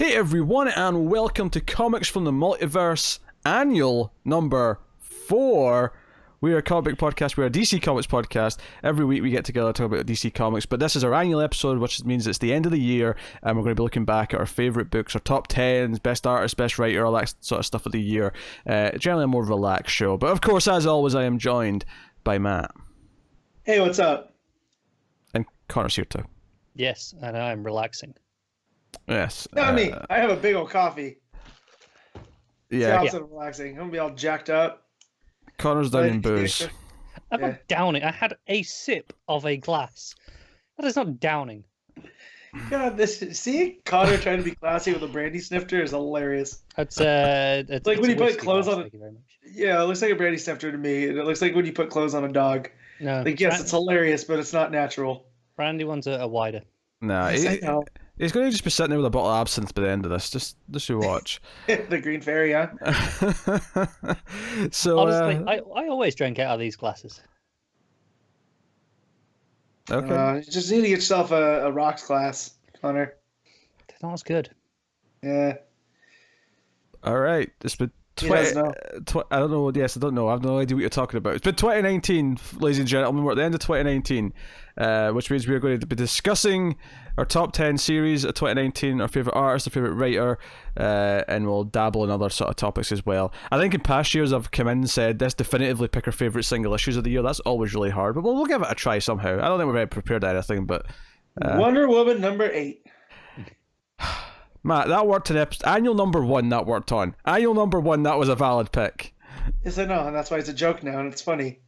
Hey everyone, and welcome to Comics from the Multiverse, annual number 4. We are a comic book podcast, we're a DC Comics podcast. Every week we get together to talk about DC Comics, but this is our annual episode, which means it's the end of the year, and we're going to be looking back at our favourite books, our top 10s, best artist, best writer, all that sort of stuff of the year. Generally a more relaxed show, but of course, as always, I am joined by Matt. Hey, what's up? And Connor's here too. Yes, and I'm relaxing. Yes. Not me. I have a big old coffee. Yeah. It's also relaxing. I'm going to be all jacked up. Connor's down in booze. I'm not downing. I had a sip of a glass. That is not downing. God, see Connor trying to be classy with a brandy snifter is hilarious. It's like when you put clothes glass, on thank you very much. Yeah, it looks like a brandy snifter to me. And it looks like when you put clothes on a dog. No. Like, yes, it's hilarious, but it's not natural. Brandy ones are wider. Nah, he's going to just be sitting there with a bottle of absinthe by the end of this. Just you watch. The Green Fairy, huh? So honestly, I always drink out of these glasses. okay. You just need to get yourself a rocks glass, Connor. They're not as good. Yeah. All right. It's been He does know. I don't know. Yes, I don't know. I have no idea what you're talking about. It's been 2019, ladies and gentlemen. We're at the end of 2019, which means we are going to be discussing our top 10 series of 2019, our favourite artist, our favourite writer, and we'll dabble in other sort of topics as well. I think in past years I've come in and said, let's definitively pick our favourite single issues of the year. That's always really hard, but we'll give it a try somehow. I don't think we're very prepared at anything, but... Wonder Woman number 8. Matt, that worked in annual number 1, that worked on. Annual number 1, that was a valid pick. Yes, I know, and that's why it's a joke now, and it's funny.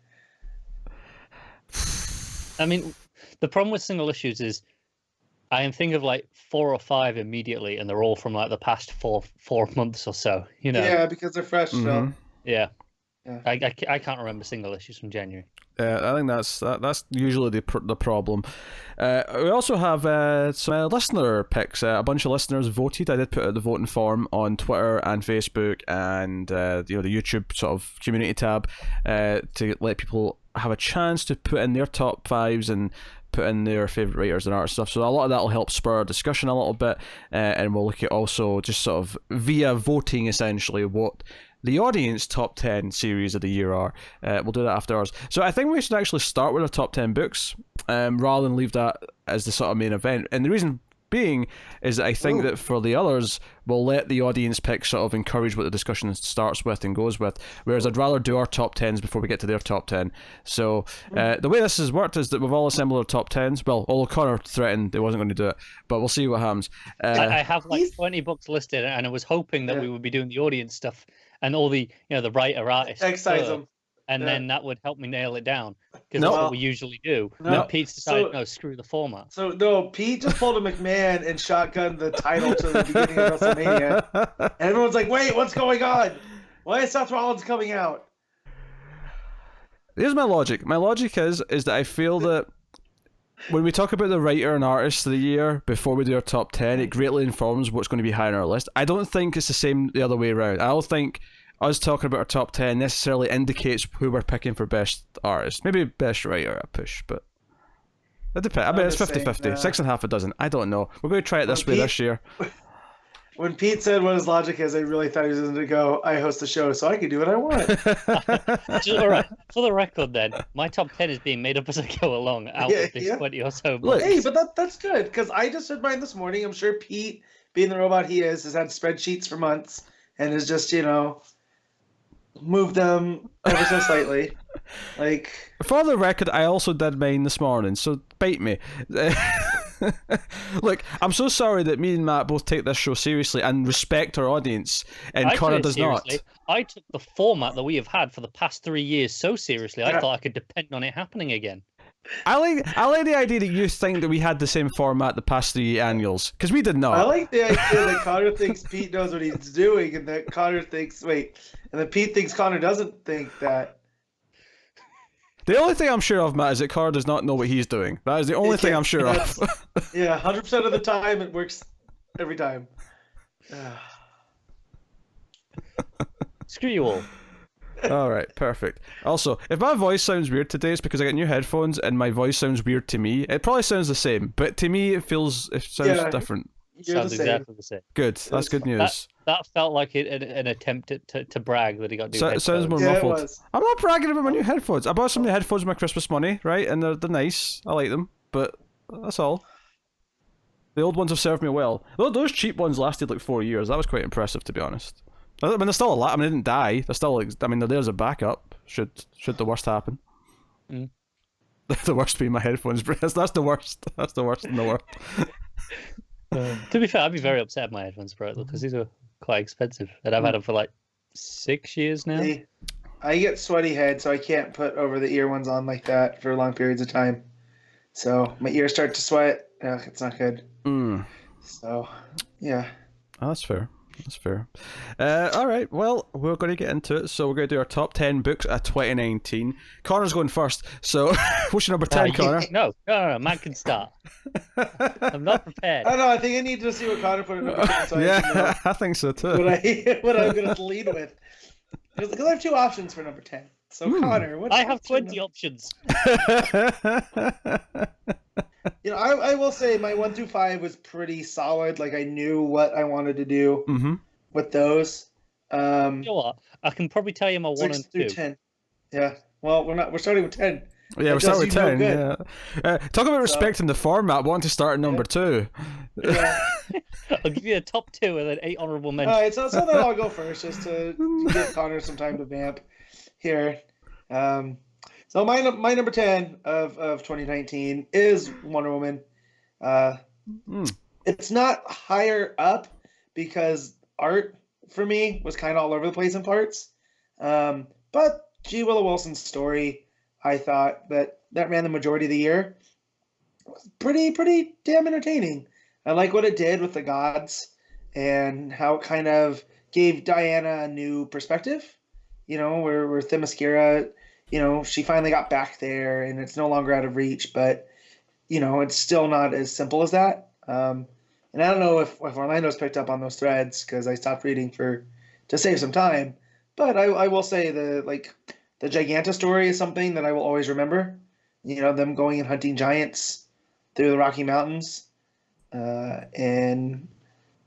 I mean, the problem with single issues is I am thinking of like 4 or 5 immediately, and they're all from like the past four months or so. You know? Yeah, because they're fresh still. Yeah. Yeah. I can't remember single issues from January. I think that's usually the problem. We also have some listener picks. A bunch of listeners voted. I did put out the voting form on Twitter and Facebook and the YouTube sort of community tab to let people have a chance to put in their top 5s and put in their favourite writers and art stuff. So a lot of that will help spur our discussion a little bit, and we'll look at also just sort of via voting essentially what the audience top 10 series of the year are. We'll do that after ours. So I think we should actually start with our top 10 books rather than leave that as the sort of main event. And the reason being is that I think that for the others, we'll let the audience pick, sort of encourage what the discussion starts with and goes with, whereas I'd rather do our top 10s before we get to their top 10. So the way this has worked is that we've all assembled our top 10s. Well, although Connor threatened he wasn't going to do it, but we'll see what happens. I have like 20 books listed, and I was hoping that we would be doing the audience stuff and all the the writer artists Excise them. and then that would help me nail it down, because No. that's what we usually do. No. Pete's decided, no, screw the format. So, no, Pete just pulled a McMahon and shotgunned the title to the beginning of WrestleMania. And everyone's like, wait, what's going on? Why is Seth Rollins coming out? Here's my logic. My logic is that I feel that when we talk about the writer and artist of the year before we do our top 10, it greatly informs what's going to be high on our list. I don't think it's the same the other way around. I don't think us talking about our top 10 necessarily indicates who we're picking for best artist. Maybe best writer, a push, but it depends. I mean, it's 50-50. 6.5 a dozen. I don't know. We're going to try it this way this year. When Pete said what his logic is, I really thought he was going to go, I host the show, so I can do what I want. All right, for the record then, my top 10 is being made up as I go along out of this 20 or so books. Hey, but that's good, because I just did mine this morning. I'm sure Pete, being the robot he is, has had spreadsheets for months and has just, moved them ever so slightly. Like, for the record, I also did mine this morning, so bite me. Look, I'm so sorry that me and Matt both take this show seriously and respect our audience, and Connor does not. I took the format that we have had for the past 3 years so seriously, I thought I could depend on it happening again. I like the idea that you think that we had the same format the past 3 annuals, because we did not. I like the idea that Connor thinks Pete knows what he's doing, and that Connor thinks, and then Pete thinks Connor doesn't think that. The only thing I'm sure of, Matt, is that Connor does not know what he's doing. That is the only thing I'm sure of. Yeah, 100% of the time it works every time. Screw you all. Alright, perfect. Also, if my voice sounds weird today, it's because I got new headphones and my voice sounds weird to me. It probably sounds the same, but to me it sounds different. You're the Sounds same. exactly the same. Good. That's good news. That felt like an attempt to brag that he got new headphones. Sounds more Yeah, it muffled. was. I'm not bragging about my new headphones. I bought some new headphones with my Christmas money, right? And they're nice. I like them, but that's all. The old ones have served me well. Those cheap ones lasted like 4 years. That was quite impressive, to be honest. I mean, they're still alive. I mean, they didn't die. They're still like. I mean, they're there as a backup. Should the worst happen. Mm. The worst being my headphones. That's the worst. That's the worst in the world. To be fair, I'd be very upset if my headphones broke because these are quite expensive, and I've had them for like 6 years now. I get sweaty head, so I can't put over the ear ones on like that for long periods of time. So my ears start to sweat. It's not good. So, yeah. Oh, that's fair. That's fair. All right. Well, we're going to get into it. So we're going to do our top 10 books of 2019. Connor's going first. So what's your number 10, Connor? No. Man can start. I'm not prepared. I don't know. I think I need to see what Connor put in number 10. So Yeah, I think so too. what I'm going to lead with. Because I have 2 options for number 10. So Connor, I have 20 options. I will say my 1 through 5 was pretty solid. Like I knew what I wanted to do with those. You know what? I can probably tell you my 1 and 2. 10. Yeah. Well, we're starting with 10. Yeah, we're starting with 10. Yeah. Talk about respecting the format. Want to start at number 2. Yeah. I'll give you a top 2 and then 8 honorable mentions. All right, so then I'll go first just to give Connor some time to vamp here. So my number 10 of 2019 is Wonder Woman. It's not higher up because art for me was kind of all over the place in parts. But G. Willow Wilson's story, I thought that ran the majority of the year. Was pretty damn entertaining. I like what it did with the gods and how it kind of gave Diana a new perspective. Where Themyscira, she finally got back there and it's no longer out of reach, but, it's still not as simple as that. And I don't know if Orlando's picked up on those threads because I stopped reading to save some time. But I will say the Giganta story is something that I will always remember. Them going and hunting giants through the Rocky Mountains. And,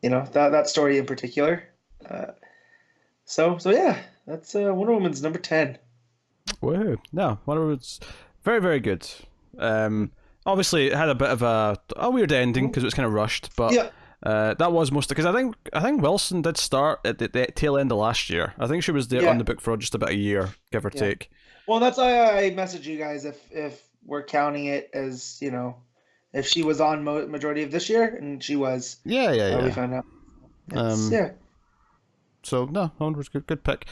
that story in particular. So yeah, that's Wonder Woman's number 10. Whoa. No, Wonder Woman's very, very good. Obviously, it had a bit of a weird ending because it was kind of rushed, but that was mostly because I think Wilson did start at the tail end of last year. I think she was there on the book for just about a year, give or take. Well, that's why I messaged you guys if we're counting it as if she was on majority of this year, and she was. Yeah. We found out. So no, Wonder was good pick.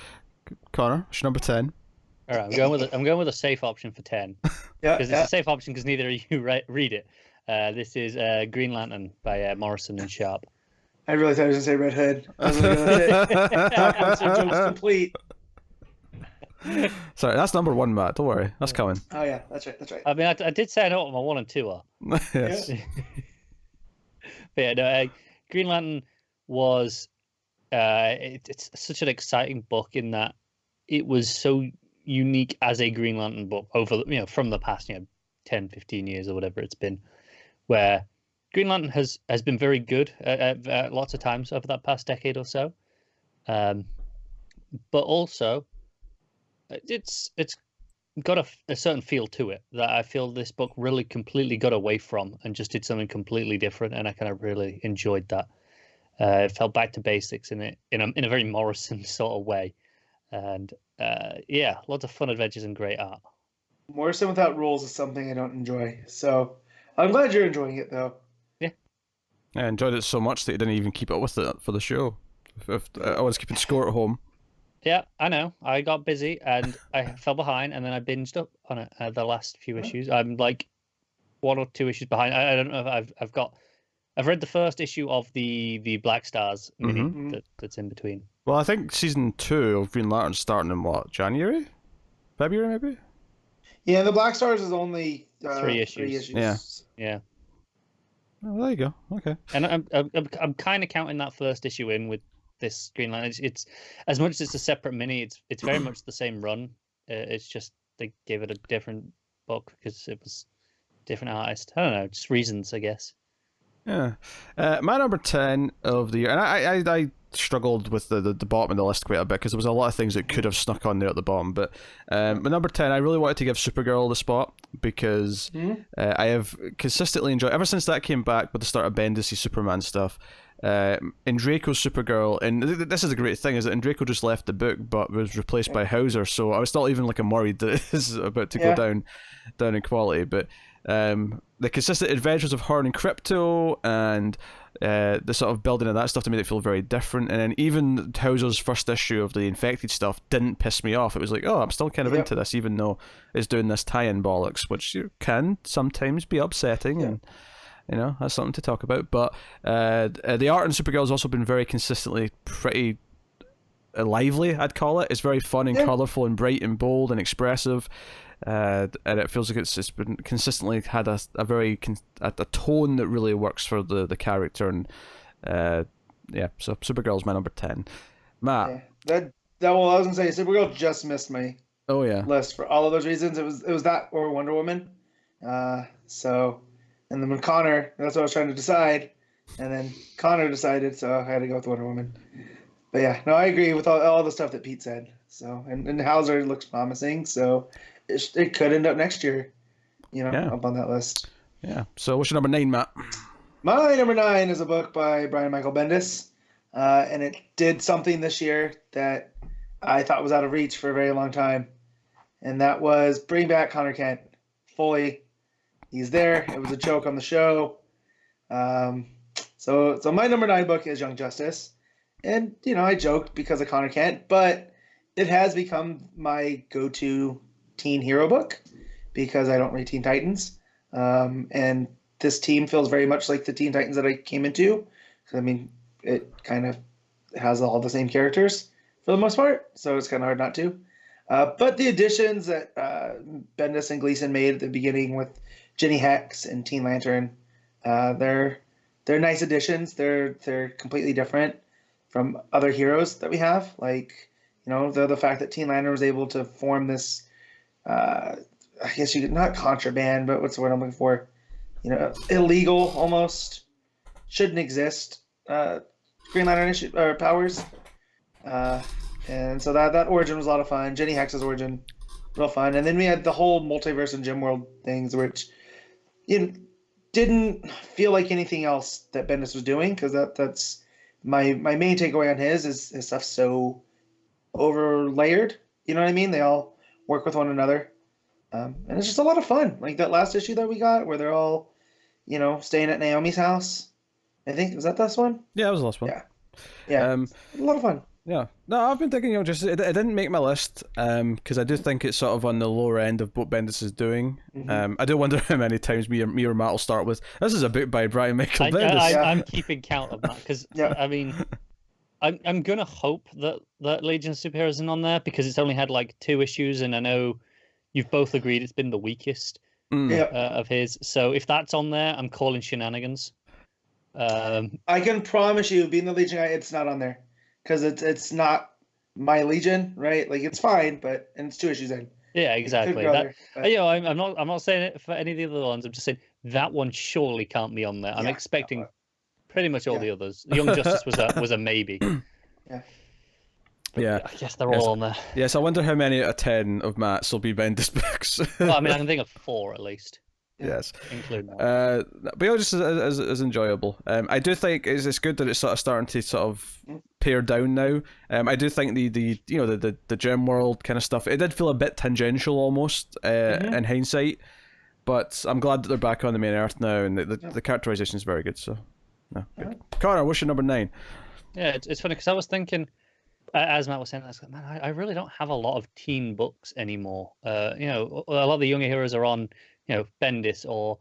Connor, she's number 10. All right, I'm going with a safe option for 10. Because it's a safe option because neither of you read it. This is Green Lantern by Morrison and Sharp. I really thought I was going to say Red Hood. I was going to say joke's complete. Sorry, that's number 1, Matt. Don't worry, that's coming. Oh yeah, that's right. I mean, I did say I know what my 1 and 2 are. Yes. But yeah, no, Green Lantern was it's such an exciting book in that it was so unique as a Green Lantern book over from the past 10, 15 years or whatever it's been, where Green Lantern has been very good lots of times over that past decade or so, but also it's got a certain feel to it that I feel this book really completely got away from and just did something completely different, and I kind of really enjoyed that. It fell back to basics in a very Morrison sort of way, and lots of fun adventures and great art. Morrison without rules is something I don't enjoy, so I'm glad you're enjoying it though. Yeah, I enjoyed it so much that you didn't even keep up with it for the show. If I was keeping score at home. Yeah, I know. I got busy and I fell behind, and then I binged up on it the last few issues. I'm like 1 or 2 issues behind. I don't know if I've read the first issue of the Black Stars mini that's in between. Well, I think season 2 of Green Lantern's starting in January? February, maybe? Yeah, the Black Stars is only 3 issues. Yeah. Oh, there you go. Okay. And I'm kind of counting that first issue in with this Green Lantern. It's as much as it's a separate mini. It's very much the same run. It's just they gave it a different book because it was different artist. I don't know, just reasons, I guess. Yeah. My number 10 of the year, and I struggled with the bottom of the list quite a bit because there was a lot of things that could have snuck on there at the bottom. But my number 10, I really wanted to give Supergirl the spot because I have consistently enjoyed, ever since that came back with the start of Bendis' Superman stuff, Draco's Supergirl, and this is a great thing, is that Draco just left the book but was replaced by Hauser, so I was not even like I'm worried that it is about to go down in quality. But the consistent adventures of her and Crypto, and the sort of building of that stuff to make it feel very different, and then even Hauser's first issue of the Infected stuff didn't piss me off. It was like, oh, I'm still kind of into this, even though it's doing this tie-in bollocks, which can sometimes be upsetting, and that's something to talk about. But the art in Supergirl has also been very consistently pretty lively, I'd call it. It's very fun and colourful and bright and bold and expressive. And it feels like it's been consistently had a very a tone that really works for the character, and so Supergirl's my number 10. Matt, well, I was gonna say Supergirl just missed my list for all of those reasons. It was that or Wonder Woman. And then when Connor, that's what I was trying to decide, and then Connor decided, so I had to go with Wonder Woman. But yeah, no, I agree with all the stuff that Pete said. So and Hauser looks promising, so it could end up next year, up on that list. Yeah. So what's your number 9, Matt? My number 9 is a book by Brian Michael Bendis, and it did something this year that I thought was out of reach for a very long time, and that was bring back Connor Kent fully. He's there. It was a joke on the show. So my number 9 book is Young Justice, and I joked because of Connor Kent, but it has become my go-to teen hero book because I don't read Teen Titans, and this team feels very much like the Teen Titans that I came into. I mean, it kind of has all the same characters for the most part, so it's kind of hard not to. But the additions that Bendis and Gleason made at the beginning with Jenny Hex and Teen Lantern, they're nice additions. They're completely different from other heroes that we have. Like, the fact that Teen Lantern was able to form this, I guess you could, not contraband, but what's the word I'm looking for? Illegal almost, shouldn't exist. Green Lantern powers. And so that origin was a lot of fun. Jenny Hex's origin, real fun. And then we had the whole multiverse and gem world things, which didn't feel like anything else that Bendis was doing, because that's my main takeaway on his stuff so over layered. You know what I mean? They all work with one another. And it's just a lot of fun. Like that last issue that we got where they're all, staying at Naomi's house. I think, was that this one? Yeah, it was the last one. Yeah. A lot of fun. Yeah. No, I've been thinking, it didn't make my list, because I do think it's sort of on the lower end of what Bendis is doing. I do wonder how many times me or Matt will start with, this is a book by Brian Michael Bendis. I'm keeping count of that, because, I mean, I'm going to hope that Legion of Superheroes isn't on there, because it's only had, 2 issues, and I know you've both agreed it's been the weakest of his. So if that's on there, I'm calling shenanigans. I can promise you, being the Legion guy, it's not on there. Because it's not my Legion, right? Like, it's fine, and it's 2 issues in. Yeah, exactly. I'm not saying it for any of the other ones. I'm just saying that one surely can't be on there. I'm expecting pretty much all the others. Young Justice was a maybe. Yeah. I guess they're all on there. Yes, I wonder how many out of 10 of Matt's will be Bendis books. Well, I mean, I can think of 4 at least. Yes. Including but yeah, just as enjoyable. I do think it's good that it's sort of starting to sort of pare down now. I do think the gem world kind of stuff, it did feel a bit tangential almost in hindsight, but I'm glad that they're back on the main earth now, and the characterization is very good. So, no, good. Connor, what's your number 9? Yeah, it's funny because I was thinking, as Matt was saying, I was like, man, I really don't have a lot of teen books anymore. A lot of the younger heroes are on, Bendis or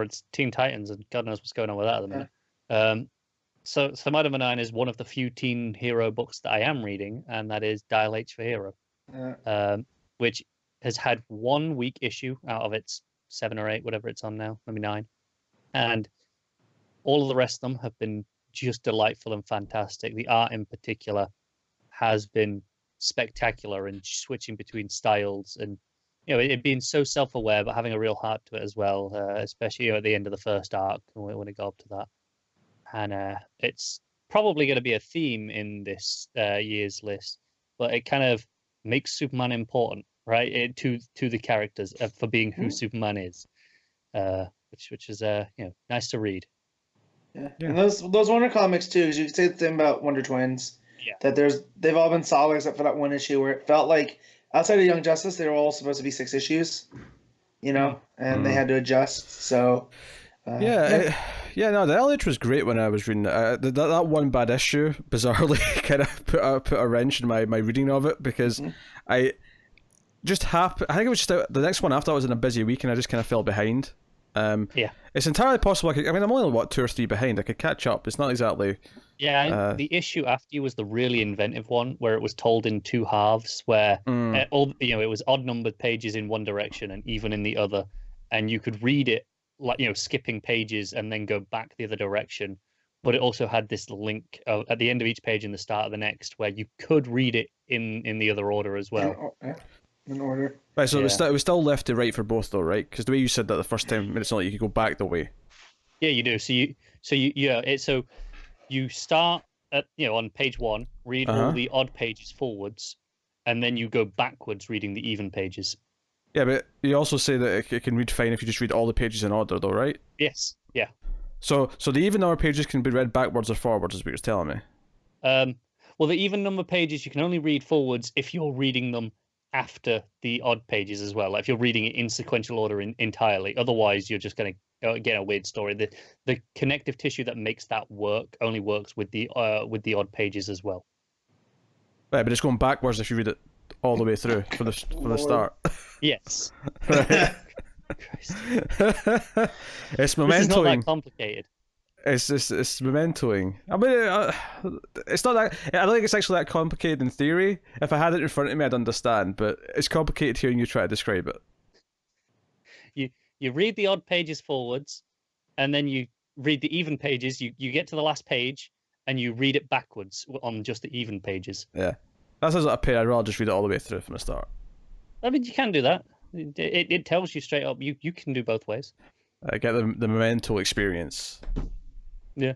it's Teen Titans, and God knows what's going on with that at the minute. So my number 9 is one of the few teen hero books that I am reading, and that is Dial H for Hero, which has had 1 week issue out of its 7 or 8, whatever it's on now, maybe 9, and all of the rest of them have been just delightful and fantastic. The art in particular has been spectacular, and switching between styles and it being so self-aware, but having a real heart to it as well, especially at the end of the first arc when it got up to that. And it's probably going to be a theme in this year's list, but it kind of makes Superman important, right? To the characters for being who Superman is, which is nice to read. Yeah. And those Wonder comics too, because you could say the same about Wonder Twins. Yeah. That they've all been solid except for that one issue where it felt like outside of Young Justice they were all supposed to be 6 issues, and they had to adjust. So no, the LH was great when I was reading it. That one bad issue bizarrely kind of put a wrench in my reading of it, because I think it was just the next one after I was in a busy week and I just kind of fell behind. It's entirely possible. I'm only 2 or 3 behind. I could catch up. It's not exactly. Yeah, the issue after you was the really inventive one where it was told in 2 halves, where it was odd numbered pages in one direction and even in the other, and you could read it like skipping pages and then go back the other direction. But it also had this link at the end of each page and the start of the next, where you could read it in the other order as well. In order. Right, so it was still left to right for both, though, right? Because the way you said that the first time, it's not like you could go back the way. Yeah, you do. So you start at on page 1, read all the odd pages forwards, and then you go backwards reading the even pages. Yeah, but you also say that it can read fine if you just read all the pages in order, though, right? Yes. Yeah. So the even number pages can be read backwards or forwards, is what you're telling me. Well, the even number pages you can only read forwards if you're reading them after the odd pages as well. Like if you're reading it in sequential order entirely, otherwise you're just going to get a weird story. The connective tissue that makes that work only works with the odd pages as well. Right, but it's going backwards if you read it all the way through from the start. Yes. It's mementoing. This is not that complicated. It's mementoing. I mean, it's not that. I don't think it's actually that complicated in theory. If I had it in front of me, I'd understand. But it's complicated hearing you try to describe it. You read the odd pages forwards, and then you read the even pages. You get to the last page, and you read it backwards on just the even pages. Yeah, that sounds like a pain. I'd rather just read it all the way through from the start. I mean, you can do that. It tells you straight up. You can do both ways. I get the Memento experience. Yeah.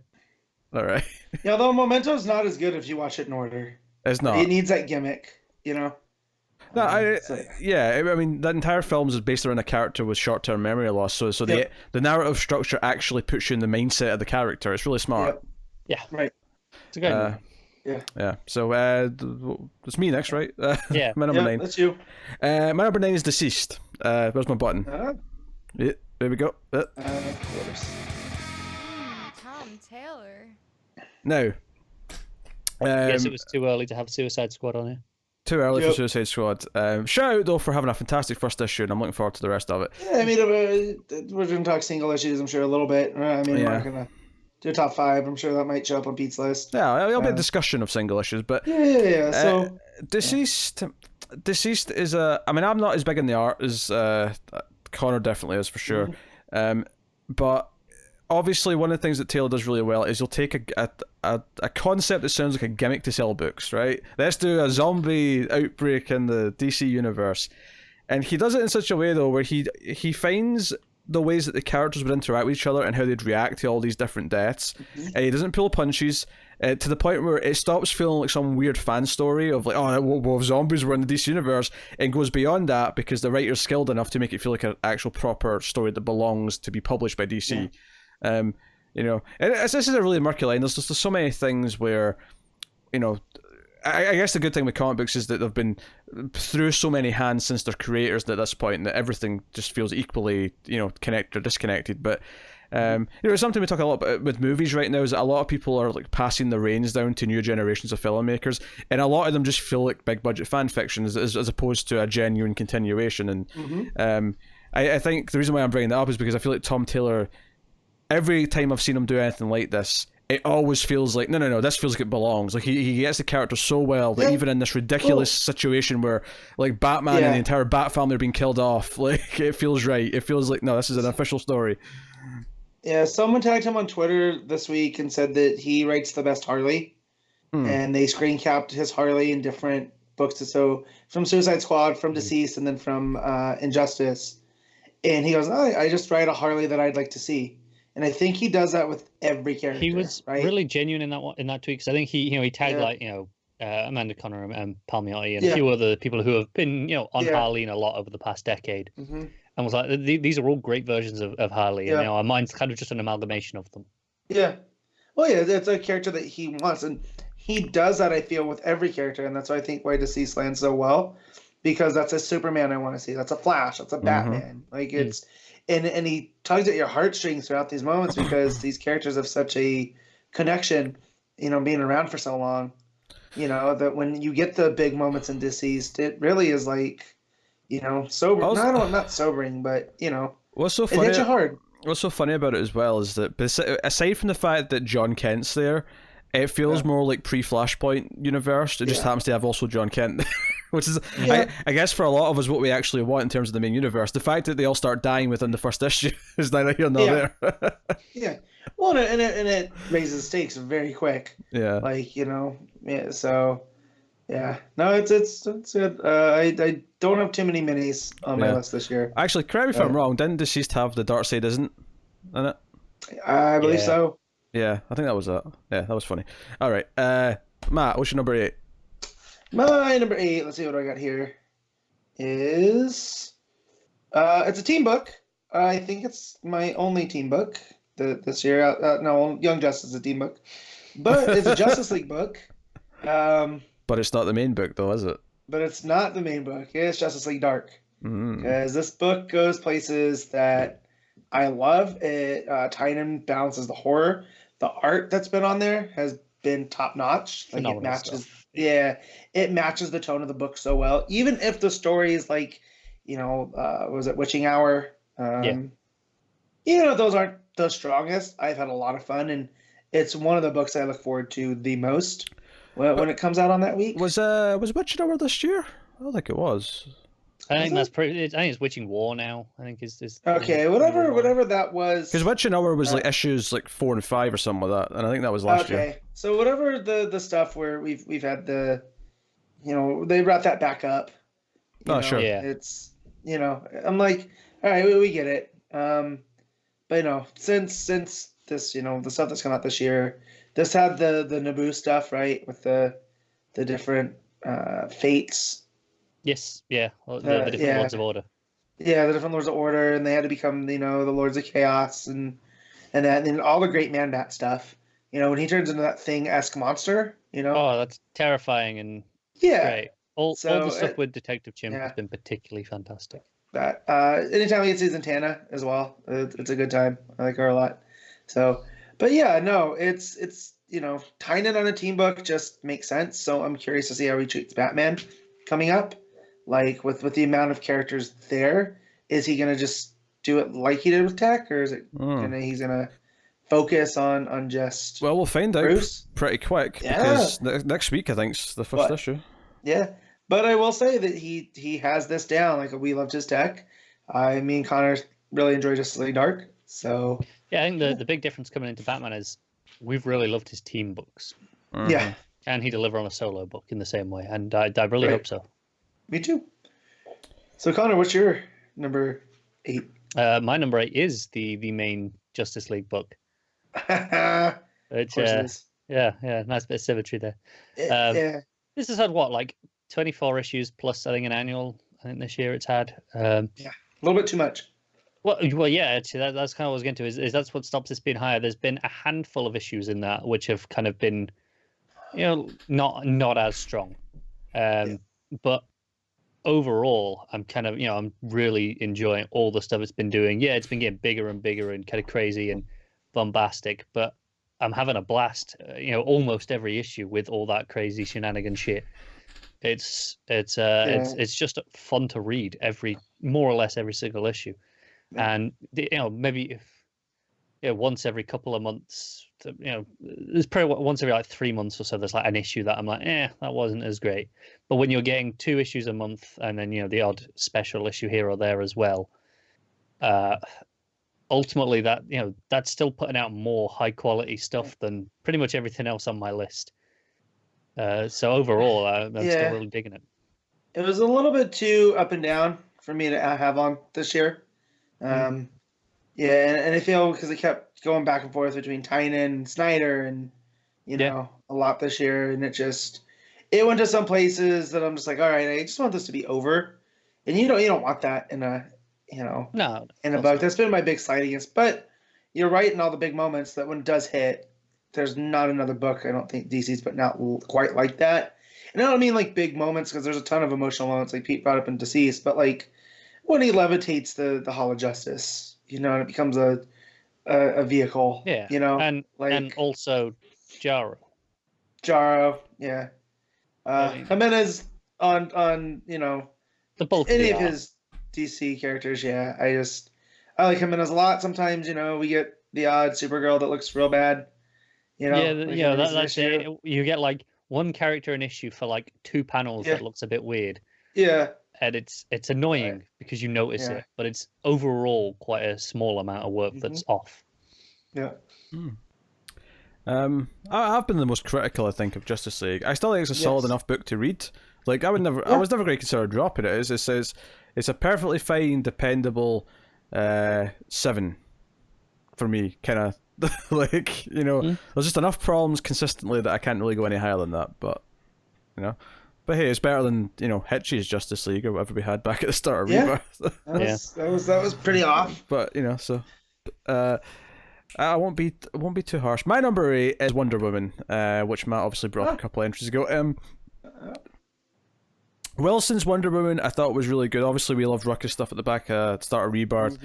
All right. Yeah, though Memento's not as good if you watch it in order. It's not. It needs that gimmick, No, I mean, that entire film is based around a character with short-term memory loss. So the narrative structure actually puts you in the mindset of the character. It's really smart. Yeah. Right. It's a good one. Yeah. So it's me next, right? Yeah. My number 9. That's you. My number 9 is Deceased. Where's my button? Yeah, there we go. Tom Taylor. Now. Guess it was too early to have Suicide Squad on here. Too early for Suicide Squad. Shout out though for having a fantastic first issue, and I'm looking forward to the rest of it. Yeah, I mean, we're going to talk single issues, I'm sure, a little bit. I mean, we're going to do a top 5. I'm sure that might show up on Pete's list. Yeah, it'll be a discussion of single issues, but So Deceased is a. I mean, I'm not as big in the art as Connor definitely is for sure, but obviously one of the things that Taylor does really well is he'll take a concept that sounds like a gimmick to sell books, right? Let's do a zombie outbreak in the DC universe, and he does it in such a way though where he finds the ways that the characters would interact with each other and how they'd react to all these different deaths, and he doesn't pull punches to the point where it stops feeling like some weird fan story of like, oh, well, if zombies were in the DC universe, and goes beyond that because the writer's skilled enough to make it feel like an actual proper story that belongs to be published by DC. And this is a really murky line. There's so many things where, I guess the good thing with comic books is that they've been through so many hands since their creators at this point that everything just feels equally, connected or disconnected. But something we talk a lot about with movies right now is that a lot of people are like passing the reins down to new generations of filmmakers, and a lot of them just feel like big budget fan fiction as opposed to a genuine continuation. And I think the reason why I'm bringing that up is because I feel like Tom Taylor, every time I've seen him do anything like this, it always feels like no, this feels like it belongs. Like he gets the character so well that even in this ridiculous situation where like Batman and the entire Bat family are being killed off, like it feels right. It feels like no, this is an official story. Yeah, someone tagged him on Twitter this week and said that he writes the best Harley, and they screen capped his Harley in different books. So from Suicide Squad, from Deceased, and then from Injustice. And he goes, I just write a Harley that I'd like to see. And I think he does that with every character. He was right? really genuine in that tweet, because I think he tagged Amanda Connor and Palmiotti and a few other people who have been on Harleen a lot over the past decade, and was like, these are all great versions of Harley, and mine's kind of just an amalgamation of them. Yeah, well, yeah, it's a character that he wants, and he does that. I feel with every character, and that's why I think why Deceased lands so well, because that's a Superman I want to see. That's a Flash. That's a Batman. Like it's. And he tugs at your heartstrings throughout these moments because these characters have such a connection, being around for so long, that when you get the big moments in Deceased, it really is like, sobering. Not sobering, but, what's so it funny, hits you hard. What's so funny about it as well is that aside from the fact that John Kent's there, it feels more like pre-Flashpoint universe. It just happens to have also John Kent, which is, I guess, for a lot of us, what we actually want in terms of the main universe. The fact that they all start dying within the first issue is neither here nor there. Yeah. Well, and it raises the stakes very quick. Yeah. Like, so, yeah. No, it's good. I don't have too many minis on my list this year. Actually, correct me if I'm wrong, didn't Deceased have the Dark Side Isn't in it? I believe so. Yeah, I think that was it. Yeah, that was funny. All right, Matt, what's your number 8? My number 8, let's see what I got here, is it's a team book. I think it's my only team book this year. No, Young Justice is a team book, but it's a Justice League book. But it's not the main book, though, is it? But it's not the main book. It's Justice League Dark, because this book goes places that I love. It Tynan balances the horror. The art that's been on there has been top notch. Like it matches, it matches the tone of the book so well. Even if the story is like, was it Witching Hour? Those aren't the strongest. I've had a lot of fun, and it's one of the books I look forward to the most when it comes out on that week. Was Witching Hour this year? I don't think it was. I think it's Witching War now. I think is okay. Whatever that was. Because Witching Hour was like issues like 4 and 5 or something like that, and I think that was last year. Okay, so whatever the stuff where we've had the, they brought that back up. Sure. Yeah. It's I'm like, all right, we get it. But since this the stuff that's come out this year, this had the Naboo stuff, right, with the different fates. Yes, yeah, the different Lords of Order. Yeah, the different Lords of Order, and they had to become, the Lords of Chaos, and that, and all the Great Man-Bat stuff. When he turns into that thing-esque monster, Oh, that's terrifying and great. All the stuff with Detective Chimp has been particularly fantastic. That anytime we get to Zatanna as well, it's a good time. I like her a lot. So, but yeah, no, it's Tynan on a team book just makes sense. So I'm curious to see how he treats Batman coming up. Like with the amount of characters there, is he gonna just do it like he did with Tech, or is it he's gonna focus on just? Well, we'll find Bruce? out pretty quick because next week I think is the first issue. Yeah, but I will say that he has this down. Like, we loved his Tech. Me and Connor really enjoyed Justice League Dark. So yeah, I think the big difference coming into Batman is we've really loved his team books. Yeah, and he delivered on a solo book in the same way, and I really hope so. Me too. So Connor, what's your number 8? My number 8 is the main Justice League book. Which nice bit of symmetry there. This has had like 24 issues plus I think an annual. I think this year it's had. A little bit too much. Well, yeah. Actually, that's kind of what I was getting to. Is that's what stops this being higher. There's been a handful of issues in that which have kind of been, not as strong. But overall, I'm kind of, I'm really enjoying all the stuff it's been doing. Yeah, it's been getting bigger and bigger and kind of crazy and bombastic, but I'm having a blast. Almost every issue with all that crazy shenanigan shit. It's just fun to read more or less every single issue, and maybe once every couple of months. There's probably once every like 3 months or so. There's like an issue that I'm like, that wasn't as great. But when you're getting 2 issues a month, and then the odd special issue here or there as well, ultimately that's still putting out more high quality stuff than pretty much everything else on my list. So overall, I'm still Yeah. really digging it. It was a little bit too up and down for me to have on this year. Yeah, and I feel because it kept going back and forth between Tynan and Snyder, and a lot this year, and it went to some places that I'm just like, all right, I just want this to be over, and you don't want that in a No, in a of course book. not. That's been my big slight against. But you're right in all the big moments that when it does hit, there's not another book I don't think DC's putting out quite like that. And I don't mean like big moments because there's a ton of emotional moments like Pete brought up in Deceased, but like when he levitates the Hall of Justice, and it becomes a vehicle. Yeah, like and also Jaro. Jaro, yeah. I mean, Jimenez on the bulk any of of the art. his DC characters, yeah. I like Jimenez a lot. Sometimes we get the odd Supergirl that looks real bad. Yeah, like in a recent that's issue. it. You get like one character an issue for like 2 panels Yeah. that looks a bit weird, Yeah, and it's annoying because you notice Yeah. it, but it's overall quite a small amount of work that's off. yeah. I've been the most critical, I think, of Justice League. I still think it's a solid Yes. enough book to read. Like I was never going to consider dropping it. It's a perfectly fine, dependable 7 for me. Kind of like there's just enough problems consistently that I can't really go any higher than that. But but hey, it's better than Hitch's Justice League or whatever we had back at the start of Yeah. Rebirth. That was pretty off. But so. I won't be too harsh. My number 8 is Wonder Woman, which Matt obviously brought up a couple of entries ago. Wilson's Wonder Woman I thought was really good. Obviously, we loved Ruckus stuff at the back at the start of Rebirth,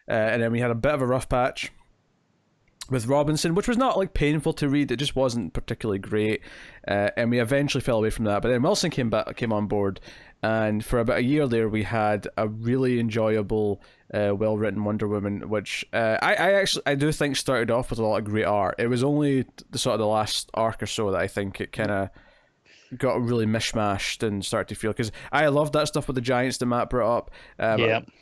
and then we had a bit of a rough patch with Robinson, which was not like painful to read. It just wasn't particularly great, and we eventually fell away from that. But then Wilson came on board, and for about a year there, we had a really enjoyable, well-written Wonder Woman, which I do think started off with a lot of great art. It was only the last arc or so that I think it kind of got really mishmashed and started to feel, because I loved that stuff with the giants that Matt brought up.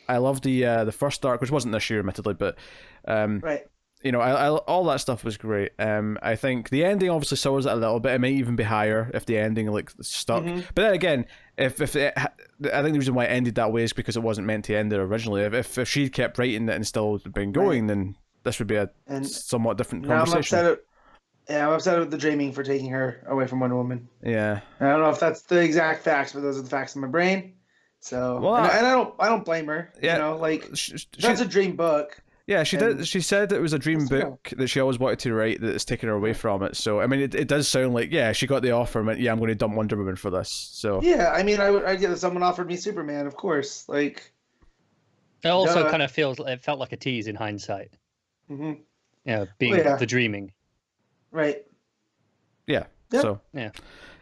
I loved the first arc, which wasn't this year, admittedly, but Right. I all that stuff was great. I think the ending obviously sours it a little bit. It might even be higher if the ending like stuck. But then again, I think the reason why it ended that way is because it wasn't meant to end there originally. If she kept writing it and still been going, then this would be a somewhat different conversation. I'm upset with the Dreaming for taking her away from Wonder Woman. Yeah. And I don't know if that's the exact facts, but those are the facts in my brain. So, and I don't blame her. Yeah. That's a dream book. Yeah, she did. She said it was a dream book that she always wanted to write that's taken her away from it. So, I mean, it does sound like, she got the offer and went, I'm going to dump Wonder Woman for this. So. Yeah, I mean, I'd get if someone offered me Superman, of course. Like. It also kind of felt like a tease in hindsight. Being the Dreaming. Right. Yeah. Yep. So. Yeah.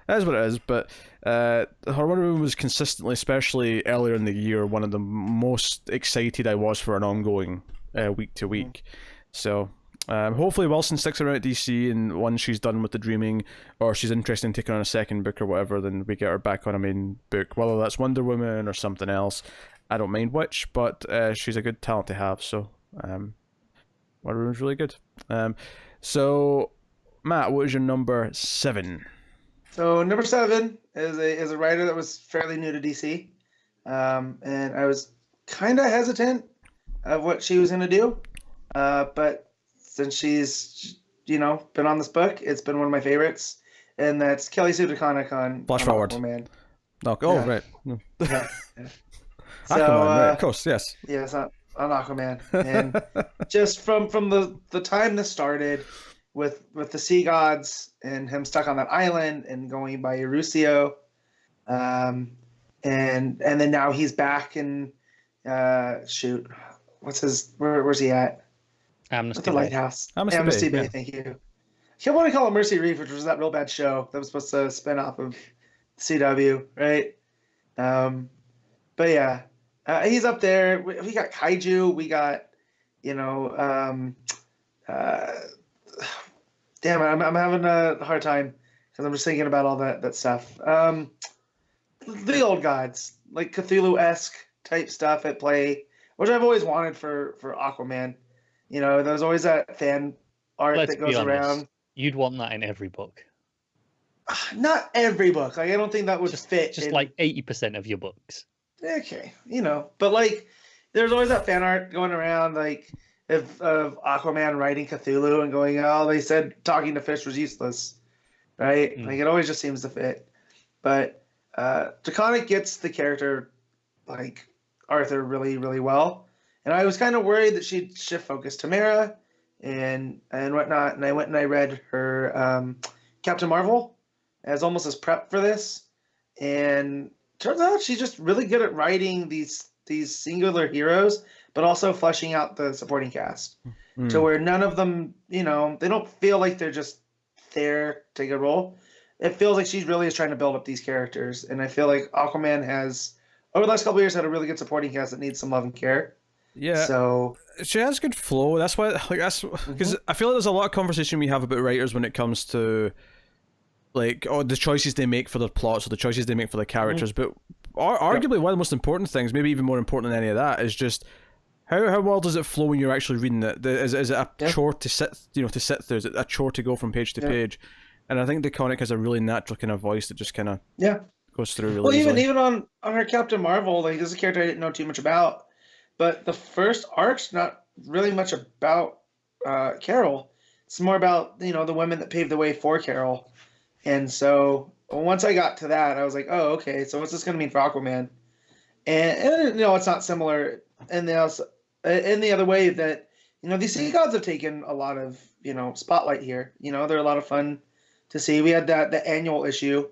That is what it is, but her Wonder Woman was consistently, especially earlier in the year, one of the most excited I was for an ongoing week to week. So hopefully Wilson sticks around at DC, and once she's done with the Dreaming, or she's interested in taking on a second book or whatever, then we get her back on a main book, whether that's Wonder Woman or something else. I don't mind which, but she's a good talent to have. So Wonder Woman's really good. So Matt, what is your number 7? So number 7 is a writer that was fairly new to DC, and I was kind of hesitant of what she was going to do, but since she's been on this book, it's been one of my favorites, and that's Kelly Sue DeConnick on Flash Forward. Aquaman. Right. Yeah. So, Aquaman, right, of course, yes. Yes, on Aquaman, and just from the time this started, with the sea gods and him stuck on that island and going by Erusio, and then now he's back in where's he at? Amnesty the Bay. Lighthouse. Amnesty Bay. yeah. Thank you. I want to call it Mercy Reef, which was that real bad show that was supposed to spin off of CW, right? But yeah, he's up there. We got Kaiju. We got damn it, I'm having a hard time because I'm just thinking about all that stuff. The old gods, like Cthulhu-esque type stuff at play, which I've always wanted for Aquaman. There's always that fan art Let's that goes be honest, around. You'd want that in every book. Not every book. Like I don't think that would fit. Just like 80% of your books. Okay, but like, there's always that fan art going around, like of Aquaman writing Cthulhu and going, oh, they said talking to fish was useless, right? Like it always just seems to fit. But DeConnick gets the character like Arthur really, really well, and I was kind of worried that she'd shift focus to Mara and whatnot. And I went and I read her Captain Marvel as almost as prep for this, and turns out she's just really good at writing these singular heroes, but also fleshing out the supporting cast to where none of them, they don't feel like they're just there to take a role. It feels like she really is trying to build up these characters, and I feel like Aquaman has, over the last couple of years, had a really good supporting cast that needs some love and care. Yeah. So she has good flow. That's why, because I feel like there's a lot of conversation we have about writers when it comes to like the choices they make for their plots or the choices they make for the characters. But arguably one of the most important things, maybe even more important than any of that, is just how well does it flow when you're actually reading it? Is it a chore to sit through? Is it a chore to go from page to page? And I think DeConnick has a really natural kind of voice that just kind of goes through really easily. Even on her Captain Marvel, like this is a character I didn't know too much about, but the first arc's not really much about Carol. It's more about the women that paved the way for Carol. And so once I got to that, I was like, oh, okay, so what's this going to mean for Aquaman? And it's not similar in the other way that, these sea gods have taken a lot of, spotlight here. They're a lot of fun to see. We had the annual issue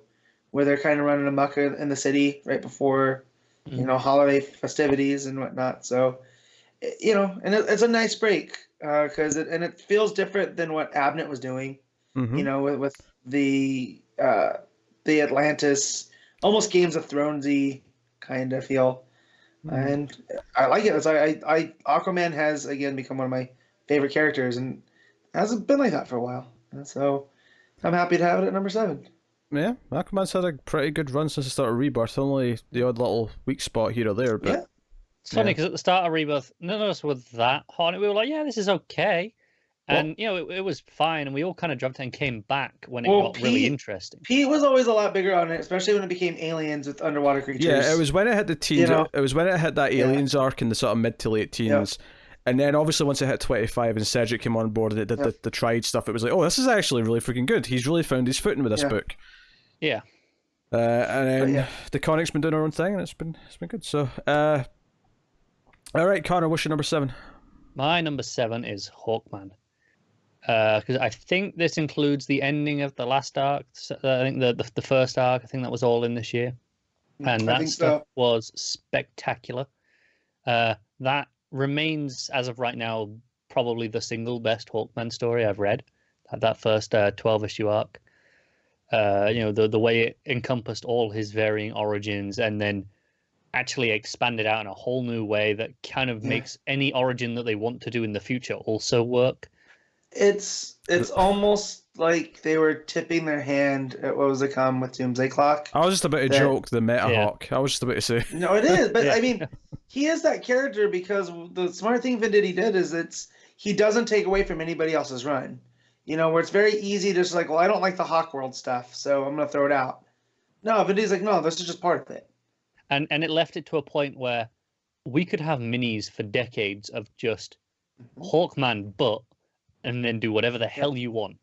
where they're kind of running amok in the city right before, holiday festivities and whatnot. So, and it's a nice break because it feels different than what Abnett was doing, with the Atlantis, almost Games of Thronesy kind of feel, and I like it. Aquaman has again become one of my favorite characters, and hasn't been like that for a while, and so I'm happy to have it at number 7. Yeah, Aquaman's had a pretty good run since the start of Rebirth. Only the odd little weak spot here or there, but it's funny because at the start of Rebirth, none of us were that hot. We were like, yeah, this is okay. And, it was fine, and we all kind of jumped and came back when it got really interesting. Pete was always a lot bigger on it, especially when it became aliens with underwater creatures. Yeah, it was when it hit the teens. It was when it hit that aliens arc in the sort of mid to late teens. And then, obviously, once it hit 25 and Cedric came on board and it did the Tried stuff, it was like, oh, this is actually really freaking good. He's really found his footing with this book. Yeah. And then DeConnick's been doing her own thing, and it's been good. So, all right, Connor, what's your number 7? My number 7 is Hawkman. Because I think this includes the ending of the last arc. So I think the first arc. I think that was all in this year, and that stuff was spectacular. That remains, as of right now, probably the single best Hawkman story I've read. That first 12-issue arc. The way it encompassed all his varying origins, and then actually expanded out in a whole new way that kind of makes any origin that they want to do in the future also work. It's almost like they were tipping their hand at what was to come with Doomsday Clock. I was just about to joke the Meta Hawk. I was just about to say. No, it is, but I mean, he is that character because the smart thing Venditti did is he doesn't take away from anybody else's run. Where it's very easy to just like, well, I don't like the Hawk World stuff, so I'm gonna throw it out. No, Venditti's like, no, this is just part of it. And it left it to a point where we could have minis for decades of just Hawkman, and then do whatever the hell you want.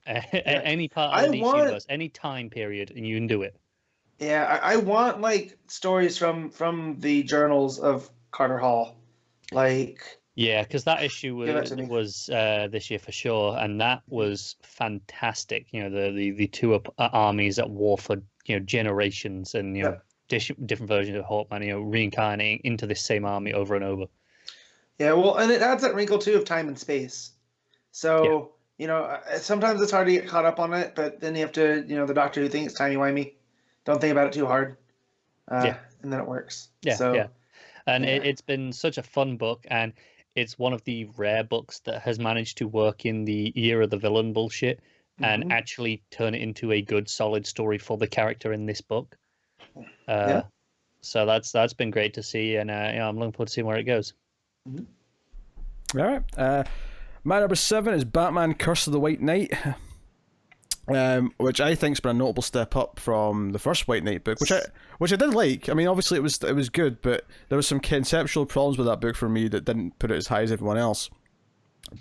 Any part of the DC universe, any time period, and you can do it. Yeah, I want like stories from the journals of Carter Hall, like. Yeah, because that issue was this year for sure, and that was fantastic. The two armies at war for generations, and different versions of Hawkman, reincarnating into this same army over and over. Yeah, well, and it adds that wrinkle too of time and space. So, sometimes it's hard to get caught up on it, but then you have to, the Doctor Who thing, it's timey-wimey. Don't think about it too hard. And then it works. Yeah. And it's been such a fun book, and it's one of the rare books that has managed to work in the year of the villain bullshit and actually turn it into a good, solid story for the character in this book. So that's been great to see, and I'm looking forward to seeing where it goes. All right. My number 7 is Batman Curse of the White Knight. which I think's been a notable step up from the first White Knight book, which I did like. I mean, obviously it was good, but there was some conceptual problems with that book for me that didn't put it as high as everyone else.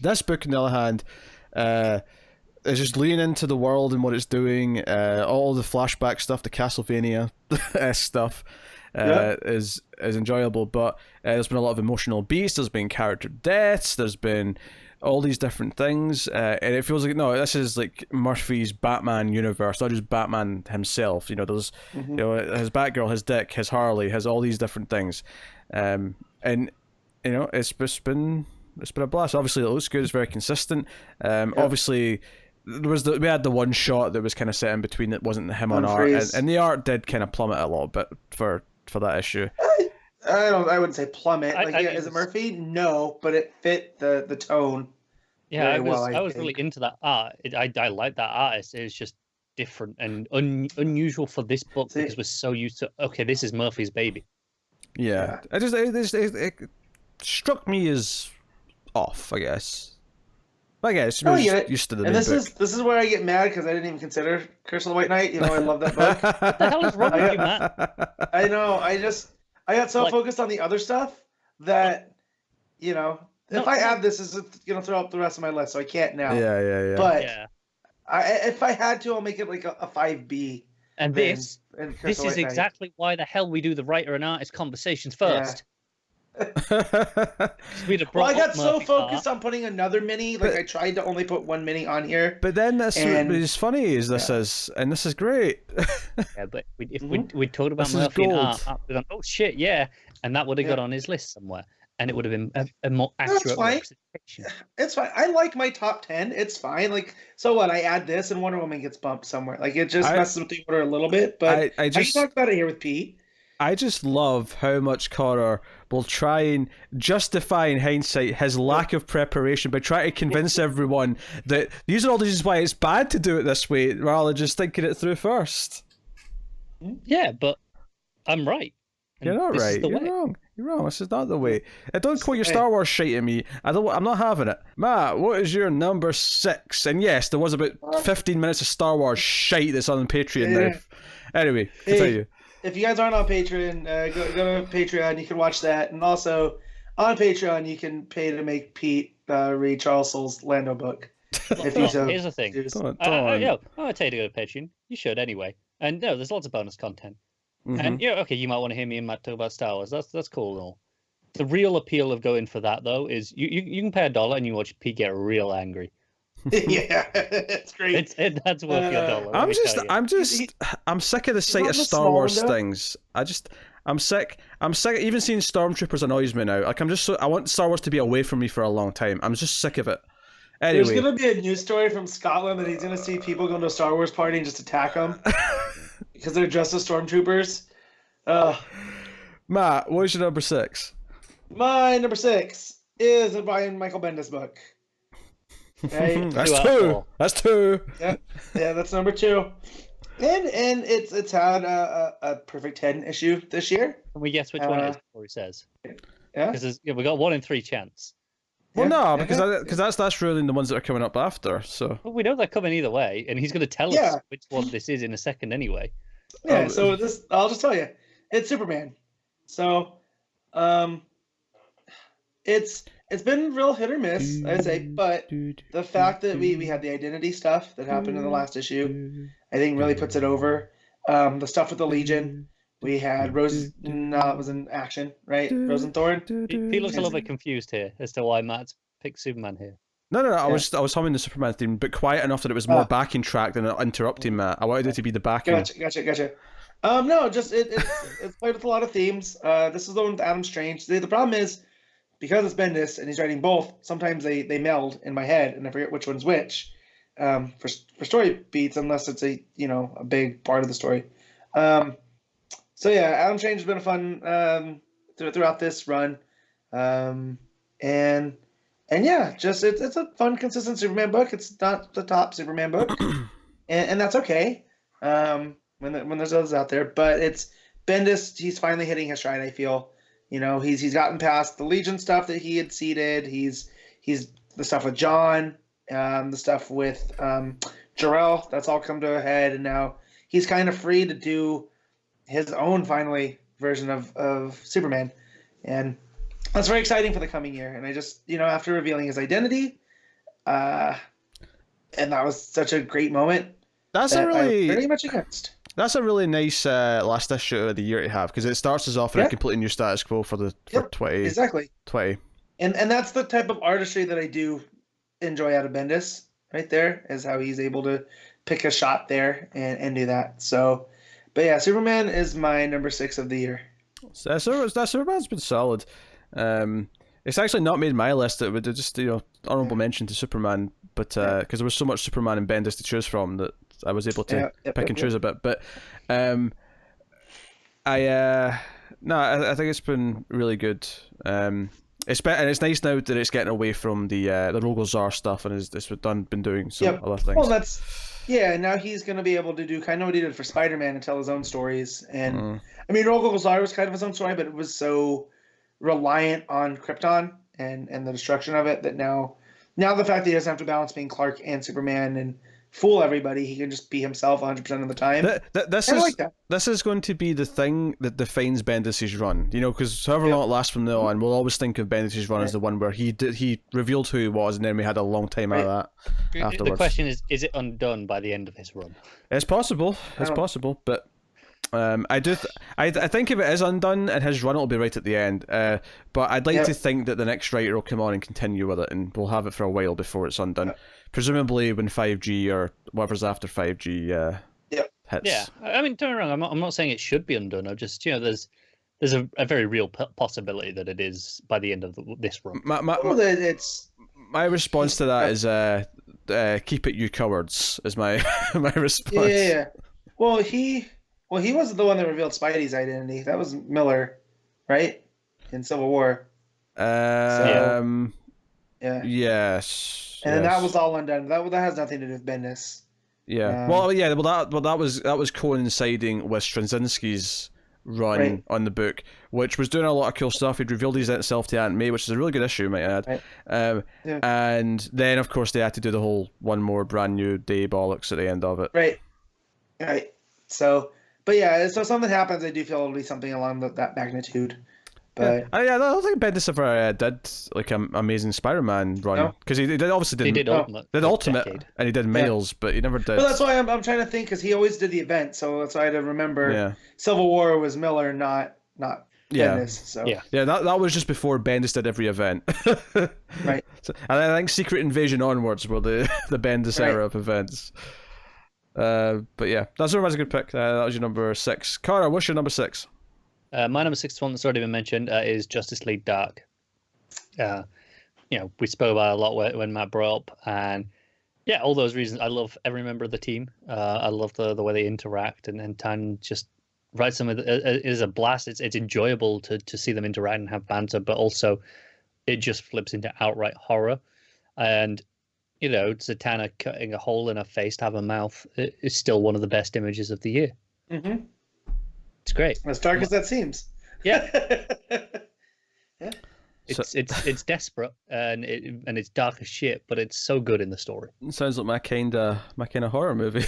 This book, on the other hand, is just leaning into the world and what it's doing. All the flashback stuff, the Castlevania stuff, is enjoyable. But there's been a lot of emotional beats. There's been character deaths. There's been all these different things, and it feels like, no, this is like Murphy's Batman universe, not just Batman himself. You know, there's you know, his Batgirl, his Dick, his Harley, has all these different things, and you know, it's been a blast. Obviously, it looks good. It's very consistent. Obviously, we had the one shot that was kind of set in between that wasn't him on art, and the art did kind of plummet a little bit for that issue. I wouldn't say plummet. Is it Murphy? No, but it fit the tone. Yeah, I was really into that art. I like that artist. It's just different and unusual for this book because we're so used to, okay, this is Murphy's baby. Yeah. It struck me as off, I guess. I guess used to the and this book. This is where I get mad because I didn't even consider Curse of the White Knight. You know, I love that book. What the hell is wrong with you, Matt? I know. I got so focused on the other stuff that, you know, if I add this, it's gonna throw up the rest of my list, so I can't now. Yeah. But if I had to, I'll make it like a 5B. And this is exactly why the hell we do the writer and artist conversations first. Well, I got so focused on putting another mini, I tried to only put one mini on here. But then what is funny is this is great. Yeah, but if we talked about Murphy and art, oh shit, yeah, and that would have got on his list somewhere, and it would have been a more accurate representation. It's fine. I like my top 10. It's fine. So what? I add this, and Wonder Woman gets bumped somewhere. It just messes with the order a little bit. But I can talk about it here with Pete. I just love how much Connor will try and justify in hindsight his lack of preparation by trying to convince everyone that these are all the reasons why it's bad to do it this way, rather than just thinking it through first. Yeah, but I'm right. You're not right. You're wrong. You're wrong. This is not the way. Don't quote your Star Wars shite at me. I'm not having it. Matt, what is your number 6? And yes, there was about 15 minutes of Star Wars shite that's on Patreon now. Anyway, continue. If you guys aren't on Patreon, go to Patreon. You can watch that, and also on Patreon you can pay to make Pete read Charles Soule's Lando book. Here's the thing. I'm gonna tell you to go to Patreon. You should anyway. And no, there's lots of bonus content. And okay, you might want to hear me and Matt talk about Star Wars. That's cool and all. The real appeal of going for that though is you can pay $1 and you watch Pete get real angry. Yeah, it's great. That's worth your $1. I'm sick of the sight of Star Wars things. I'm sick. Even seeing Stormtroopers annoys me now. I want Star Wars to be away from me for a long time. I'm just sick of it. Anyway, there's gonna be a news story from Scotland that he's gonna see people going to a Star Wars party and just attack them because they're dressed as Stormtroopers. Matt, what's your number 6? My number 6 is a Brian Michael Bendis book. Okay. That's two. Yeah, that's number 2. And it's had a perfect 10 issue this year. Can we guess which one it is before he says? Yeah. Because we got 1 in 3 chance. Well, no, because that's ruling the ones that are coming up after. So. Well, we know they're coming either way, and he's going to tell us which one this is in a second anyway. Yeah. So I'll just tell you, it's Superman. So, it's been real hit or miss, I'd say, but the fact that we had the identity stuff that happened in the last issue, I think really puts it over. The stuff with the Legion, we had Rose, it was in action, right? Rose and Thorn. He looks a little bit confused here as to why Matt's picked Superman here. No, I was humming the Superman theme, but quiet enough that it was more backing track than interrupting Matt. I wanted it to be the backing. Gotcha. No, just it's played with a lot of themes. This is the one with Adam Strange. The problem is, because it's Bendis and he's writing both, sometimes they meld in my head and I forget which one's which for story beats, unless it's a big part of the story. So yeah, Adam Strange has been a fun throughout this run, and yeah, just it's a fun, consistent Superman book. It's not the top Superman book, and that's okay. When there's others out there, but it's Bendis. He's finally hitting his stride, I feel. He's gotten past the Legion stuff that he had seeded. He's the stuff with John, the stuff with Jarrell, that's all come to a head, and now he's kind of free to do his own finally version of Superman, and that's very exciting for the coming year. And I just, after revealing his identity, and that was such a great moment. That's that a really I very much against. That's a really nice last issue of the year to have, because it starts us off in a completely new status quo for 2020. Exactly. And that's the type of artistry that I do enjoy out of Bendis. Right there is how he's able to pick a shot there and do that. So, but yeah, Superman is my number 6 of the year. that Superman's been solid. It's actually not made my list. It would just honorable mention to Superman, but because there was so much Superman and Bendis to choose from that I was able to pick and choose a bit. But I think it's been really good. It's nice now that it's getting away from the Rogozar stuff and it's been doing some other things. Well, now he's going to be able to do kind of what he did for Spider-Man and tell his own stories. And I mean, Rogozar was kind of his own story, but it was so reliant on Krypton and the destruction of it that now the fact that he doesn't have to balance being Clark and Superman and fool everybody, he can just be himself 100% of the time. This is going to be the thing that defines Bendis' run, because however long it lasts from now on, we'll always think of Bendis' run as the one where he revealed who he was, and then we had a long time out of that afterwards. The question is it undone by the end of his run? It's possible, but I think if it is undone, and his run will be right at the end. But I'd like to think that the next writer will come on and continue with it, and we'll have it for a while before it's undone. Presumably when 5G or whatever's after 5G hits. Yeah, I mean, don't get me wrong. I'm not saying it should be undone. I'm just, there's a very real possibility that it is by the end of this run. My response to that is keep it, you cowards. Is my response. Yeah. Well, he wasn't the one that revealed Spidey's identity. That was Miller, right? In Civil War. Yes. And that was all undone. That has nothing to do with Bendis. Yeah. That was coinciding with Straczynski's run on the book, which was doing a lot of cool stuff. He'd revealed himself to Aunt May, which is a really good issue, might add. Right. And then, of course, they had to do the whole one more brand new day bollocks at the end of it. Right. So, but yeah, so something happens. I do feel it'll be something along that magnitude. But I don't think Bendis ever did like an Amazing Spider-Man run, because he obviously didn't. He did Ultimate, and he did Miles, but he never did. Well, that's why I'm trying to think, because he always did the event, so that's why I had to remember. Yeah. Civil War was Miller, not Bendis. So that was just before Bendis did every event. Right. So, and I think Secret Invasion onwards were the Bendis era of events. But yeah, that's a good pick. That was your number 6. Cara, what's your number 6? My number 6 one that's already been mentioned is Justice League Dark. We spoke about it a lot when Matt brought up, and all those reasons. I love every member of the team. I love the way they interact, and Tan just writes them. It is a blast. It's enjoyable to see them interact and have banter, but also it just flips into outright horror. And Zatanna cutting a hole in her face to have a mouth is still one of the best images of the year. Mm-hmm. It's great. As dark as that seems. Yeah. It's desperate and it's dark as shit, but it's so good in the story. It sounds like my kind of horror movie.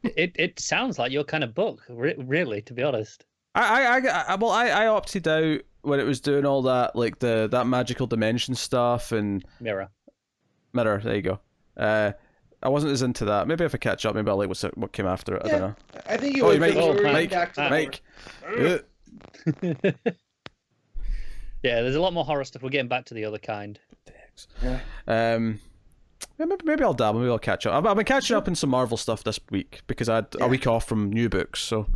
it sounds like your kind of book, really, to be honest. I opted out when it was doing all that, like that magical dimension stuff and Mirror. There you go. I wasn't as into that. Maybe if I catch up, maybe I'll like what came after it. I don't know. I think you would. Mike. Yeah, there's a lot more horror stuff. We're getting back to the other kind. Yeah. Maybe I'll dabble. Maybe I'll catch up. I've been catching up in some Marvel stuff this week because I had a week off from new books. So,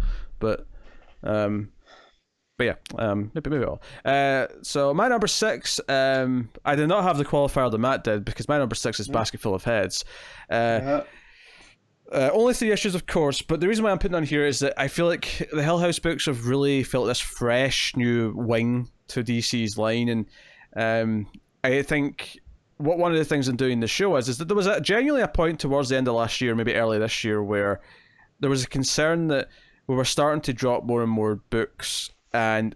maybe I'll. So my number 6, I did not have the qualifier that Matt did because my number 6 is Basket Full of Heads. Only 3 issues, of course, but the reason why I'm putting on here is that I feel like the Hill House books have really felt this fresh new wing to DC's line, and I think one of the things in doing the show is that there was genuinely a point towards the end of last year, maybe early this year, where there was a concern that we were starting to drop more and more books, and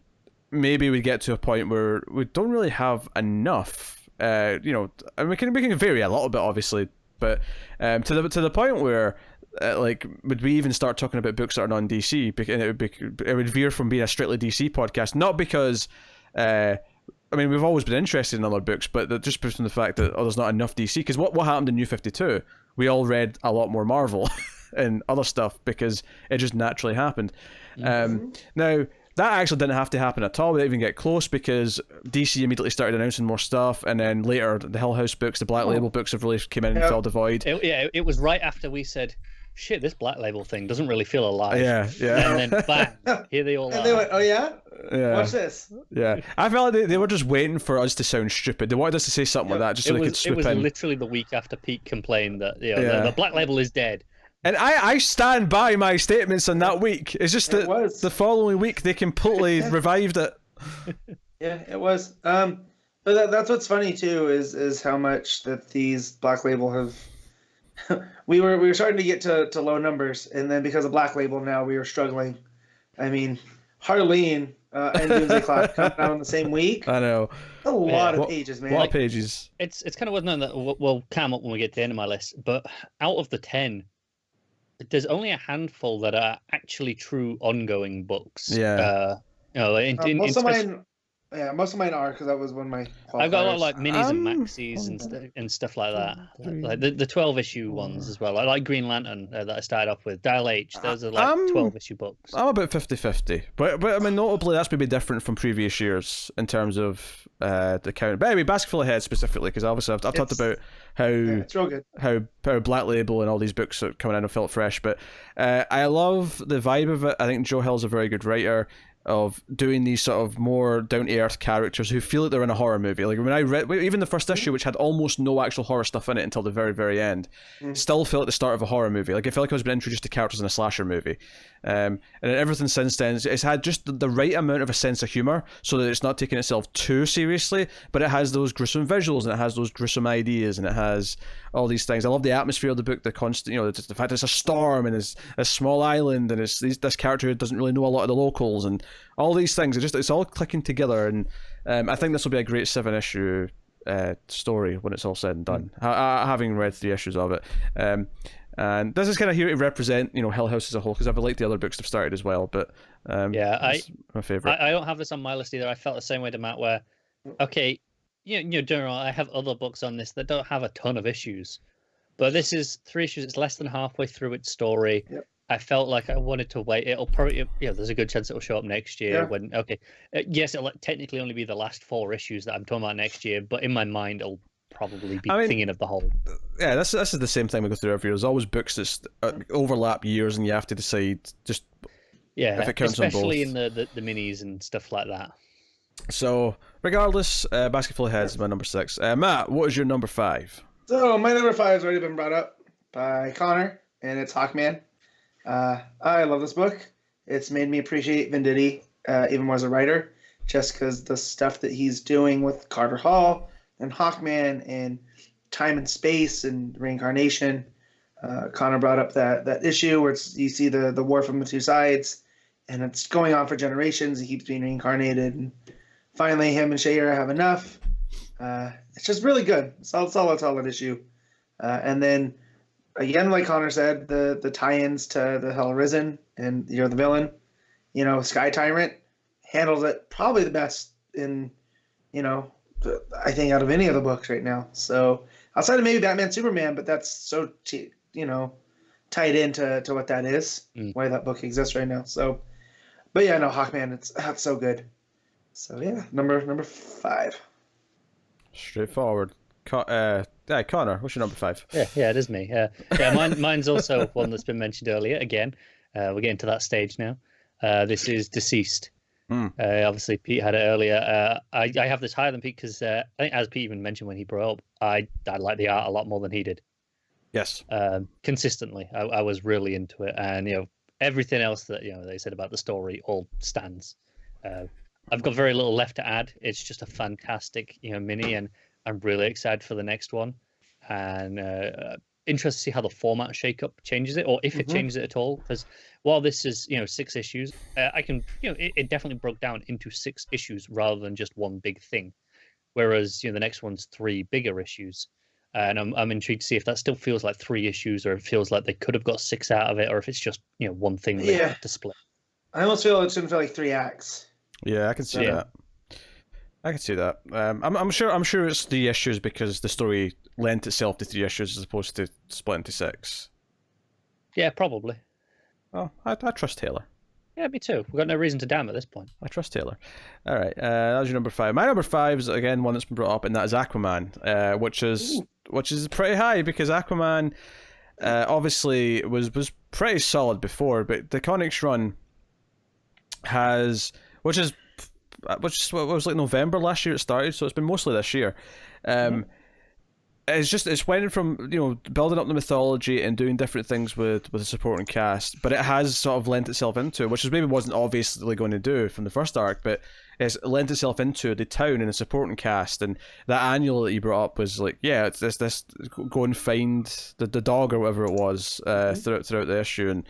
maybe we get to a point where we don't really have enough. And we can vary a little bit, obviously, But to the point where like, would we even start talking about books that are non DC? Because it would veer from being a strictly DC podcast, not because. I mean, we've always been interested in other books, but just from the fact that there's not enough DC. Because what happened in New 52? We all read a lot more Marvel and other stuff because it just naturally happened. Now, that actually didn't have to happen at all. We didn't even get close because DC immediately started announcing more stuff, and then later the Hill House books, the Black Label books, have really came in and filled the void. It was right after we said, shit, this Black Label thing doesn't really feel alive. Yeah. And then bang, here they all are. And they went, oh yeah? Yeah. Watch this. Yeah. I felt like they were just waiting for us to sound stupid. They wanted us to say something like that just so they could swoop in. It was literally the week after Pete complained that the Black Label is dead. And I stand by my statements on that week. It's just that the following week they completely revived it. Yeah, it was. But that's what's funny too is how much that these Black Label have. we were starting to get to low numbers, and then because of Black Label now we were struggling. I mean, Harleen and Doomsday Clock coming out on the same week. I know. A lot of pages, man. A lot of pages. It's kind of worth knowing that we'll come up when we get to the end of my list. But out of the 10, there's only a handful that are actually true ongoing books. Yeah. Most of mine are because that was one of my. I've got a lot of like minis and maxis and stuff like that. Like the 12-issue ones as well. I like Green Lantern that I started off with. Dial H. Those are like 12-issue books. I'm about 50-50, but I mean, notably that's maybe different from previous years in terms of the count. But anyway, Basket Full of Heads specifically, because obviously I've talked about how it's real good. how Black Label and all these books are coming in and felt fresh. But I love the vibe of it. I think Joe Hill's a very good writer of doing these sort of more down-to-earth characters who feel like they're in a horror movie. Like when I read even the first issue, which had almost no actual horror stuff in it until the very, very end, still felt like the start of a horror movie. Like I felt like I was being introduced to characters in a slasher movie. And everything since then, it's had just the right amount of a sense of humor so that it's not taking itself too seriously, but it has those gruesome visuals and it has those gruesome ideas and it has all these things. I love the atmosphere of the book, the constant, the fact that it's a storm and it's a small island and it's this character who doesn't really know a lot of the locals and all these things. It's all clicking together, and I think this will be a great 7-issue story when it's all said and done. Having read 3 issues of it, and this is kind of here to represent Hill House as a whole because I've liked the other books they've started as well. But my favorite. I don't have this on my list either. I felt the same way to Matt, where general, I have other books on this that don't have a ton of issues, but this is 3 issues. It's less than halfway through its story. Yep. I felt like I wanted to wait. It'll probably, there's a good chance it'll show up next year. Yes, it'll technically only be the last 4 issues that I'm talking about next year, but in my mind, it'll probably be thinking of the whole. Yeah, this is the same thing we go through every year. There's always books that overlap years, and you have to decide just if it counts on both. Especially in the minis and stuff like that. So, regardless, Basket Full of Heads is my number 6. Matt, what is your number 5? So, my number 5 has already been brought up by Connor, and it's Hawkman. I love this book. It's made me appreciate Venditti even more as a writer, just because the stuff that he's doing with Carter Hall and Hawkman and time and space and reincarnation. Connor brought up that issue where you see the war from the two sides, and it's going on for generations. He keeps being reincarnated, and finally him and Shayera have enough. It's just really good. Solid issue. And then again, like Connor said, the tie-ins to the Hell Arisen and the villain, Sky Tyrant handles it probably the best in, I think out of any of the books right now. So outside of maybe Batman Superman, but that's so tied into what that is, why that book exists right now. So, but yeah, no, Hawkman, it's so good. So yeah, number 5. Straightforward. Connor, what's your number 5? Yeah, it is me. Mine's also one that's been mentioned earlier. Again, we're getting to that stage now. This is Deceased. Obviously, Pete had it earlier. I have this higher than Pete because I think, as Pete even mentioned when he brought up, I like the art a lot more than he did. Yes. Consistently, I was really into it, and everything else that they said about the story all stands. I've got very little left to add. It's just a fantastic mini, and I'm really excited for the next one, and interested to see how the format shakeup changes it, or if it changes it at all. Because while this is 6 issues, I can it definitely broke down into 6 issues rather than just one big thing. Whereas the next one's 3 bigger issues. And I'm intrigued to see if that still feels like 3 issues, or it feels like they could have got 6 out of it, or if it's just one thing they have to split. I almost feel it's gonna feel like 3 acts. Yeah, I can see that. I can see that. I'm sure it's 3 issues because the story lent itself to 3 issues as opposed to split into 6. Yeah, probably. Oh, I trust Taylor. Yeah, me too. We've got no reason to damn at this point. I trust Taylor. All right, that was your number 5. My number 5 is again one that's been brought up, and that is Aquaman, which is pretty high because Aquaman obviously was pretty solid before, but the Comics run has, which was like November last year it started, so it's been mostly this year. It's went from building up the mythology and doing different things with the supporting cast, but it has sort of lent itself into, which is maybe wasn't obviously going to do from the first arc, but it's lent itself into the town and the supporting cast. And that annual that you brought up was like, yeah, it's this go and find the dog or whatever it was throughout the issue, and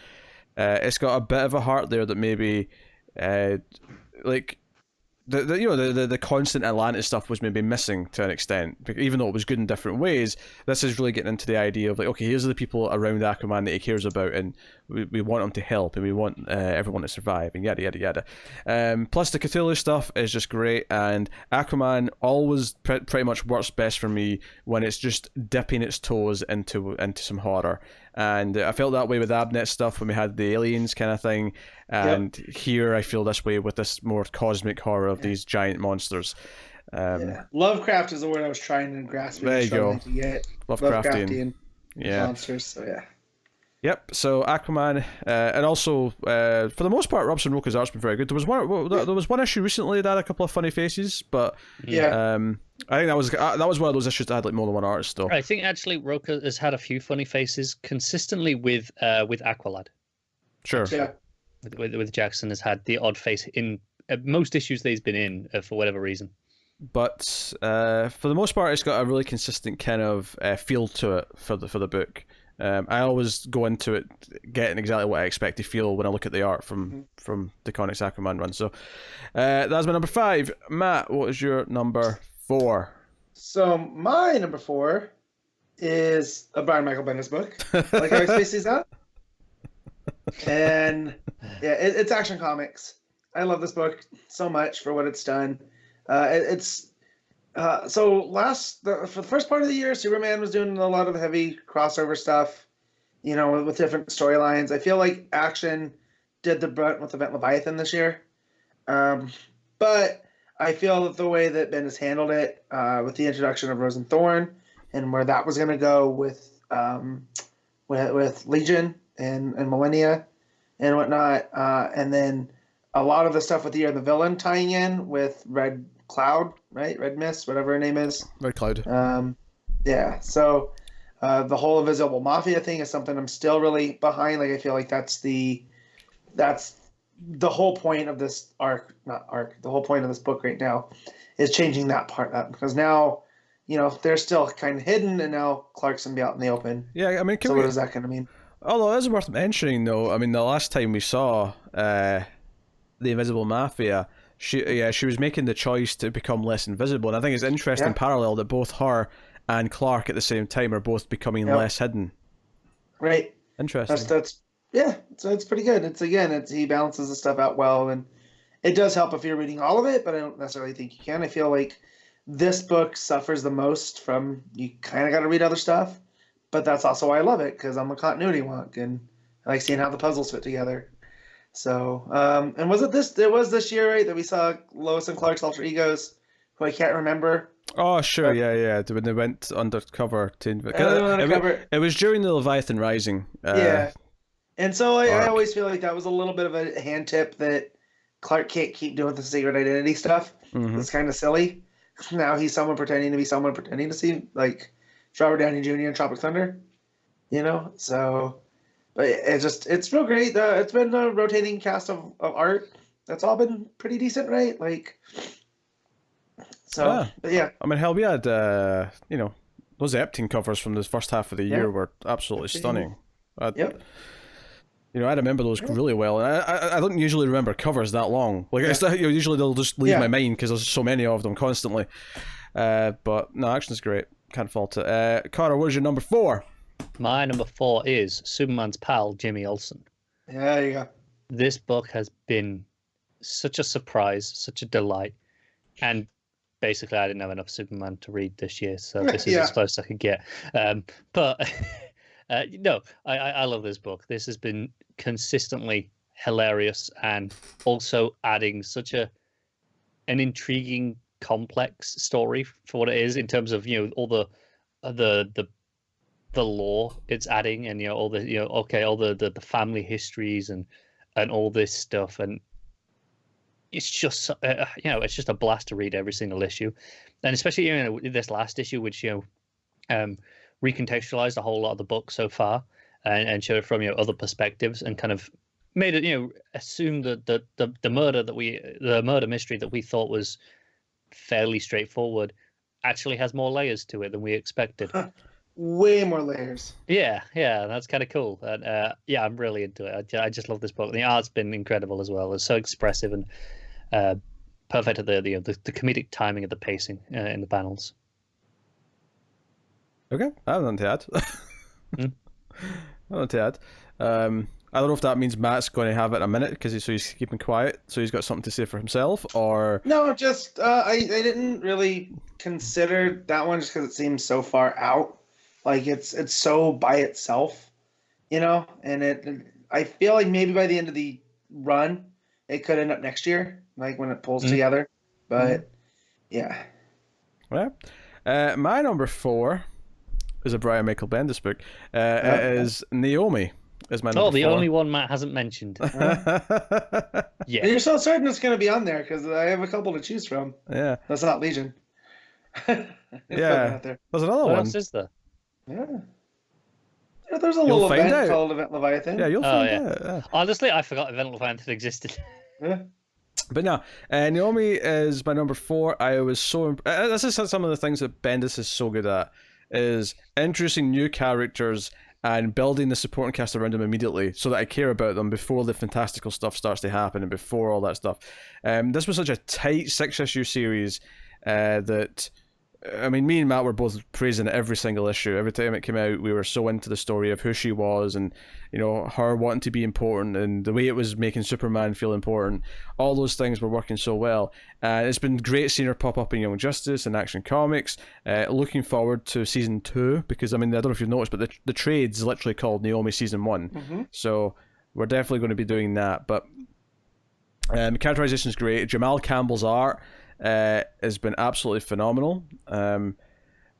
it's got a bit of a heart there that maybe like the constant Atlantis stuff was maybe missing to an extent, even though it was good in different ways. This is really getting into the idea of like, okay, here's the people around Aquaman that he cares about, and we want him to help, and we want everyone to survive, and yada yada yada. Plus the Cthulhu stuff is just great, and Aquaman always pretty much works best for me when it's just dipping its toes into some horror. And I felt that way with Abnett stuff when we had the aliens kind of thing, and here I feel this way with this more cosmic horror of these giant monsters. Lovecraft is the word I was trying to grasp. There you go. To get. Lovecraftian monsters. So Yep. So Aquaman, and also for the most part, Robson Roca's art's been very good. There was one issue recently that had a couple of funny faces, but I think that was one of those issues that had like more than one artist though. I think actually Roca has had a few funny faces consistently with Aqualad. Sure. Yeah. With Jackson has had the odd face in most issues that he's been in for whatever reason. But for the most part, it's got a really consistent kind of feel to it for the book. I always go into it getting exactly what I expect to feel when I look at the art from the Comics Aquaman run. So that's my number 5. Matt, what is your number 4? So my number 4 is a Brian Michael Bendis book, like how Spacey's that. And it's Action Comics. I love this book so much for what it's done. So for the first part of the year, Superman was doing a lot of heavy crossover stuff, with different storylines. I feel like Action did the brunt with Event Leviathan this year. But I feel that the way that Bendis handled it, with the introduction of Rose and Thorn, and where that was going to go with Legion and Millennia and whatnot, and then a lot of the stuff with the Year of the Villain tying in with Red Cloud, right? Red Mist, whatever her name is. Red Cloud. So the whole Invisible Mafia thing is something I'm still really behind. Like I feel like that's the whole point of this the whole point of this book right now is changing that part up, because now, they're still kind of hidden, and now Clark's gonna be out in the open. Yeah, I mean, what is that gonna mean? Although it is worth mentioning, though, I mean, the last time we saw the Invisible Mafia, she was making the choice to become less invisible, and I think it's interesting parallel that both her and Clark at the same time are both becoming less hidden. Right. Interesting. So it's pretty good. He balances the stuff out well, and it does help if you're reading all of it, but I don't necessarily think you can. I feel like this book suffers the most from, you kind of got to read other stuff, but that's also why I love it, because I'm a continuity wonk, and I like seeing how the puzzles fit together. So, and was it this year, right, that we saw Lois and Clark's alter egos, who I can't remember? Oh, sure, yeah. When they went undercover it was during the Leviathan Rising. And so I always feel like that was a little bit of a hand tip that Clark can't keep doing the secret identity stuff. Mm-hmm. It's kind of silly. Now he's someone pretending to be someone pretending to see, like Robert Downey Jr. in Tropic Thunder, so... But it's real great. It's been a rotating cast of art. That's all been pretty decent, right? Like, so, but yeah. I mean, hell, we had, those Epting covers from the first half of the year were absolutely stunning. I remember those really well. And I don't usually remember covers that long. Like, usually they'll just leave my mind because there's so many of them constantly. But no, Action's great. Can't fault it. Connor, what is your number 4? My number 4 is Superman's pal, Jimmy Olsen. Yeah, there you go. This book has been such a surprise, such a delight. And basically, I didn't have enough Superman to read this year, so this is as close as I could get. But no, I love this book. This has been consistently hilarious and also adding such an intriguing, complex story for what it is in terms of all the lore it's adding, and all the family histories and all this stuff, and it's just it's just a blast to read every single issue, and especially this last issue, which recontextualized a whole lot of the book so far, and showed it from other perspectives, and kind of made it assume that the murder mystery that we thought was fairly straightforward actually has more layers to it than we expected. Way more layers. Yeah, that's kind of cool. And I'm really into it. I just love this book. The art's been incredible as well. It's so expressive and perfect at the comedic timing of the pacing in the panels. Okay, I have nothing to add. Nothing to add. I don't know if that means Matt's going to have it in a minute because he's keeping quiet, so he's got something to say for himself, or no, just I didn't really consider that one just because it seems so far out. Like it's so by itself, and I feel like maybe by the end of the run, it could end up next year, like when it pulls together. But yeah. Well, my number 4 is a Brian Michael Bendis book. It is Naomi. Is my number 4. The only one Matt hasn't mentioned. Yeah. And you're so certain it's going to be on there because I have a couple to choose from. Yeah. That's not Legion. Yeah. There's another what one. else is there? Yeah. There's a little event called Event Leviathan. Yeah, you'll find out. Yeah. Honestly, I forgot Event Leviathan existed. Yeah. But no, Naomi is my number 4. I was so this is some of the things that Bendis is so good at, is introducing new characters and building the supporting cast around them immediately so that I care about them before the fantastical stuff starts to happen and before all that stuff. This was such a tight 6-issue series that, I mean, me and Matt were both praising every single issue. Every time it came out, we were so into the story of who she was and, her wanting to be important and the way it was making Superman feel important. All those things were working so well. It's been great seeing her pop up in Young Justice and Action Comics. Looking forward to Season 2 because, I mean, I don't know if you've noticed, but the trade's literally called Naomi Season 1. Mm-hmm. So we're definitely going to be doing that. But the characterization is great. Jamal Campbell's art has been absolutely phenomenal.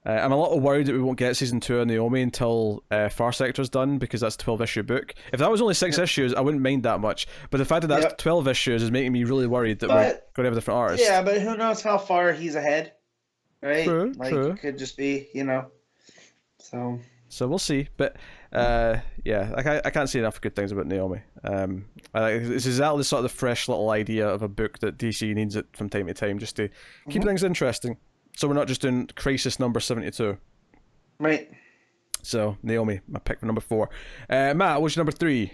I'm a little worried that we won't get Season 2 of Naomi until Far Sector's done because that's a 12-issue book. If that was only 6 issues, I wouldn't mind that much. But the fact that that's 12 issues is making me really worried that we're going to have a different artist. Yeah, but who knows how far he's ahead, right? True. It could just be, So we'll see. But I can't say enough good things about Naomi. It's exactly the sort of the fresh little idea of a book that DC needs it from time to time just to keep things interesting. So we're not just doing Crisis number 72. Right. So, Naomi, my pick for number 4. Matt, what's your number 3?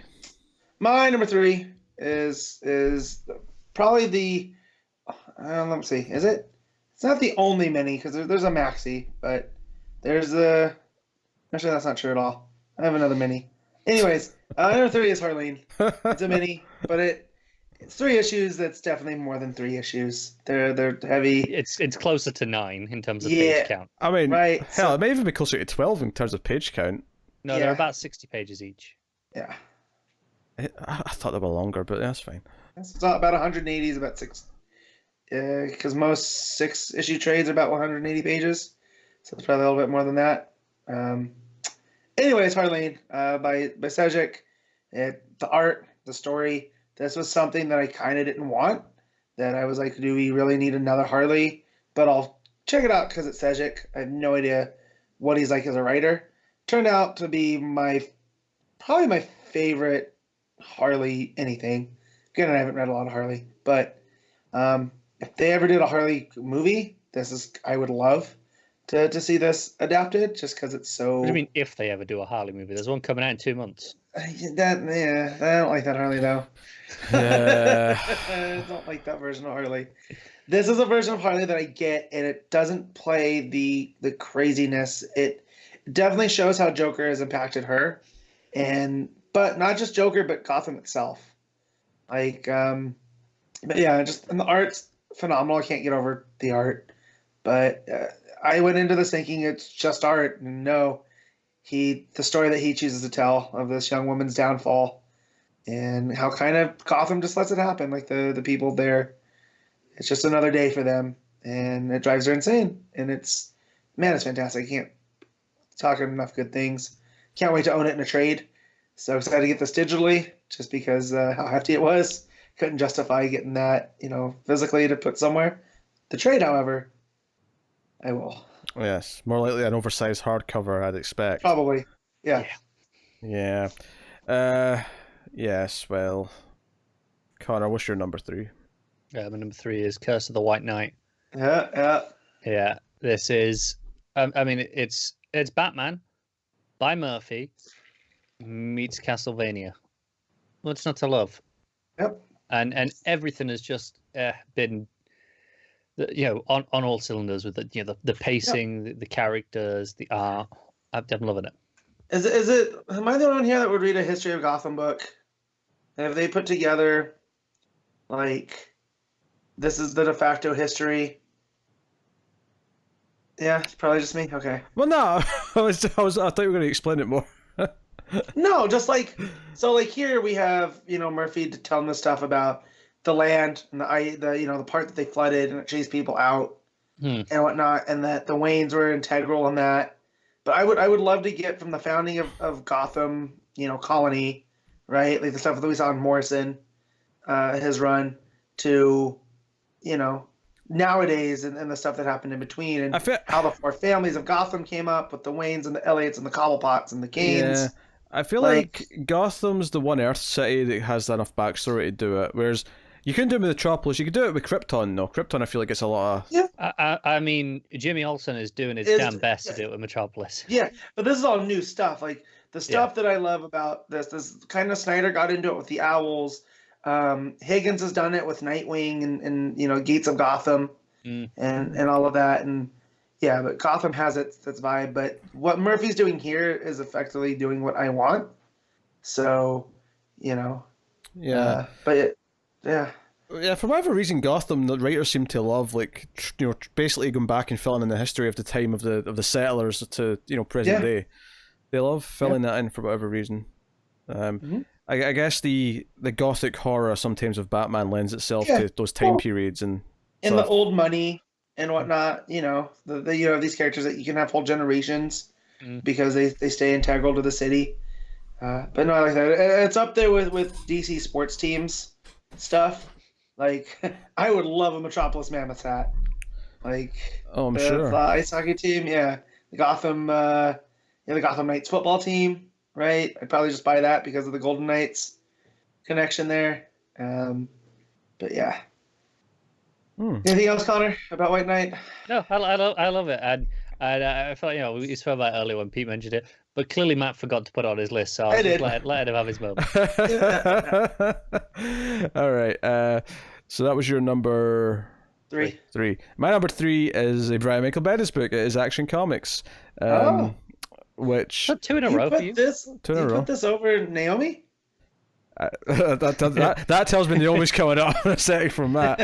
My number 3 is probably the... let me see. Is it? It's not the only mini, because there's a maxi, but there's a... Actually, that's not true at all. I have another mini. Anyways, number 3 is Harleen. It's a mini, but it's 3 issues. That's definitely more than 3 issues. They're heavy. It's closer to 9 in terms of page count. I mean, right, hell, it may even be closer to 12 in terms of page count. No, they're about 60 pages each. Yeah. I thought they were longer, but that's fine. It's about 180 is about 6. Because most 6-issue trades are about 180 pages. So it's probably a little bit more than that. Anyways, Harleen by Sejic. The art, the story. This was something that I kind of didn't want. That I was like, do we really need another Harley? But I'll check it out because it's Sejic. I have no idea what he's like as a writer. Turned out to be probably my favorite Harley anything. Again, I haven't read a lot of Harley. But if they ever did a Harley movie, I would love to see this adapted just because it's so... What do you mean if they ever do a Harley movie? There's one coming out in 2 months. I don't like that Harley though. Yeah. I don't like that version of Harley. This is a version of Harley that I get, and it doesn't play the craziness. It definitely shows how Joker has impacted her, but not just Joker, but Gotham itself. Like, but yeah, and the art's phenomenal. I can't get over the art, but I went into this thinking it's just art, and no, the story that he chooses to tell of this young woman's downfall, and how kind of Gotham just lets it happen. Like the people there, it's just another day for them, and it drives her insane. And it's fantastic. I can't talk enough good things. Can't wait to own it in a trade. So excited to get this digitally, just because how hefty it was. Couldn't justify getting that, physically to put somewhere. The trade, however, I will. Yes, more likely an oversized hardcover, I'd expect. Probably, yeah. Yeah. Yes. Well, Connor, what's your number 3? My number 3 is Curse of the White Knight. Yeah. This is, it's Batman by Murphy meets Castlevania. What's not to love? Yep. And everything has just been, on all cylinders with the pacing, the characters, the art. I'm loving it. Is it? Am I the only one here that would read a History of Gotham book? And have they put together, like, this is the de facto history? Yeah, it's probably just me. Okay. Well, no, I thought you were going to explain it more. No, just so here we have Murphy telling the stuff about the land and the part that they flooded and it chased people out and whatnot, and that the Waynes were integral in that. But I would love to get from the founding of Gotham, Colony, right? Like the stuff that we saw in Morrison, his run, to nowadays and the stuff that happened in between, and how the 4 families of Gotham came up with the Waynes and the Elliots and the Cobblepots and the Canes. Yeah. I feel like Gotham's the one Earth city that has enough backstory to do it, whereas you couldn't do it with Metropolis. You could do it with Krypton, though. Krypton, I feel like it's a lot of... Yeah. I mean, Jimmy Olsen is doing his damn best to do it with Metropolis. Yeah, but this is all new stuff. Like, the stuff that I love about this kind of Snyder got into it with the Owls. Higgins has done it with Nightwing and Gates of Gotham and all of that. And yeah, but Gotham has its vibe. But what Murphy's doing here is effectively doing what I want. So, Yeah. Yeah, for whatever reason, Gotham, the writers seem to love, basically going back and filling in the history of the time of the settlers to, present day. They love filling that in for whatever reason. I guess the gothic horror sometimes of Batman lends itself to those time periods and the old money and whatnot. These characters that you can have whole generations because they stay integral to the city. But no, I like that. It's up there with DC sports teams stuff. Like, I would love a Metropolis Mammoth hat. Like, I'm sure. The ice hockey team, the Gotham Knights football team. Right, I'd probably just buy that because of the Golden Knights connection there. But yeah. Anything else, Connor, about White Knight? No, I love it, and I felt we spoke about it earlier when Pete mentioned it, but clearly Matt forgot to put it on his list, so I'll just let him have his moment. All right, so that was your number 3. My number 3 is a Brian Michael Bendis book. It is Action Comics. Which 2 in a row for you? 2 in a row. Put this over Naomi? That tells me Naomi's coming up in a second from Matt.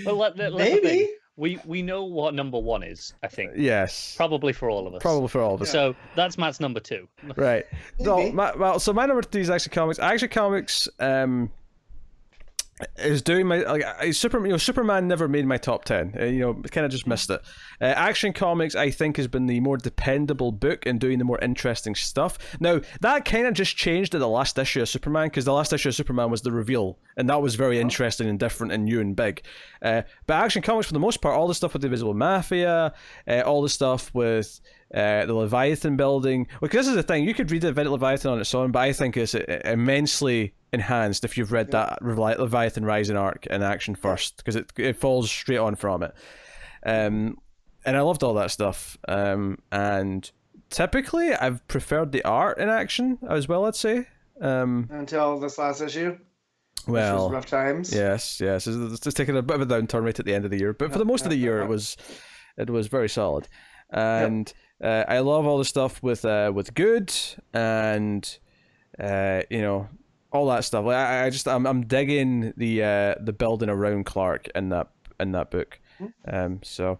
Well, maybe we know what number 1 is. I think. Yes. Probably for all of us. So that's Matt's number 2. Right. No, so my number 3 is Action Comics. Action Comics is doing my Superman never made my top 10. Kind of just missed it. Action Comics, I think, has been the more dependable book in doing the more interesting stuff. Now that kind of just changed at the last issue of Superman, because the last issue of Superman was the reveal, and that was very interesting and different and new and big. But Action Comics, for the most part, all the stuff with the Invisible Mafia, all the stuff with the Leviathan building. Because this is the thing, you could read the Leviathan on its own, but I think it's immensely enhanced if you've read that Leviathan Rising arc in Action first, because it falls straight on from it. And I loved all that stuff. And typically, I've preferred the art in Action as well, I'd say. Until this last issue? which was Well, rough times. yes. It's just taking a bit of a downturn right at the end of the year, but for the most of the year, it was very solid, and I love all the stuff with Good and all that stuff. Like I'm digging the building around Clark in that book, so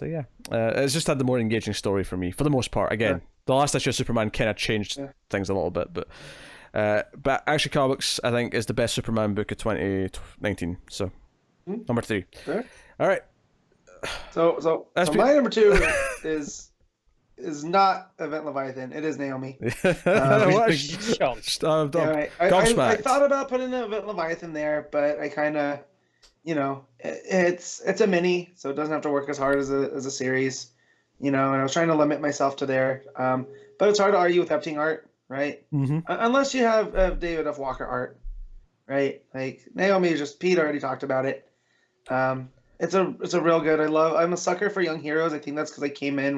yeah, it's just had the more engaging story for me for the most part. Again, the last issue of Superman kind of changed things a little bit, but Action Comics I think is the best Superman book of 2019. So number 3. Sure. All right. So my number 2 is not Event Leviathan. It is Naomi. Shocked. Right. I thought about putting Event Leviathan there, but I kind of, it's a mini, so it doesn't have to work as hard as a series, and I was trying to limit myself to there. But it's hard to argue with Epting art, right? Mm-hmm. Unless you have David F. Walker art, right? Like Naomi is just, Pete already talked about it. It's a real good. I'm a sucker for young heroes. I think that's because I came in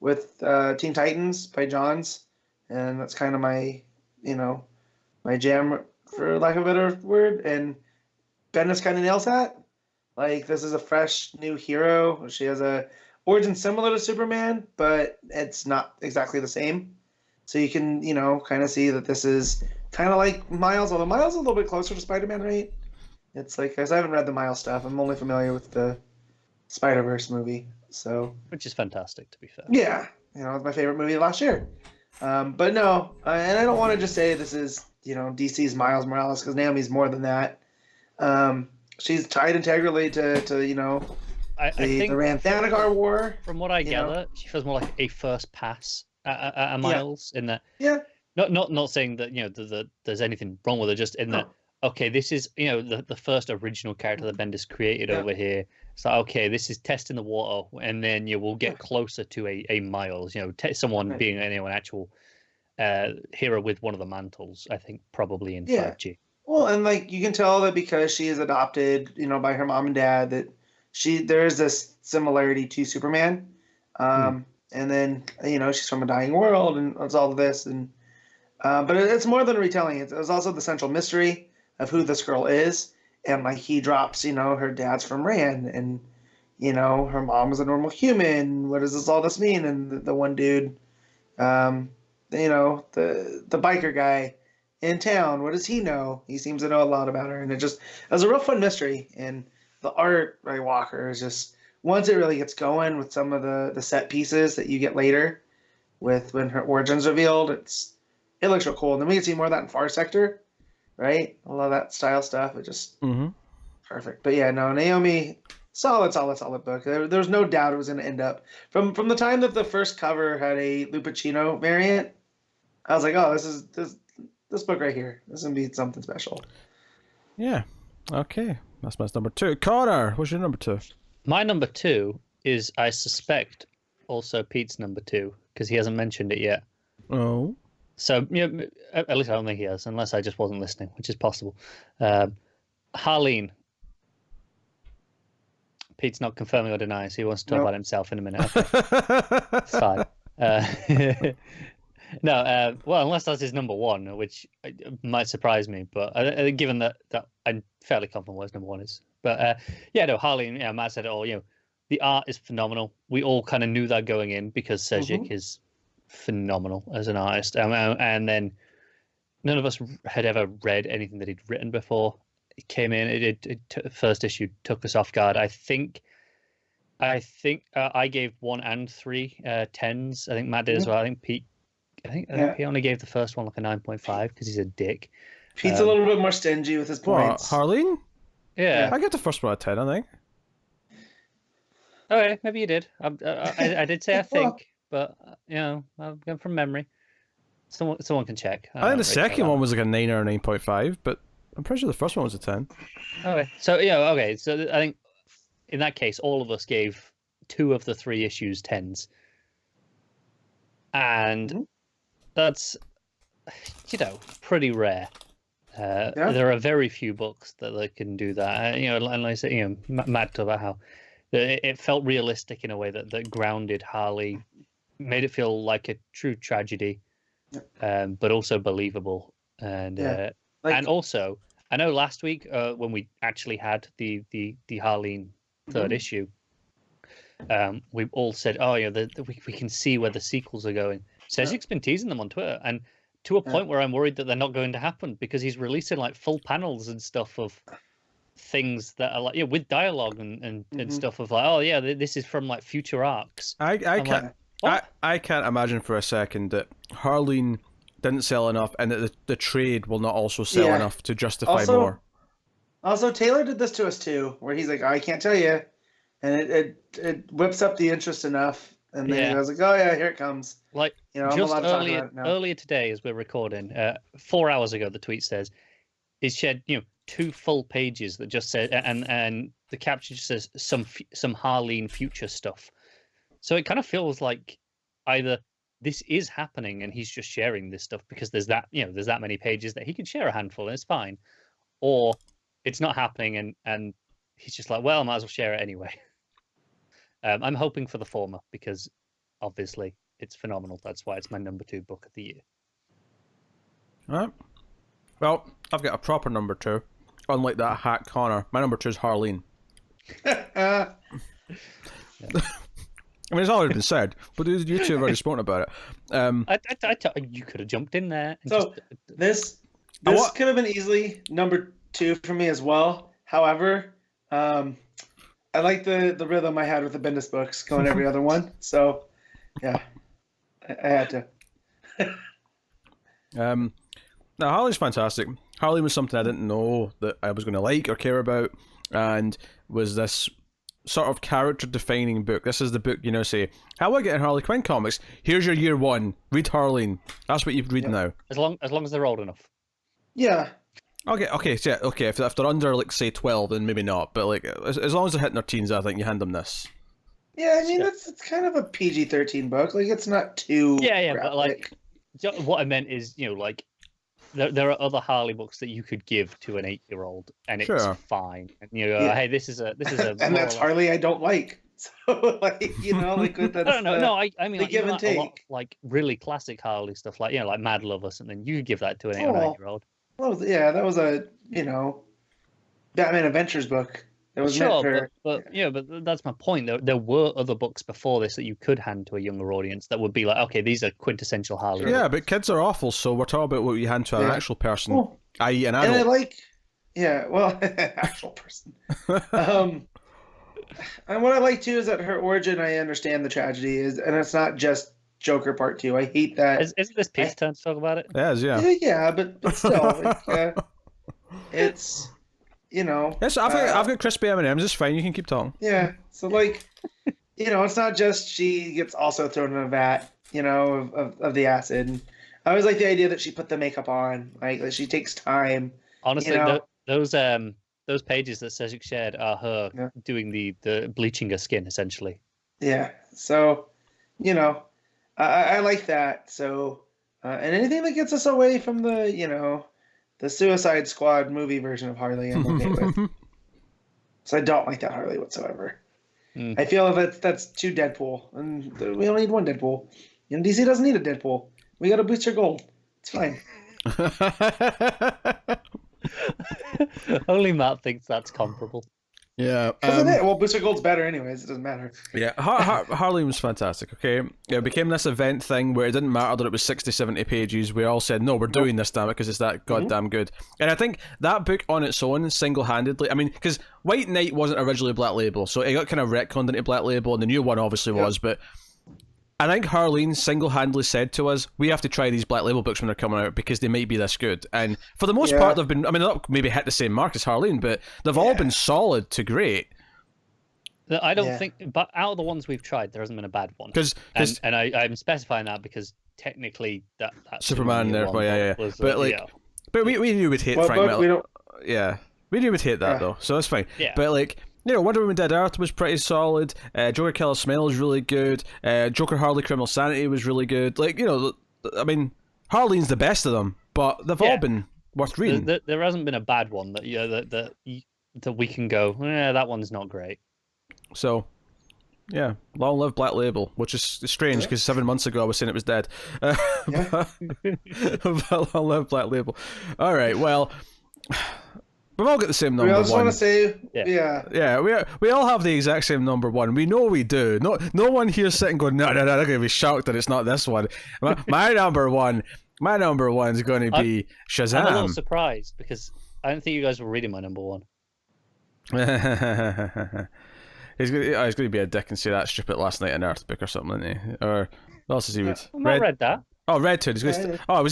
with Teen Titans by Johns, and that's kind of my my jam, for lack of a better word. And Bendis kind of nails that. Like, this is a fresh new hero. She has a origin similar to Superman, but it's not exactly the same. So you can kind of see that this is kind of like Miles, although Miles is a little bit closer to Spider-Man, right? It's like, because I haven't read the Miles stuff. I'm only familiar with the Spider-Verse movie. So, which is fantastic, to be fair. Yeah, it's my favorite movie last year. But no, and I don't want to just say this is DC's Miles Morales, because Naomi's more than that. She's tied integrally to I think the Ranthanagar War. From what I gather, she feels more like a first pass at Miles in that. Yeah. Not saying that that there's anything wrong with her, just in that. Okay, this is the first original character that Bendis created over here. So okay, this is testing the water, and then we'll get closer to a Miles. Someone being an actual hero with one of the mantles. I think probably in 5G. Well, and like you can tell that because she is adopted, by her mom and dad, that there's this similarity to Superman. And then she's from a dying world, and it's all of this, and but it's more than a retelling. It's also the central mystery of who this girl is, and like he drops, her dad's from Rand, and her mom is a normal human. What does all this mean? And the one dude, the biker guy in town, what does he know? He seems to know a lot about her, and it was a real fun mystery. And the art by Walker is just, once it really gets going with some of the set pieces that you get later, with when her origins revealed, it looks real cool. And then we can see more of that in Far Sector, right? A lot of that style stuff. It just perfect. But yeah, no, Naomi, solid book. There was no doubt it was going to end up from the time that the first cover had a Lupacino variant. I was like, oh, this book right here, this is going to be something special. Yeah. Okay. That's my number 2. Connor, what's your number 2? My number 2 is, I suspect, also Pete's number 2, because he hasn't mentioned it yet. Oh. So, at least I don't think he has, unless I just wasn't listening, which is possible. Harleen. Pete's not confirming or denying, so he wants to talk about himself in a minute. Okay. Fine. No, well, unless that's his number 1, which might surprise me, but given that I'm fairly confident what his number 1 is. But Harleen, Matt said it all. The art is phenomenal. We all kind of knew that going in, because Sejic is phenomenal as an artist, and then none of us had ever read anything that he'd written before. It came in. First issue took us off guard. I think I gave 1 and 3 10s. I think Matt did as well. I think Pete. I think he only gave the first one like a 9.5 because he's a dick. Pete's a little bit more stingy with his points. What, Harleen? Yeah. I get the first one at 10, I think. Okay, maybe you did. I did say I think, but I'm going from memory. Someone can check. I think the second one was like a 9 or a 9.5, but I'm pretty sure the first one was a 10. Okay, so okay, so I think in that case, all of us gave 2 of the 3 issues 10s, and that's pretty rare. There are very few books that can do that. And like I said, Matt talked about how it felt realistic in a way that grounded Harley, made it feel like a true tragedy, but also believable. And Like, And also, I know last week when we actually had the Harleen third issue, we all said, "Oh, yeah, we can see where the sequels are going." Sezik's been teasing them on Twitter, and to a point where I'm worried that they're not going to happen because he's releasing like full panels and stuff of things that are like with dialogue and stuff of like, oh yeah, this is from like future arcs. I can't imagine for a second that Harleen didn't sell enough and that the trade will not also sell enough to justify more. Also, Taylor did this to us too, where he's like, I can't tell you, and it whips up the interest enough, and then he was like, oh yeah, here it comes. Like, just earlier today, as we're recording, 4 hours ago, the tweet says, it shared 2 full pages that just said, and the caption just says some Harleen future stuff. So it kind of feels like either this is happening and he's just sharing this stuff because there's that many pages that he can share a handful and it's fine, or it's not happening and he's just like, well, I might as well share it anyway. I'm hoping for the former because obviously it's phenomenal. That's why it's my number 2 book of the year. All right. Well, I've got a proper number 2. Unlike that hack Connor, my number 2 is Harleen. I mean, it's already been said, but you two have already spoken about it. You could have jumped in there. So this could have been easily number 2 for me as well. However, I like the rhythm I had with the Bendis books going every other one. So, yeah, I had to. Now, Harley's fantastic. Harley was something I didn't know that I was going to like or care about, and was this sort of character-defining book. This is the book, say, how do I get in Harley Quinn comics? Here's your year 1. Read Harleen. That's what you read now. As long as they're old enough. Yeah. Okay. So yeah, okay. If they're under, like, say 12, then maybe not. But like, as long as they're hitting their teens, I think you hand them this. Yeah, I mean, it's kind of a PG-13 book. Like, it's not too graphic. But like, what I meant is, like, there are other Harley books that you could give to an 8-year-old, and it's fine. And hey, this is a, and that's Harley I don't like. So like, like that's I mean, like, give and take. A lot, like really classic Harley stuff, like like Mad Love or something. You could give that to an 8-year-old. Well, yeah, that was a Batman Adventures book. It was meant for, but that's my point. There were other books before this that you could hand to a younger audience that would be like, okay, these are quintessential Harley. Yeah, but kids are awful, so we're talking about what you hand to an actual person, i.e. an adult. And actual person. And what I like too is that her origin, I understand the tragedy is, and it's not just Joker Part 2. I hate that. Isn't this Pete's turn to talk about it? It is, yeah. Yeah, but still, it's. Yes, I've got crispy M&Ms. It's fine. You can keep talking. Yeah. So like, it's not just she gets also thrown in a vat, of the acid. And I always like the idea that she put the makeup on, like that she takes time. Honestly, those pages that Cedric shared are her doing the bleaching her skin essentially. Yeah. So, I like that. So, and anything that gets us away from the, the Suicide Squad movie version of Harley, I'm okay with. So I don't like that Harley whatsoever. I feel that's too Deadpool, and we don't need one Deadpool. DC doesn't need a Deadpool. We got a Booster Gold. It's fine. Only Matt thinks that's comparable. Yeah. Well, Booster Gold's better anyways. It doesn't matter. Yeah, Harley was fantastic, okay? It became this event thing where it didn't matter that it was 60, 70 pages. We all said, no, we're doing this, damn it, because it's that goddamn good. And I think that book on its own, single-handedly, I mean, because White Knight wasn't originally Black Label, so it got kind of retconned into Black Label, and the new one obviously was, but I think Harleen single-handedly said to us, we have to try these Black Label books when they're coming out because they might be this good. And for the most part, they've been, I mean, they'll maybe hit the same mark as Harleen, but they've all been solid to great. I don't think, but out of the ones we've tried, there hasn't been a bad one. And I'm specifying that because technically that Superman, therefore, was, but like, but we knew we'd hate Frank Miller. We knew we'd hate that though, so that's fine. Yeah. But like, Wonder Woman Dead Earth was pretty solid. Joker Killer Smile was really good. Joker Harley Criminal Sanity was really good. Like, I mean, Harleen's the best of them, but they've all been worth reading. There hasn't been a bad one that that we can go, that one's not great. So, Yeah, long live Black Label, which is strange because 7 months ago I was saying it was dead. But long live Black Label. All right, well, we've all got the same number We one. all just want to say, We all have the exact same number one. We know we do. No one here sitting going, no, they're going to be shocked that it's not this one. My number one is going to be Shazam. I'm a little surprised because I don't think you guys were reading my number one. He's going to be a dick and say that stupid Last Night in Earth book or something, isn't he? Or what else is he read? I've not read that. Oh, Red Hood. Was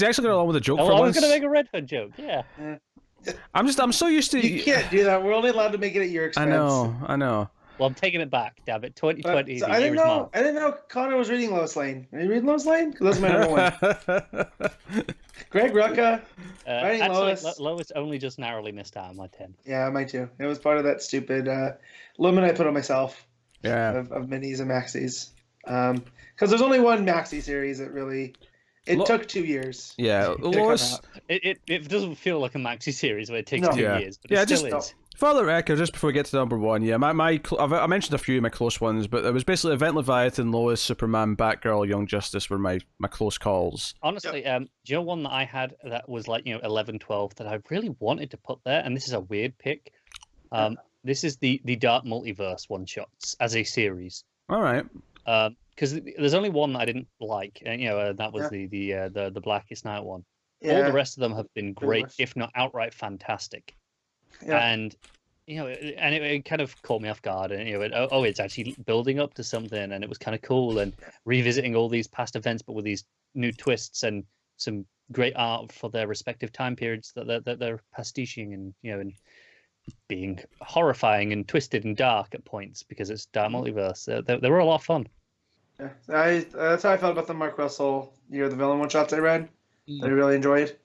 he actually going along with a joke for I was once? going to make a Red Hood joke. Yeah. I'm so used to. You can't do that. We're only allowed to make it at your expense. I know. Well, I'm taking it back. Damn it, 2020. I didn't know Connor was reading Lois Lane. Are you reading Lois Lane? Because that's my number one. Greg Rucka writing actually, Lois. Lois only just narrowly missed out on my 10. Yeah, mine too. It was part of that stupid limit I put on myself. Yeah. Of minis and maxis. Because there's only one maxi series that really. It took 2 years. Yeah, Lois. It doesn't feel like a maxi series where it takes 2 years, but it still is. For the record, just before we get to number one, yeah, I mentioned a few of my close ones, but it was basically Event Leviathan, Lois, Superman, Batgirl, Young Justice were my close calls. Honestly, do you know one that I had that was like 11, 12 that I really wanted to put there, and this is a weird pick. This is the Dark Multiverse one shots as a series. All right. Because there's only one that I didn't like, and that was the Blackest Night one. Yeah. All the rest of them have been great, if not outright fantastic. Yeah. And it kind of caught me off guard, and it's actually building up to something, and it was kind of cool, and revisiting all these past events, but with these new twists and some great art for their respective time periods that they're pastiching, and and being horrifying and twisted and dark at points because it's Dark Multiverse. They were a lot of fun. Yeah, that's how I felt about the Mark Russell Year of the Villain one shots I read. That I really enjoyed.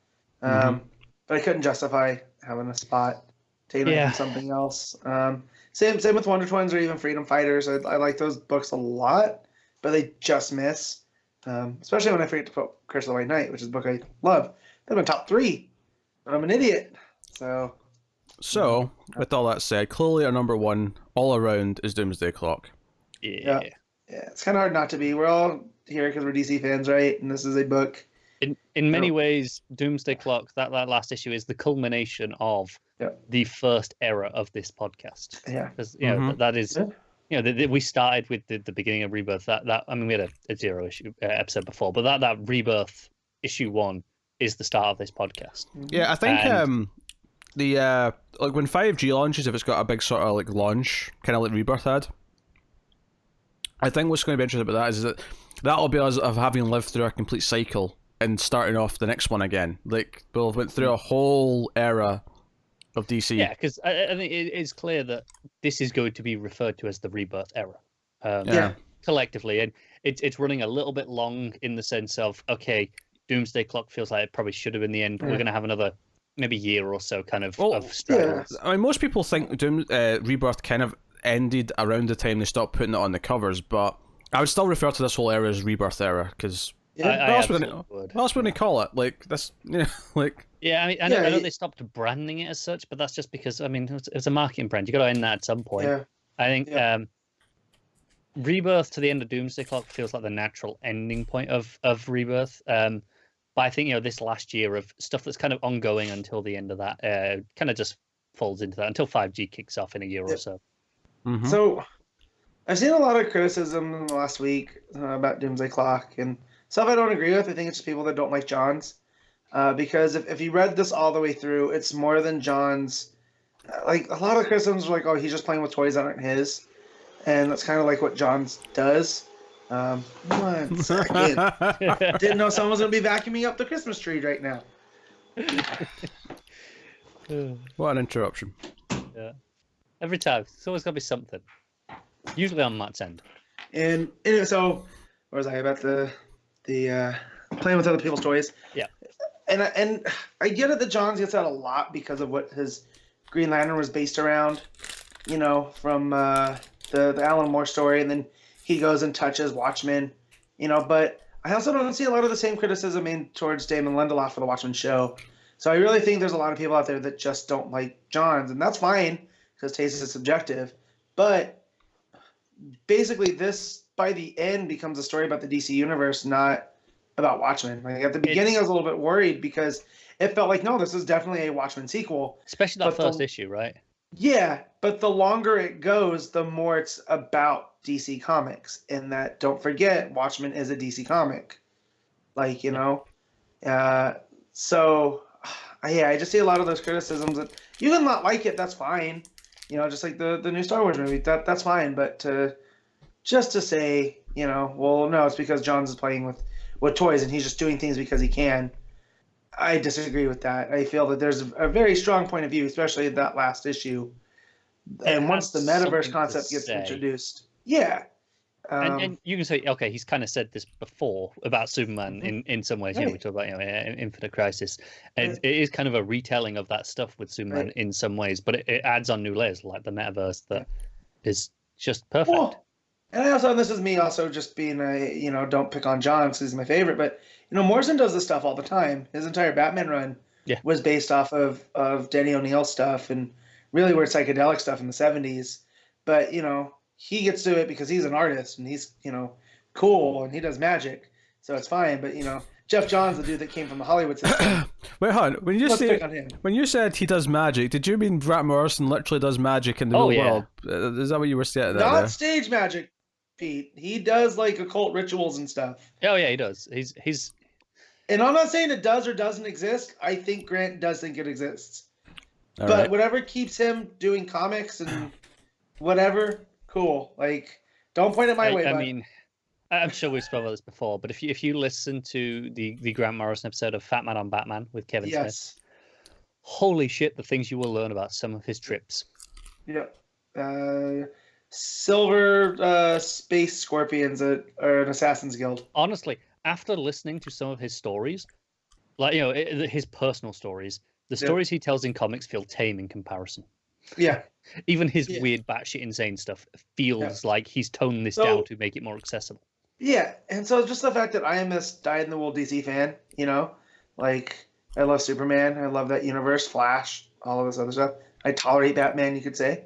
But I couldn't justify having a spot taken from something else. Same with Wonder Twins or even Freedom Fighters. I like those books a lot, but they just miss. Especially when I forget to put Curse of the White Knight, which is a book I love. They've been top 3, but I'm an idiot. So, with all that said, clearly our number one all around is Doomsday Clock. Yeah, it's kind of hard not to be. We're all here because we're DC fans, right? And this is a book. In many ways, Doomsday Clock, that last issue is the culmination of the first era of this podcast. Yeah, because that is we started with the beginning of Rebirth. We had a 0 issue episode before, but that Rebirth issue 1 is the start of this podcast. Yeah, I think the when 5G launches, if it's got a big sort of launch, kind of like Rebirth had. I think what's going to be interesting about that is that that'll be us of having lived through a complete cycle and starting off the next one again. We'll went through a whole era of DC. Yeah, because I think it is clear that this is going to be referred to as the Rebirth era. Collectively, and it's running a little bit long in the sense of Doomsday Clock feels like it probably should have been the end. We're going to have another maybe year or so of struggles. I mean, most people think Rebirth kind of ended around the time they stopped putting it on the covers, but I would still refer to this whole era as Rebirth era because what else would they call it? That's Yeah, I know they stopped branding it as such, but that's just because it's a marketing brand. You got to end that at some point. Yeah. I think Rebirth to the end of Doomsday Clock feels like the natural ending point of Rebirth. But I think this last year of stuff that's kind of ongoing until the end of that kind of just falls into that until 5G kicks off in a year or so. Mm-hmm. So I've seen a lot of criticism in the last week about Doomsday Clock and stuff I don't agree with. I think it's just people that don't like John's. Because if you read this all the way through, it's more than John's. A lot of criticisms are oh, he's just playing with toys that aren't his. And that's kind of like what John's does. 1 second. Didn't know someone was going to be vacuuming up the Christmas tree right now. What an interruption. Yeah. Every time. It's always got to be something. Usually on Matt's end. And anyway, so, where was I about the playing with other people's toys? Yeah. And I get it that Johns gets that a lot because of what his Green Lantern was based around, from the Alan Moore story, and then he goes and touches Watchmen, but I also don't see a lot of the same criticism towards Damon Lindelof for the Watchmen show. So I really think there's a lot of people out there that just don't like Johns, and that's fine because taste is subjective. But basically this by the end becomes a story about the DC universe, not about Watchmen. Like at the beginning, I was a little bit worried because it felt like, no, this is definitely a Watchmen sequel. Especially that first issue, right? Yeah, but the longer it goes, the more it's about DC Comics. And that, don't forget, Watchmen is a DC comic. Like, you know, so yeah, I just see a lot of those criticisms that you can not like it, that's fine. You know, just like the new Star Wars movie, that's fine. But just to say, you know, well, no, it's because Johns is playing with toys and he's just doing things because he can. I disagree with that. I feel that there's a very strong point of view, especially in that last issue. And once the metaverse concept gets introduced, yeah. And you can say, okay, he's kind of said this before about Superman in some ways. Right. You know, we talk about Infinite Crisis, and it is kind of a retelling of that stuff with Superman in some ways, but it adds on new layers like the metaverse that is just perfect. Well, and I also, and this is me also just being don't pick on John because he's my favorite, but Morrison does this stuff all the time. His entire Batman run was based off of Denny O'Neil stuff and really weird psychedelic stuff in the 70s. But, he gets to it because he's an artist and he's, cool and he does magic. So it's fine. But, Jeff Johns, the dude that came from the Hollywood system. Wait, hon, when you said he does magic, did you mean Grant Morrison literally does magic in the real world? Is that what you were saying? Not stage magic, Pete. He does like occult rituals and stuff. Oh yeah, he does. He's. And I'm not saying it does or doesn't exist. I think Grant does think it exists. All but right. Whatever keeps him doing comics and whatever, cool. Like, don't point it my way. I mean, I'm sure we've spoken about this before, but if you listen to the Grant Morrison episode of Fat Man on Batman with Kevin Smith, holy shit, the things you will learn about some of his trips. Yeah. Silver space scorpions are an Assassin's Guild. Honestly, after listening to some of his stories, like, his personal stories, the stories he tells in comics feel tame in comparison. Yeah. Even his weird batshit insane stuff feels like he's toned this down to make it more accessible. Yeah, and so just the fact that I am this dyed-in-the-wool DC fan, like, I love Superman, I love that universe, Flash, all of this other stuff. I tolerate Batman, you could say.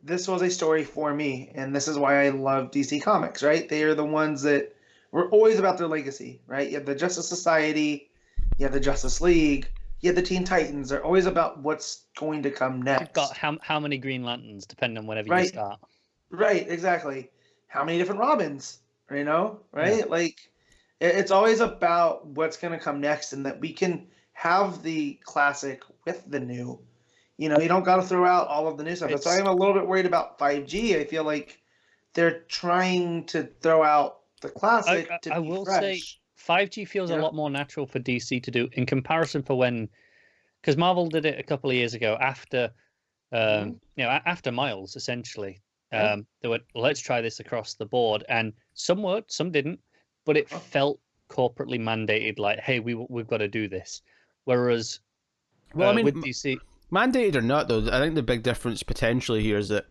This was a story for me, and this is why I love DC Comics, right? They are the ones that were always about their legacy, right? You have the Justice Society, you have the Justice League, you have the Teen Titans. They're always about what's going to come next. You've got how many Green Lanterns, depending on whenever you start. Right, exactly. How many different Robins, right? Yeah. Like, it's always about what's going to come next and that we can have the classic with the new. You don't got to throw out all of the new stuff. That's why I'm a little bit worried about 5G. I feel like they're trying to throw out the classic to be will fresh. say 5G feels a lot more natural for DC to do in comparison for when, because Marvel did it a couple of years ago after, after Miles, essentially. They went, let's try this across the board, and some worked, some didn't, but it felt corporately mandated, like, hey, we've got to do this. Whereas, with DC, mandated or not, though, I think the big difference potentially here is that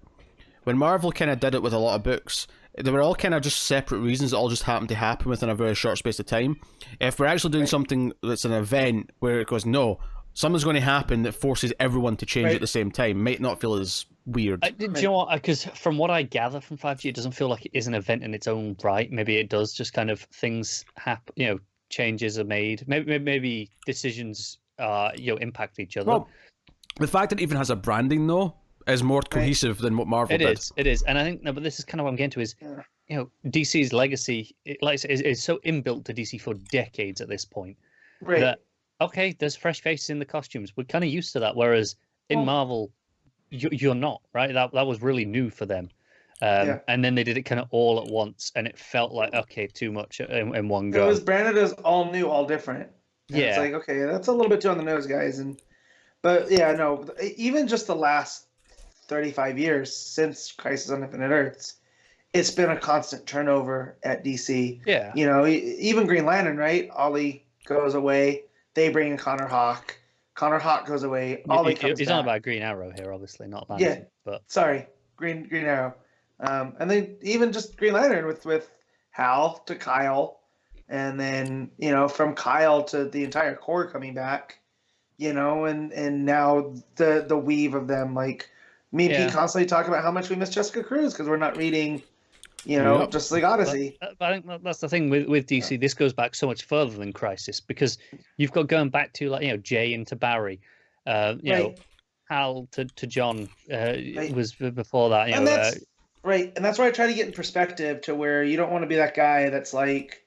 when Marvel kind of did it with a lot of books, they were all kind of just separate reasons that all just happened to happen within a very short space of time. If we're actually doing something that's an event where it goes, no, something's going to happen that forces everyone to change at the same time, might not feel as weird. Do you know what? Because from what I gather from 5G, it doesn't feel like it is an event in its own right. Maybe it does, just kind of things happen, changes are made. Maybe decisions impact each other. Well, the fact that it even has a branding, though, is more cohesive than what Marvel did. It is. And I think, but this is kind of what I'm getting to is, DC's legacy, is so inbuilt to DC for decades at this point. Right. That, okay, there's fresh faces in the costumes. We're kind of used to that. Whereas in Marvel, you're not, right? That was really new for them. And then they did it kind of all at once, and it felt like, okay, too much in one go. It was branded as all new, all different. And it's like, okay, that's a little bit too on the nose, guys. But yeah, no, even just the last 35 years since Crisis on Infinite Earths, it's been a constant turnover at DC. Yeah. Even Green Lantern, right? Ollie goes away. They bring in Connor Hawke. Connor Hawke goes away. Ollie comes He's back. on about Green Arrow here, obviously, not Lantern. Yeah. But sorry, Green Arrow. And then even just Green Lantern with Hal to Kyle, and then from Kyle to the entire Corps coming back, and now the weave of them, like Me and Yeah. Pete constantly talk about how much we miss Jessica Cruz because we're not reading, you know, Yep. Justice League Odyssey. But I think that's the thing with DC. This goes back so much further than Crisis because you've got going back to like Jay into Barry, you know, Right. Hal to John Right. was before that. And that's right. And that's why I try to get in perspective to where you don't want to be that guy that's like,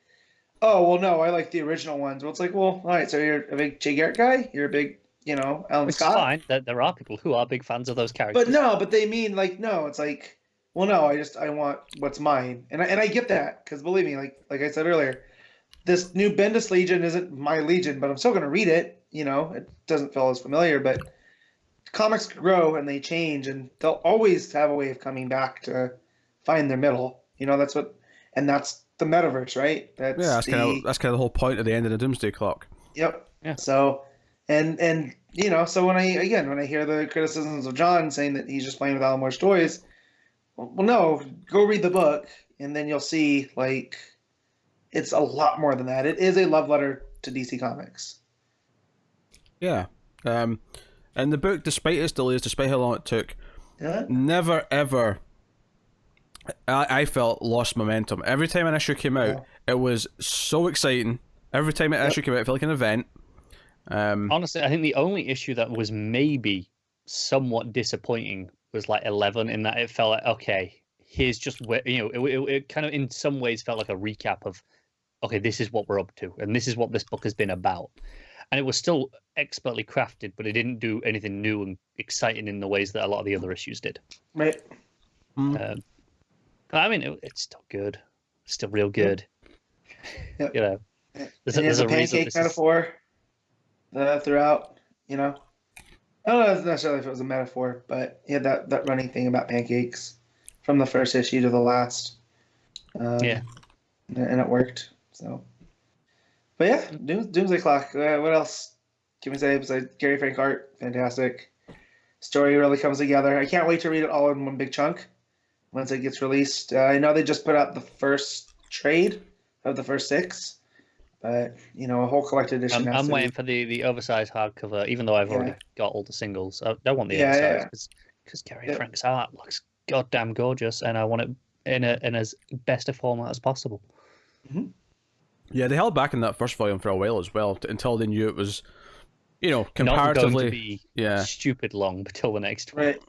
oh, well, no, I like the original ones. Well, it's like, well, all right, so you're a big Jay Garrick guy? You're a big, Alan Which Scott? is fine. There are people who are big fans of those characters. But they mean, like, no, it's like, well, no, I want what's mine. And I get that, because believe me, like I said earlier, this new Bendis Legion isn't my Legion, but I'm still going to read it. It doesn't feel as familiar, but comics grow and they change, and they'll always have a way of coming back to find their middle. That's the metaverse, right? That's kind of the whole point of the end of the Doomsday Clock. Yep. Yeah. So, and so when I hear the criticisms of John saying that he's just playing with Alan Moore's toys, well, no, go read the book, and then you'll see like it's a lot more than that. It is a love letter to DC Comics. Yeah. And the book, despite its delays, despite how long it took, never ever, I felt, lost momentum. Every time an issue came out, it was so exciting. Every time an issue came out, it felt like an event. Honestly, I think the only issue that was maybe somewhat disappointing was like 11, in that it felt like, okay, here's just where, it kind of in some ways felt like a recap of, okay, this is what we're up to, and this is what this book has been about. And it was still expertly crafted, but it didn't do anything new and exciting in the ways that a lot of the other issues did. Right. But I mean, it's still good. It's still real good. Yep. There's a pancake metaphor throughout. I don't know necessarily if it was a metaphor, but he had that running thing about pancakes from the first issue to the last. And it worked. So, but yeah, Doomsday Clock. What else can we say besides Gary Frank art? Fantastic. Story really comes together. I can't wait to read it all in one big chunk once it gets released. I know they just put out the first trade of the first 6, but a whole collected edition. I'm waiting for the oversized hardcover, even though I've already got all the singles. I don't want the oversized because Gary Frank's art looks goddamn gorgeous, and I want it in as best a format as possible. Mm-hmm. Yeah, they held back in that first volume for a while as well, until they knew it was, comparatively not going to be stupid long until the next one. Right.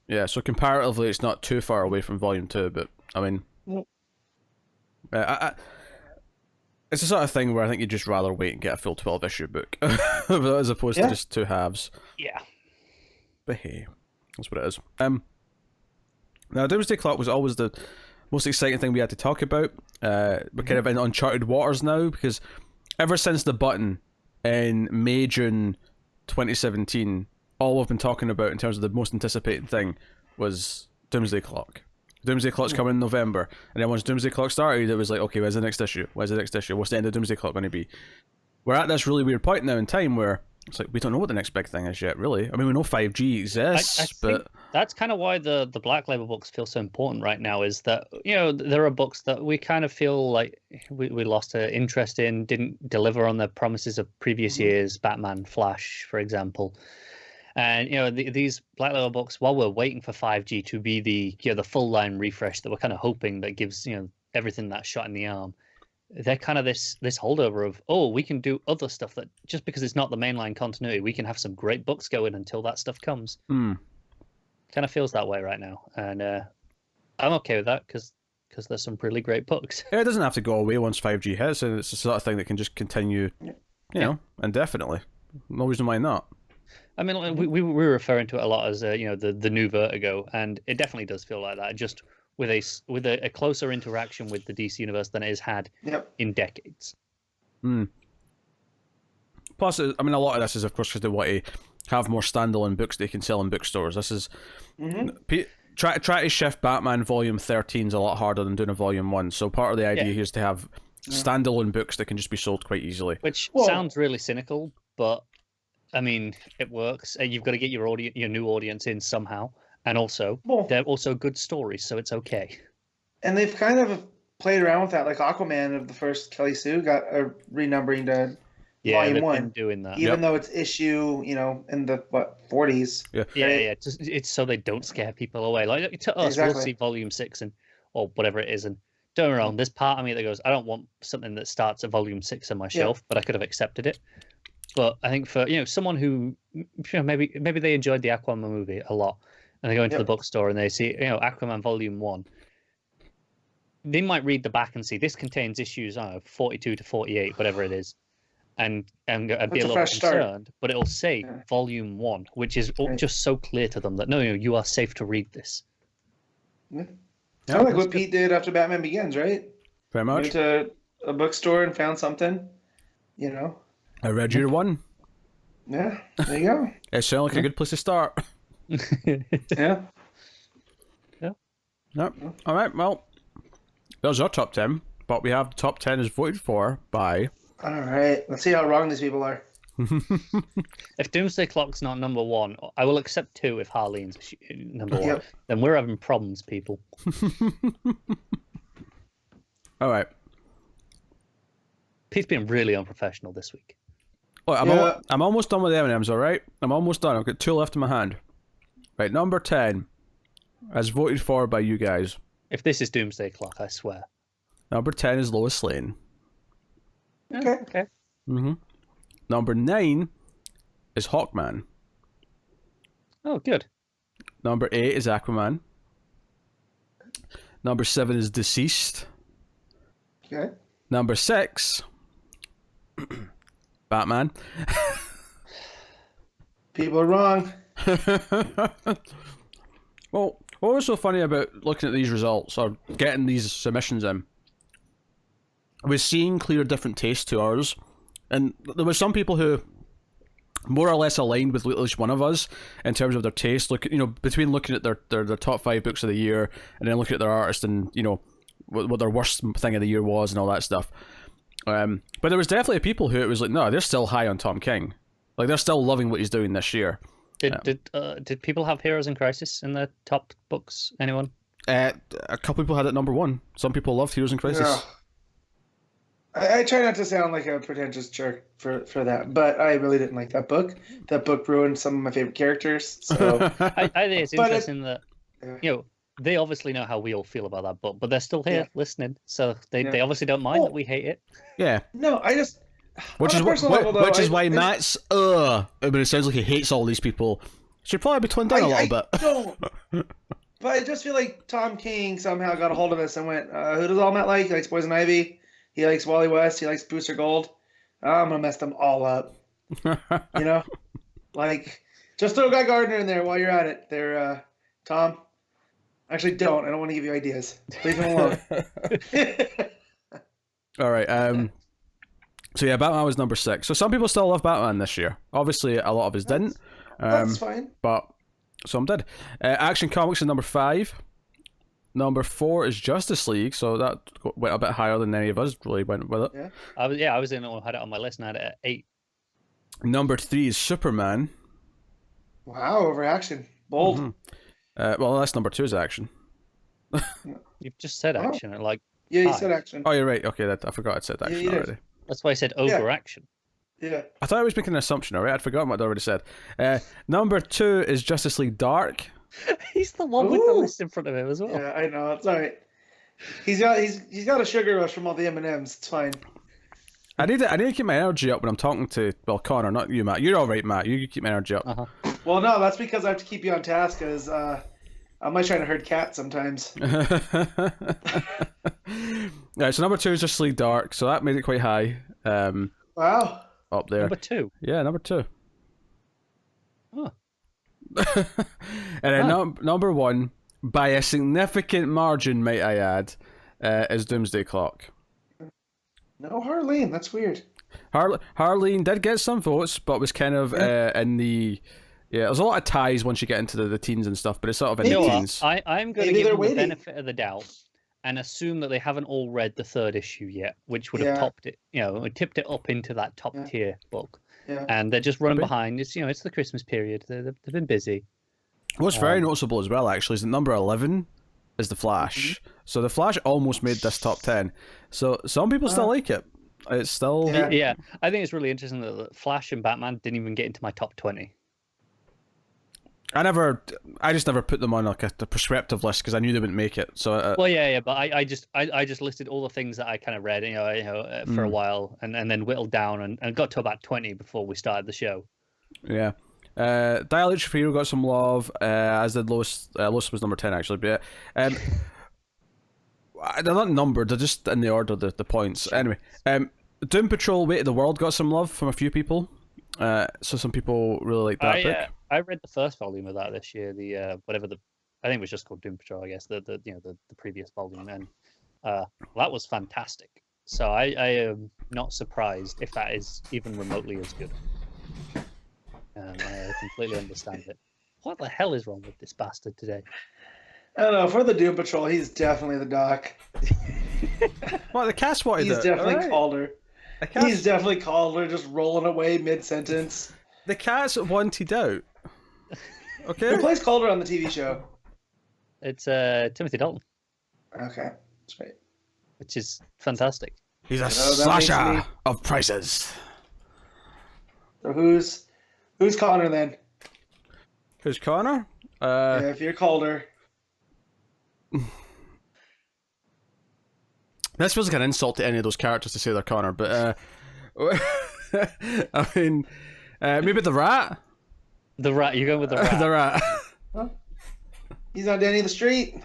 Yeah, so comparatively, it's not too far away from volume 2, but I mean, it's the sort of thing where I think you'd just rather wait and get a full 12-issue book as opposed to just 2 halves. Yeah. But hey, that's what it is. Now, Doomsday Clock was always the most exciting thing we had to talk about. We're kind of in uncharted waters now, because ever since the button in May, June 2017, all we've been talking about in terms of the most anticipated thing was Doomsday Clock. Doomsday Clock's coming in November, and then once Doomsday Clock started, it was like, okay, where's the next issue? Where's the next issue? What's the end of Doomsday Clock going to be? We're at this really weird point now in time where it's like, we don't know what the next big thing is yet, really. I mean, we know 5G exists, I think that's kind of why the Black Label books feel so important right now, is that, there are books that we kind of feel like we lost interest in, didn't deliver on the promises of previous years, Batman, Flash, for example. And, these Black Label books, while we're waiting for 5G to be the full line refresh that we're kind of hoping that gives, everything that shot in the arm, they're kind of this holdover of, we can do other stuff that just because it's not the mainline continuity, we can have some great books going until that stuff comes. Kind of feels that way right now. And I'm okay with that because there's some really great books. It doesn't have to go away once 5G hits, and it's the sort of thing that can just continue, indefinitely. No reason why not. I mean, we were referring to it a lot as the new Vertigo, and it definitely does feel like that. Just with a closer interaction with the DC universe than it has had in decades. Plus, I mean, a lot of this is, of course, because they want to have more standalone books they can sell in bookstores. This is try to shift Batman Volume 13 is a lot harder than doing a Volume 1. So part of the idea here is to have standalone books that can just be sold quite easily. Which sounds really cynical, but I mean, it works. You've got to get your new audience in somehow, and also they're also good stories, so it's okay. And they've kind of played around with that, like Aquaman of the first Kelly Sue got a renumbering to Yeah, Volume they've 1. been doing that. Even though it's issue, in the 40s. Yeah. Yeah, right? yeah. It's so they don't scare people away. Like to us, we'll Exactly. see Volume 6 or whatever it is, and don't get me wrong, there's part of me that goes, I don't want something that starts at Volume 6 on my shelf, but I could have accepted it. But I think for someone who maybe they enjoyed the Aquaman movie a lot, and they go into the bookstore and they see Aquaman Volume 1, they might read the back and see this contains issues 42 to 48, whatever it is, and be a little bit concerned. But it'll say Volume 1, which is just so clear to them that no, you are safe to read this. Yeah. Kind of like what Pete did after Batman Begins, right? Very much. Went to a bookstore and found something, I read your one. Yeah, there you go. It sounded like a good place to start. Yeah. Yep. All right, well, that was our top 10, but we have top 10 is voted for by... All right, let's see how wrong these people are. If Doomsday Clock's not number 1, I will accept 2 if Harleen's number 1. Then we're having problems, people. All right. Pete's been really unprofessional this week. Look, I'm almost done with the M&Ms, all right? I'm almost done. I've got 2 left in my hand. Right, number 10, as voted for by you guys. If this is Doomsday Clock, I swear. Number 10 is Lois Lane. Okay. Mm-hmm. Number 9 is Hawkman. Oh, good. Number 8 is Aquaman. Number 7 is Deceased. Okay. Number 6, Batman. People are wrong. Well, what was so funny about looking at these results or getting these submissions in? I was seeing clear different tastes to ours, and there were some people who more or less aligned with at least one of us in terms of their taste. Between looking at their top 5 books of the year and then looking at their artist and what their worst thing of the year was and all that stuff. But there was definitely people who it was like, no, they're still high on Tom King. Like, they're still loving what he's doing this year. Did people have Heroes in Crisis in their top books? Anyone? A couple people had it number 1. Some people loved Heroes in Crisis. Yeah. I try not to sound like a pretentious jerk for that, but I really didn't like that book. That book ruined some of my favorite characters. So I think it's interesting that they obviously know how we all feel about that book, but they're still here listening, so they obviously don't mind that we hate it. Yeah. No, I just which is why Matt's I mean, it sounds like he hates all these people. Should probably be toned down a little bit. Don't. But I just feel like Tom King somehow got a hold of this and went, who does all Matt like? He likes Poison Ivy. He likes Wally West. He likes Booster Gold. I'm going to mess them all up. Like, just throw Guy Gardner in there while you're at it. There, Tom. Actually, don't. I don't want to give you ideas. Leave him alone. All right. So yeah, Batman was number 6. So some people still love Batman this year. Obviously, a lot of us didn't. That's fine. But some did. Action Comics is number 5. Number 4 is Justice League, so that went a bit higher than any of us really went with it. Yeah. I had it on my list and I had it at 8. Number 3 is Superman. Wow, overreaction. Bold. Mm-hmm. Well, that's number 2 is Action. You've just said Action. Yeah, you said Action. Oh, you're right. Okay, I forgot I said Action already. That's why I said overaction. Yeah. I thought I was making an assumption, alright? I'd forgotten what I already said. Number 2 is Justice League Dark. He's the one with the list in front of him as well. Yeah, I know. It's all right. He's got a sugar rush from all the M&Ms. It's fine. I need to keep my energy up when I'm talking to Connor, not you, Matt. You're all right, Matt. You keep my energy up. Well, no, that's because I have to keep you on task, because I might try to herd cats sometimes. Right, so number 2 is Justice League Dark, so that made it quite high. Wow. Up there. Number 2. Yeah, number 2. Oh. And then number 1, by a significant margin, might I add, is Doomsday Clock. No, Harleen. That's weird. Harleen did get some votes, but was kind of in the... Yeah, there's a lot of ties once you get into the teens and stuff, but it's sort of in the teens. I'm going to give them the benefit of the doubt and assume that they haven't all read the 3rd issue yet, which would have topped it, tipped it up into that top tier book. Yeah. And they're just running behind. It's it's the Christmas period. They've been busy. What's very noticeable as well, actually, is that number 11 is The Flash. So The Flash almost made this top 10. So some people still like it. It's still. Yeah. Yeah, I think it's really interesting that Flash and Batman didn't even get into my top 20. I just never put them on like the prescriptive list because I knew they wouldn't make it. So Well, yeah, but I just listed all the things that I kind of read, for a while, and then whittled down and got to about 20 before we started the show. yeah. Dial H for Hero got some love, as did Lois. Lois was number 10 actually, but yeah. They're not numbered; they're just in the order of the points. Anyway, Doom Patrol: Weight of the World got some love from a few people. So some people really like that book. I read the first volume of that this year. The I think it was just called Doom Patrol. I guess the previous volume, and that was fantastic. So I am not surprised if that is even remotely as good. I completely understand it. What the hell is wrong with this bastard today? I don't know. For the Doom Patrol, he's definitely the Doc. Well, the cast wanted He's it. definitely Alright. Calder. He's definitely Calder, just rolling away mid-sentence. The cats wanted out. Who Okay. plays Calder on the TV show? It's Timothy Dalton, Okay, that's right. which is fantastic. He's a that makes slasher me- of prices. So who's Connor then? Who's Connor? Yeah, if you're Calder. This feels like an insult to any of those characters to say they're Connor, but I mean, maybe the rat. The rat. You're going with the rat. The rat. Huh? He's not Danny the Street.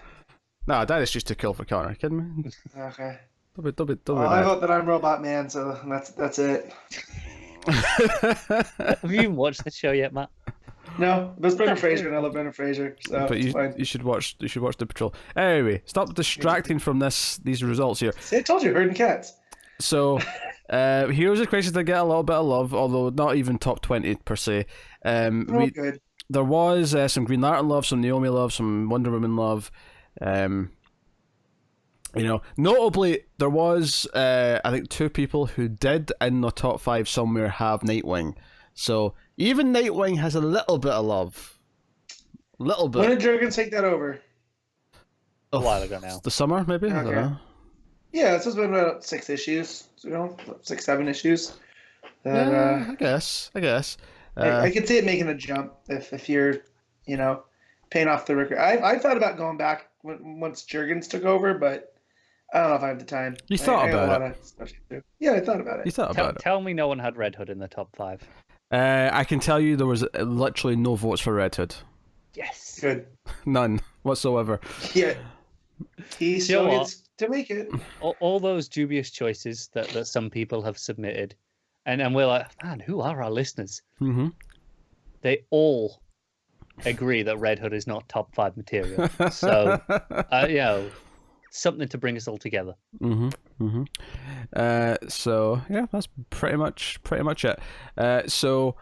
No, that is just too kill for Connor. Are you kidding me? Okay. Don't be Well, I vote that I'm Robot Man, so that's it. Have you even watched the show yet, Matt? No, but it's Brendan Fraser, and I love Brendan Fraser, so But it's fine. you should watch the Patrol. Anyway, stop distracting from these results here. See, I told you, herding cats. So, Heroes of Crisis did get a little bit of love, although not even top 20 per se. Good. There was some Green Lantern love, some Naomi love, some Wonder Woman love. Notably, there was I think 2 people who did in the top 5 somewhere have Nightwing. So even Nightwing has a little bit of love. Little bit. When did Jurgens take that over? A while ago now. The summer, maybe? I don't Okay. know. Yeah, it's been about 6 issues, 6, 7 issues. That, Yeah, I guess. I could see it making a jump if you're, paying off the record. I thought about going back once Jurgens took over, but I don't know if I have the time. You thought I got about a lot of stuff to do. Yeah, I thought about You it. thought about it. Tell me no one had Red Hood in the top 5. I can tell you there was literally no votes for Red Hood. Yes. Good. None whatsoever. Yeah. He still what? gets to make it. All those dubious choices that some people have submitted, and we're like, man, who are our listeners? Mm-hmm. They all agree that Red Hood is not top 5 material. So, something to bring us all together. So yeah, that's pretty much it. So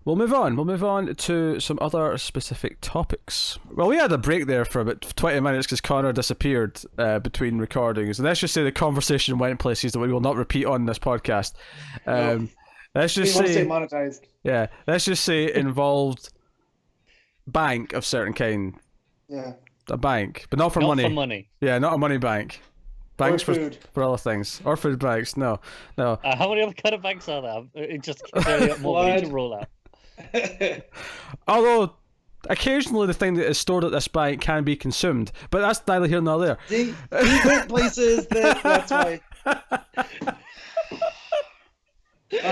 we'll move on. We'll move on to some other specific topics. Well, we had a break there for about 20 minutes because Connor disappeared between recordings, and let's just say the conversation went places that we will not repeat on this podcast. Let's We just want to say, stay monetized. yeah, let's just say it involved bank of certain kind. Yeah. A bank, but not for Not money. for money. Yeah, not a money bank. Banks Or food. for other things. Or food banks. No. How many other kind of banks are there? It just more we need to roll out. Although, occasionally the thing that is stored at this bank can be consumed. But that's neither here nor there. See, he went places that's why. All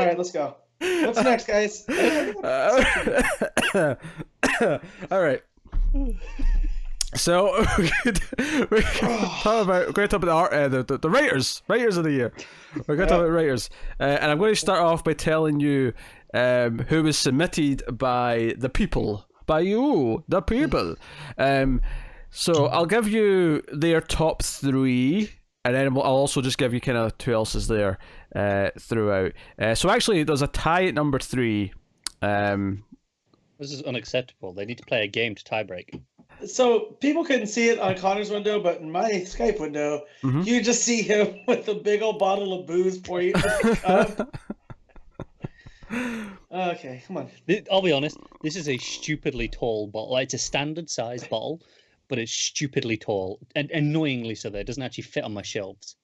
right, let's go. What's next, guys? All right. So we're going to talk about the writers of the year. We're going to talk about writers, and I'm going to start off by telling you who was submitted by the people, by you, the people. So I'll give you their top 3, and then I'll also just give you kind of who else is there throughout. So actually, there's a tie at number 3. This is unacceptable. They need to play a game to tiebreak. So people couldn't see it on Connor's window, but in my Skype window, you just see him with a big old bottle of booze pouring into the cup. Okay, come on. I'll be honest. This is a stupidly tall bottle. Like, it's a standard size bottle, but it's stupidly tall and annoyingly so that it doesn't actually fit on my shelves.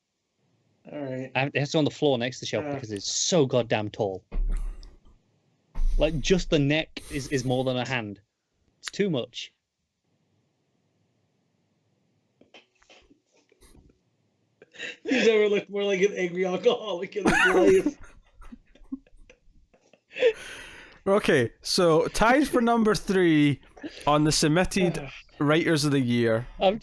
All right. It has to go on the floor next to the shelf because it's so goddamn tall. Like, just the neck is more than a hand. It's too much. He's never looked more like an angry alcoholic in his life. Okay, so tied for number 3 on the submitted Writers of the Year. I'm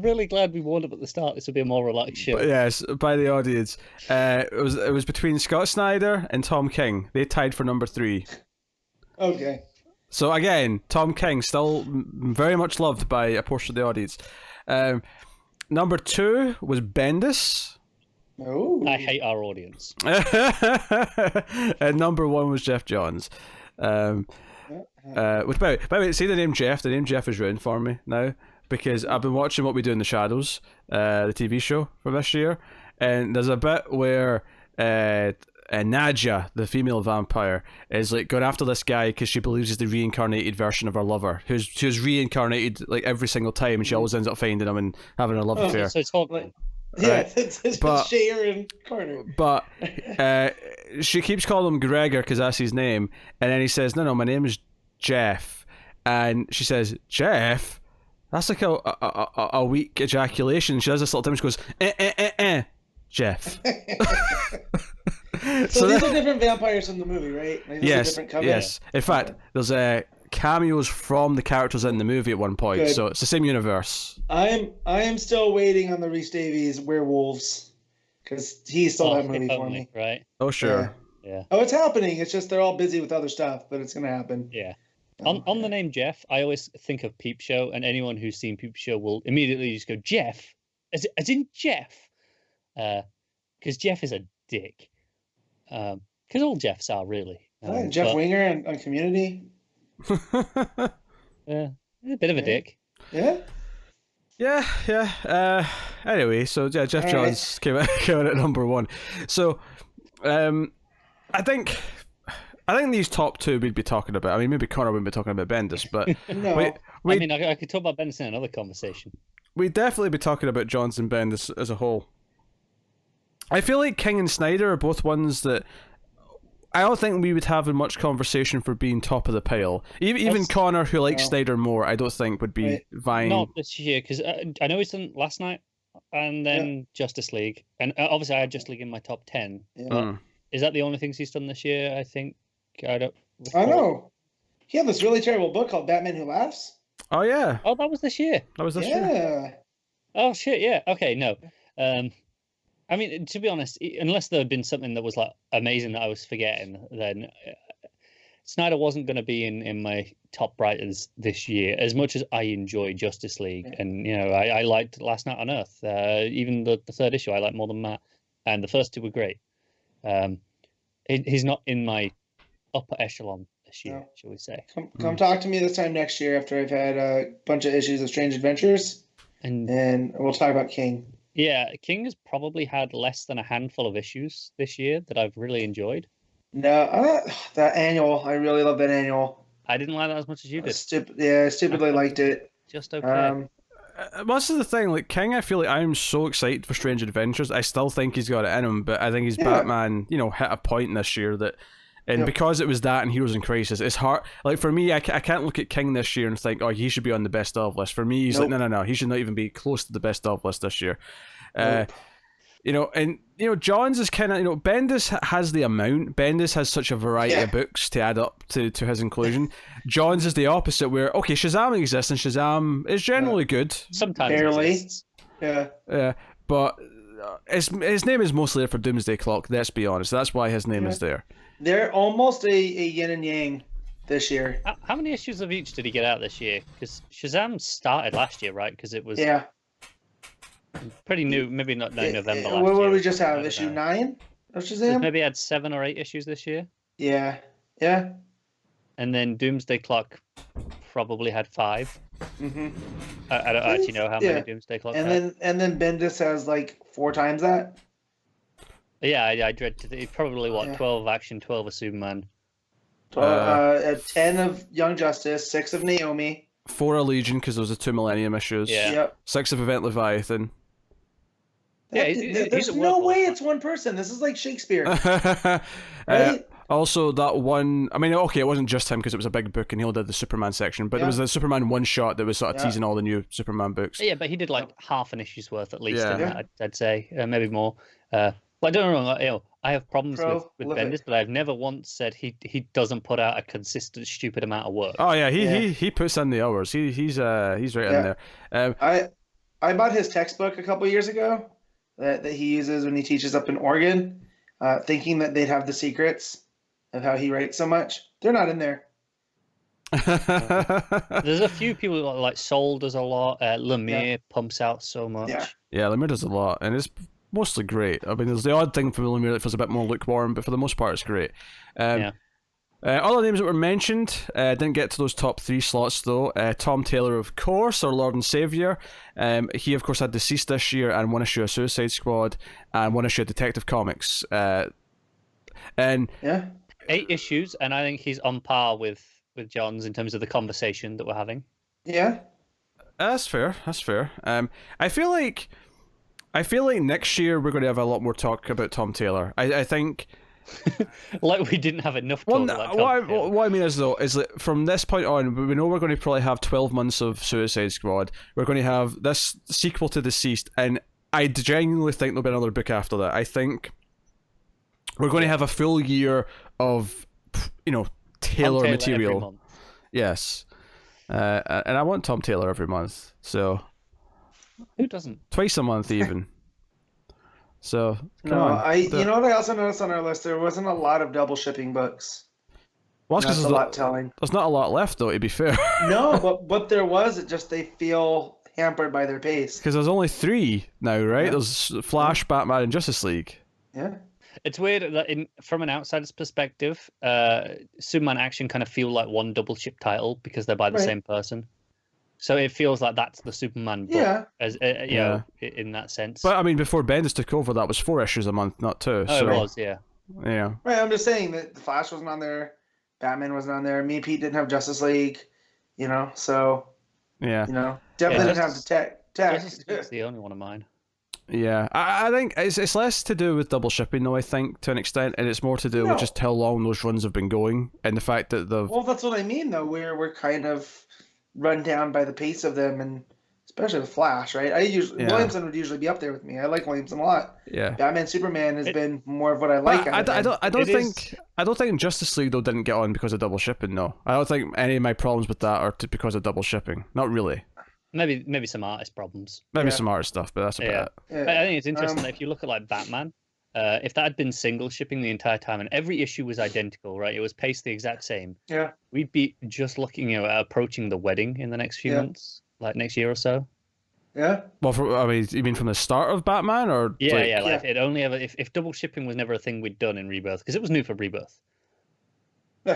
really glad we warned up at the start. This would be a more relaxed show. But yes, by the audience. It was between Scott Snyder and Tom King. They tied for number 3. Okay. So again, Tom King still very much loved by a portion of the audience. Number 2 was Bendis. Oh. I hate our audience. And number 1 was Jeff Johns. Which, by the way, see the name Jeff? The name Jeff is ruined for me now because I've been watching What We Do in the Shadows, the TV show from this year, and there's a bit where Nadja, the female vampire, is like going after this guy because she believes he's the reincarnated version of her lover, who's reincarnated like every single time, and she always ends up finding him and having a love affair. So it's Hawkman. Yeah, Right. it's But- Shayer and Carter. But she keeps calling him Gregor because that's his name, and then he says, "No, my name is Jeff," and she says, "Jeff? That's like a weak ejaculation." She does this little time. She goes, Jeff. So these are different vampires from the movie, right? Like, these are Yes, different covers? yes. In fact, there's cameos from the characters in the movie at one point, Good. so it's the same universe. I am still waiting on the Rhys Davies Werewolves because he stole that movie for me. Right? Oh, sure. Yeah. Oh, it's happening. It's just they're all busy with other stuff, but it's gonna happen. Yeah. On the name Jeff, I always think of Peep Show, and anyone who's seen Peep Show will immediately just go, Jeff? As in Jeff? Because Jeff is a dick. Because all Jeffs are, really. Jeff Winger on Community. Yeah, he's a bit of a dick. Yeah. Yeah. Anyway, so yeah, Jeff Johns came in at number 1. So, I think these top 2 we'd be talking about. I mean, maybe Connor wouldn't be talking about Bendis, but No. I could talk about Benson in another conversation. we'd definitely be talking about Johns and Bendis as a whole. I feel like King and Snyder are both ones that I don't think we would have much conversation for being top of the pile. Even Connor, who likes Snyder more, I don't think would be vying. Not this year, because I know he's done Last Night and then Justice League. And obviously I had Justice League in my top 10. Yeah. Is that the only things he's done this year, I think? I know. He had this really terrible book called Batman Who Laughs. Oh, yeah. Oh, that was this year. That was this year. Yeah. Oh, shit, yeah. Okay, no. I mean, to be honest, unless there had been something that was like amazing that I was forgetting, then Snyder wasn't going to be in my top writers this year. As much as I enjoy Justice League, and I liked Last Night on Earth, even the third issue I liked more than Matt, and the first 2 were great. He's not in my upper echelon this year, shall we say? Come talk to me this time next year after I've had a bunch of issues of Strange Adventures, and we'll talk about King. Yeah, King has probably had less than a handful of issues this year that I've really enjoyed. No, that annual. I really love that annual. I didn't like that as much as you did. I stupidly liked it. Just okay. Most of the thing, like King, I feel like I'm so excited for Strange Adventures. I still think he's got it in him, but I think his Batman, hit a point this year that, and because it was that and Heroes in Crisis, it's hard. Like for me, I can't look at King this year and think, oh, he should be on the best of list. For me, he's like, no, he should not even be close to the best of list this year. Johns is kind of, Bendis has the amount. Bendis has such a variety of books to add up to his inclusion. Johns is the opposite, where, okay, Shazam exists, and Shazam is generally good. Sometimes barely. exists. Yeah. But his name is mostly there for Doomsday Clock, let's be honest. That's why his name is there. They're almost a yin and yang this year. How many issues of each did he get out this year? Because Shazam started last year, right? Because it was pretty new. Maybe not November last year. What did we just have? Issue 9 of Shazam? Maybe had 7 or 8 issues this year. Yeah. And then Doomsday Clock probably had 5. Mm-hmm. I don't actually know how many Doomsday Clock had. And then Bendis has like 4 times that. Yeah, I dread to think. Probably 12 of Action, 12 of Superman. 10 of Young Justice, 6 of Naomi. 4 of Legion, because those are 2 Millennium issues. Yeah. Yep. 6 of Event Leviathan. Yeah, There's no way it's one person. This is like Shakespeare, right? Also, that one. I mean, okay, it wasn't just him because it was a big book and he only did the Superman section, but it was the Superman one shot that was sort of teasing all the new Superman books. Yeah, but he did like half an issue's worth at least. Yeah. I'd say maybe more. Well, I don't know. You know, I have problems with Bendis, but I've never once said he doesn't put out a consistent stupid amount of work. Oh yeah, he puts in the hours. He's right in there. I bought his textbook a couple years ago that he uses when he teaches up in Oregon, thinking that they'd have the secrets of how he writes so much. They're not in there. There's a few people like Soul does a lot. Lemire pumps out so much. Yeah, Lemire does a lot, and it's mostly great. I mean, there's the odd thing from Lemire that feels a bit more lukewarm, but for the most part, it's great. Other names that were mentioned, didn't get to those top 3 slots though. Tom Taylor, of course, our Lord and Savior. He, of course, had Deceased this year and one issue of Suicide Squad and one issue of Detective Comics. And 8 issues, and I think he's on par with John's in terms of the conversation that we're having. Yeah, that's fair. I feel like next year we're going to have a lot more talk about Tom Taylor. I think. Like we didn't have enough talk about Tom Taylor. What I mean is that from this point on, we know we're going to probably have 12 months of Suicide Squad. We're going to have this sequel to Deceased, and I genuinely think there'll be another book after that. I think we're going to have a full year of, Taylor material. Yes. And I want Tom Taylor every month. So who doesn't? Twice a month even. So you know what I also noticed on our list, there wasn't a lot of double shipping books. Well, that's a lot telling. There's not a lot left though, to be fair. No, but there was. It just they feel hampered by their pace. Because there's only 3 now, right? Yeah. There's Flash, Batman, and Justice League. Yeah. It's weird that from an outsider's perspective, Superman Action kind of feel like one double ship title because they're by the same person. So it feels like that's the Superman book, in that sense. But I mean, before Bendis took over, that was 4 issues a month, not 2. Oh, it was, yeah. Yeah. Right, I'm just saying that the Flash wasn't on there, Batman wasn't on there, me and Pete didn't have Justice League, so... Yeah. Definitely didn't have the tech. Justice League's the only one of mine. Yeah, I think it's less to do with double shipping, though, I think, to an extent, and it's more to do with just how long those runs have been going, and the fact that the... Well, that's what I mean, though, we're kind of run down by the pace of them, and especially with Flash, right? Williamson would usually be up there with me. I like Williamson a lot. Yeah. Batman Superman has been more of what I like. I don't think Justice League though didn't get on because of double shipping. No, I don't think any of my problems with that are because of double shipping. Not really. Maybe some artist problems. Maybe some artist stuff, but that's about it. Yeah. I think it's interesting that if you look at like Batman, if that had been single shipping the entire time and every issue was identical, right? It was paced the exact same. Yeah. We'd be just looking at approaching the wedding in the next few months, like next year or so. Yeah. Well, you mean from the start of Batman, or like it only ever if double shipping was never a thing we'd done in Rebirth because it was new for Rebirth.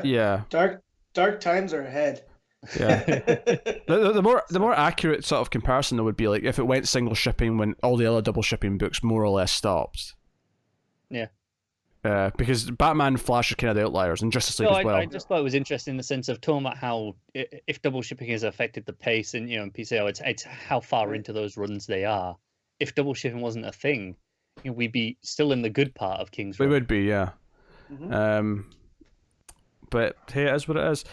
Yeah. Dark times are ahead. Yeah. the more accurate sort of comparison though would be like if it went single shipping when all the other double shipping books more or less stopped. Yeah. Because Batman and Flash are kind of the outliers, and Justice League as well. I just thought it was interesting in the sense of talking about how if double shipping has affected the pace, and and PCO, it's how far into those runs they are. If double shipping wasn't a thing, we'd be still in the good part of King's Run. We would be, yeah. Mm-hmm. But hey, it is what it is.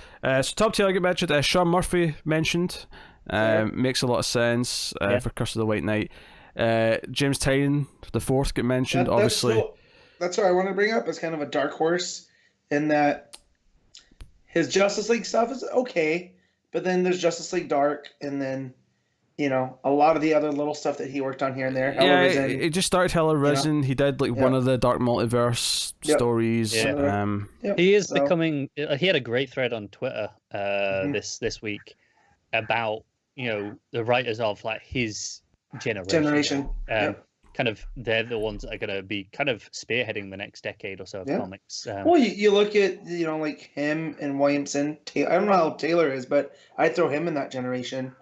So Tom Taylor got mentioned. Sean Murphy mentioned. Makes a lot of sense for Curse of the White Knight. James Tynion, the fourth, got mentioned. Obviously, that's what I want to bring up as kind of a dark horse in that his Justice League stuff is okay, but then there's Justice League Dark, and then a lot of the other little stuff that he worked on here and there. He just started Hell Arisen. He did one of the Dark Multiverse stories. Yeah. He is becoming. He had a great thread on Twitter this week about the writers of like his generation. Kind of they're the ones that are going to be kind of spearheading the next decade or so of comics. Well, you look at like him and Williamson. I don't know how Taylor is, but I'd throw him in that generation.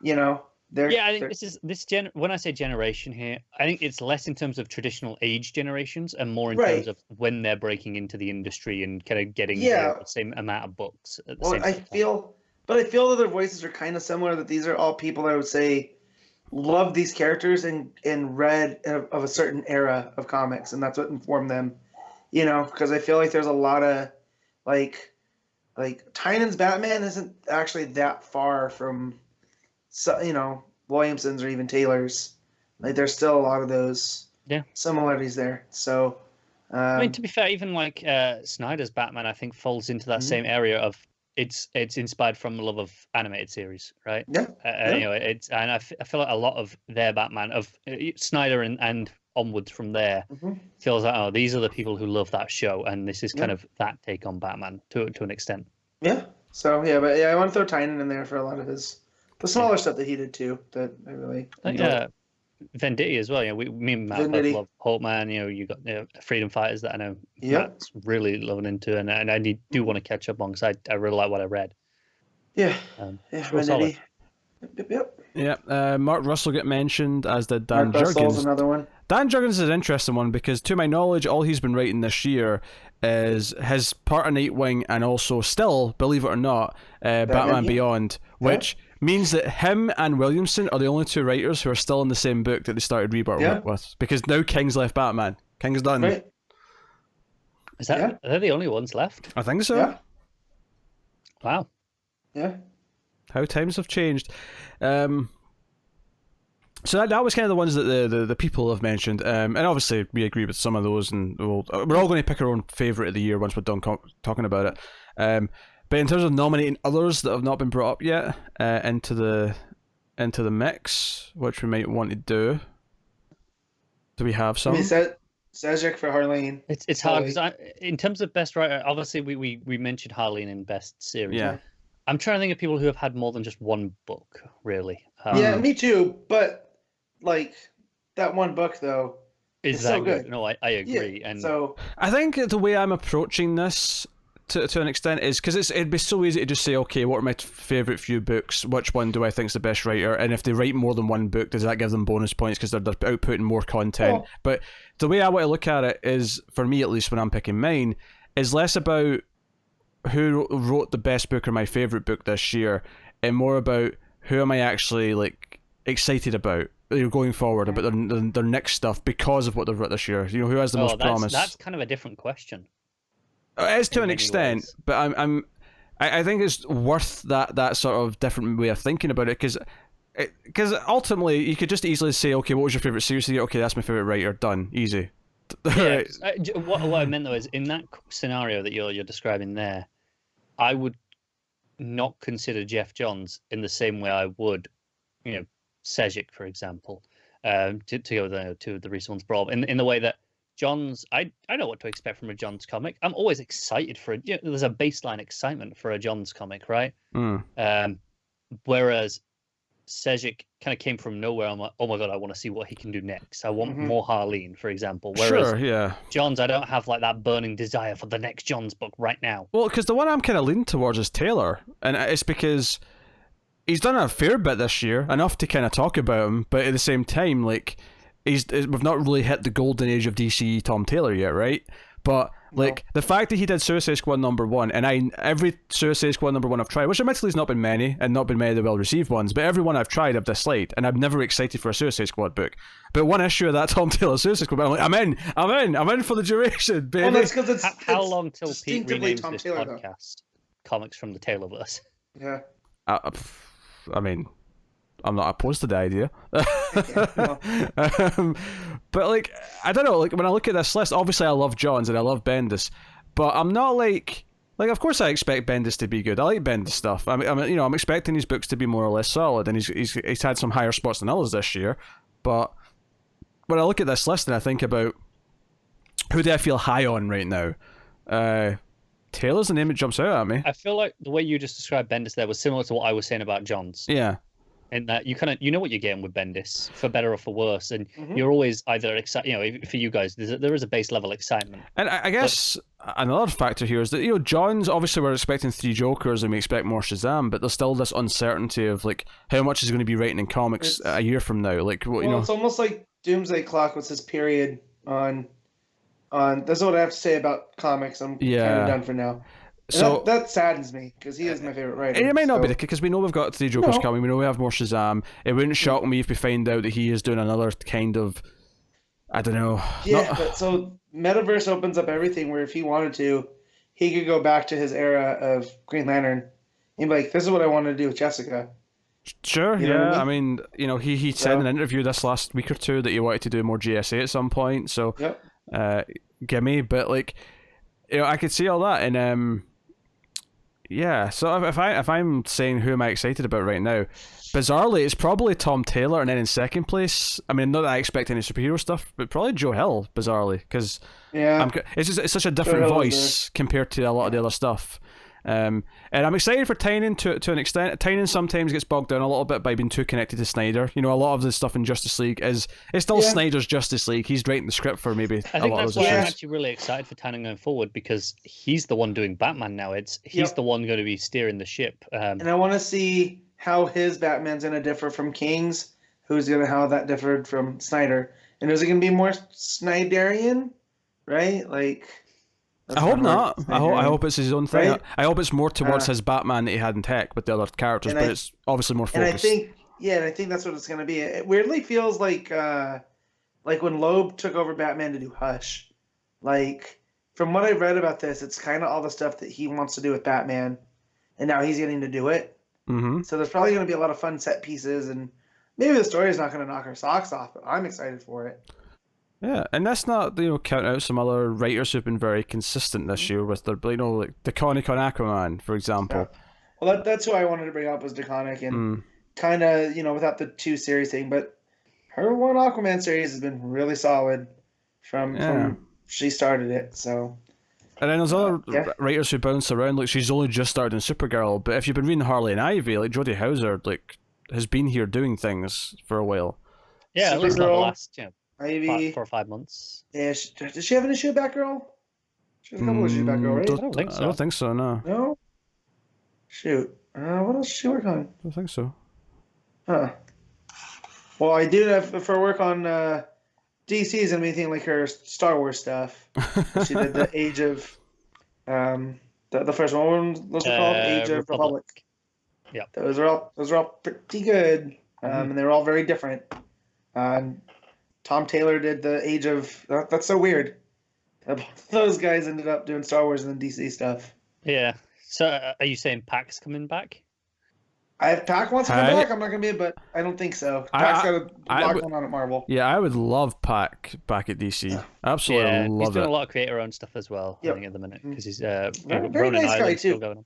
I think when I say generation here, I think it's less in terms of traditional age generations and more in terms of when they're breaking into the industry and kind of getting the same amount of books at the same time. I feel that their voices are kind of similar, that these are all people that I would say loved these characters and read of a certain era of comics, and that's what informed them. You know, because I feel like there's a lot of like Tynan's Batman isn't actually that far from, you know, Williamson's or even Taylor's. Like there's still a lot of those similarities there. So, I mean, to be fair, even like Snyder's Batman, I think falls into that same area of it's inspired from a love of animated series, right? Yeah. You know, and I feel like a lot of their Batman of Snyder and onwards from there feels like, oh, these are the people who love that show, and this is kind of that take on Batman to an extent. Yeah. So but I want to throw Tynan in there for a lot of the smaller stuff that he did too. That I really enjoyed. Venditti as well. You know, me and Matt both love Hawkman. You know, you got Freedom Fighters that I know Matt's really loving into, and I do want to catch up on because I really like what I read. Yeah. Venditti. Yep. Yeah, Mark Russell get mentioned, as did Dan Jurgens. Russell's another one. Dan Jurgens is an interesting one because, to my knowledge, all he's been writing this year is his part of Nightwing and also still, believe it or not, Batman Beyond, which means that him and Williamson are the only two writers who are still in the same book that they started Rebirth with. Because now King's left Batman. King's done. Right. Is that are they the only ones left? I think so. Yeah. Wow. Yeah. How times have changed. So that was kind of the ones that the people have mentioned, and obviously we agree with some of those, and we're all going to pick our own favourite of the year once we're done talking about it. But in terms of nominating others that have not been brought up yet into the mix, which we might want to do we have some? I mean, Sejic for Harleen. It's hard because in terms of best writer, obviously we mentioned Harleen in best series. Yeah. I'm trying to think of people who have had more than just one book, really. Yeah, me too. But like that one book though is so good. No, I agree. Yeah, and so I think the way I'm approaching this to an extent is because it'd be so easy to just say, okay, what are my favourite few books? Which one do I think is the best writer? And if they write more than one book, does that give them bonus points because they're outputting more content? But the way I want to look at it is, for me at least, when I'm picking mine, is less about who wrote the best book or my favourite book this year, and more about who am I actually like excited about, you know, going forward, about their next stuff because of what they've written this year. You know, who has the most promise. That's kind of a different question. It is to an extent, but I think it's worth that sort of different way of thinking about it, because ultimately you could just easily say, okay, what was your favourite series? Okay, that's my favourite writer. Done, easy. Yeah, what I meant though is in that scenario that you're describing there, I would not consider Jeff Johns in the same way I would, you know, Sejic, for example, to go to the recent ones brought up, in the way that Johns, I know what to expect from a Johns comic. I'm always excited for it. You know, there's a baseline excitement for a Johns comic, right? Whereas Sejic kind of came from nowhere. I'm like, oh my god, I want to see what he can do next. I want more Harleen, for example. Whereas Johns, I don't have like that burning desire for the next Johns book right now. Well, because the one I'm kind of leaning towards is Taylor, and it's because he's done a fair bit this year, enough to kind of talk about him, but at the same time, like, we've not really hit the golden age of DC Tom Taylor yet, right? But like the fact that he did Suicide Squad #1, and every Suicide Squad #1 I've tried, which admittedly has not been many, and not been many of the well-received ones, but every one I've tried I've disliked, and I'm never excited for a Suicide Squad book. But one issue of that Tom Taylor Suicide Squad, I'm like, I'm in for the duration, baby. Well, that's because how long till Pete renames Tom this Taylor, podcast Comics from the Taylorverse? Yeah. I mean, I'm not opposed to the idea. But like, I don't know, like when I look at this list, obviously I love Johns and I love Bendis, but I'm not like of course I expect Bendis to be good. I like Bendis stuff. I'm expecting his books to be more or less solid, and he's had some higher spots than others this year. But when I look at this list and I think about who do I feel high on right now, Taylor's the name that jumps out at me. I feel like the way you just described Bendis there was similar to what I was saying about Johns. Yeah. And that you know what you're getting with Bendis, for better or for worse, and you're always either excited. You know, for you guys, there is a base level excitement. And I guess another factor here is that, you know, Johns, obviously we're expecting 3 Jokers and we expect more Shazam, but there's still this uncertainty of like how much is going to be writing in comics a year from now. Like, you know, it's almost like Doomsday Clock was his period on. That's what I have to say about comics. I'm kind of done for now. So that saddens me because he is my favorite writer. it might not be so- because we know we've got 3 Jokers coming. We know we have more Shazam. It wouldn't shock me if we find out that he is doing another kind of, I don't know. Yeah, but so Metaverse opens up everything where if he wanted to, he could go back to his era of Green Lantern and be like, "This is what I wanted to do with Jessica." Sure, You know what yeah. I I mean, he said in an interview this last week or two that he wanted to do more GSA at some point. So, Yep. gimme. But like, I could see all that, and yeah. So if I'm saying who am I excited about right now, bizarrely, it's probably Tom Taylor, and then in second place, I mean, not that I expect any superhero stuff, but probably Joe Hill, bizarrely, because Yeah. it's such a different Hill is voice compared to a lot of the other stuff. And I'm excited for Tynion to an extent. Tynion sometimes gets bogged down a little bit by being too connected to Snyder. A lot of the stuff in Justice League it's still Snyder's Justice League. He's writing the script for maybe I a think lot of that's those why I'm issues. actually really excited for Tynion going forward because he's the one doing Batman now. He's the one going to be steering the ship. And I want to see how his Batman's going to differ from King's. How that differed from Snyder. And is it going to be more Snyderian? Right? Like. I hope not. I hope it's his own thing. Right? I hope it's more towards his Batman that he had in Tech with the other characters, but it's obviously more focused. And I think that's what it's going to be. It weirdly feels like when Loeb took over Batman to do Hush. Like, from what I've read about this, it's kind of all the stuff that he wants to do with Batman, and now he's getting to do it. Mm-hmm. So there's probably going to be a lot of fun set pieces, and maybe the story is not going to knock our socks off, but I'm excited for it. Yeah, and that's not count out some other writers who've been very consistent this year with their like DeConnick on Aquaman, for example. Yeah. Well, that's who I wanted to bring up was DeConnick, and kind of without the 2 series thing, but her one Aquaman series has been really solid from she started it. So. And then there's other writers who bounce around. Like she's only just started in Supergirl, but if you've been reading Harley and Ivy, like Jodie Hauser, like has been here doing things for a while. Yeah, at least not the last Ivy 4 or 5 months. Yeah, does she have an issue of Batgirl? She has a couple issues of Batgirl, right? I don't think so. No. No? Shoot. What else does she work on? I don't think so. Huh. Well, I do have for work on DC's and anything like her Star Wars stuff. She did the Age of the first one. What was it called? Age of Republic. Yeah. Those are all pretty good. And they're all very different. Tom Taylor did the Age of... That's so weird. Those guys ended up doing Star Wars and then DC stuff. Yeah. So are you saying Pac's coming back? If Pac wants to come back, I'm not going to be, but I don't think so. Pac's got a lot going on at Marvel. Yeah, I would love Pac back at DC. Yeah. Absolutely love it. He's doing a lot of creator-owned stuff as well, I think, at the minute, because he's very nice guy, too. Still going on.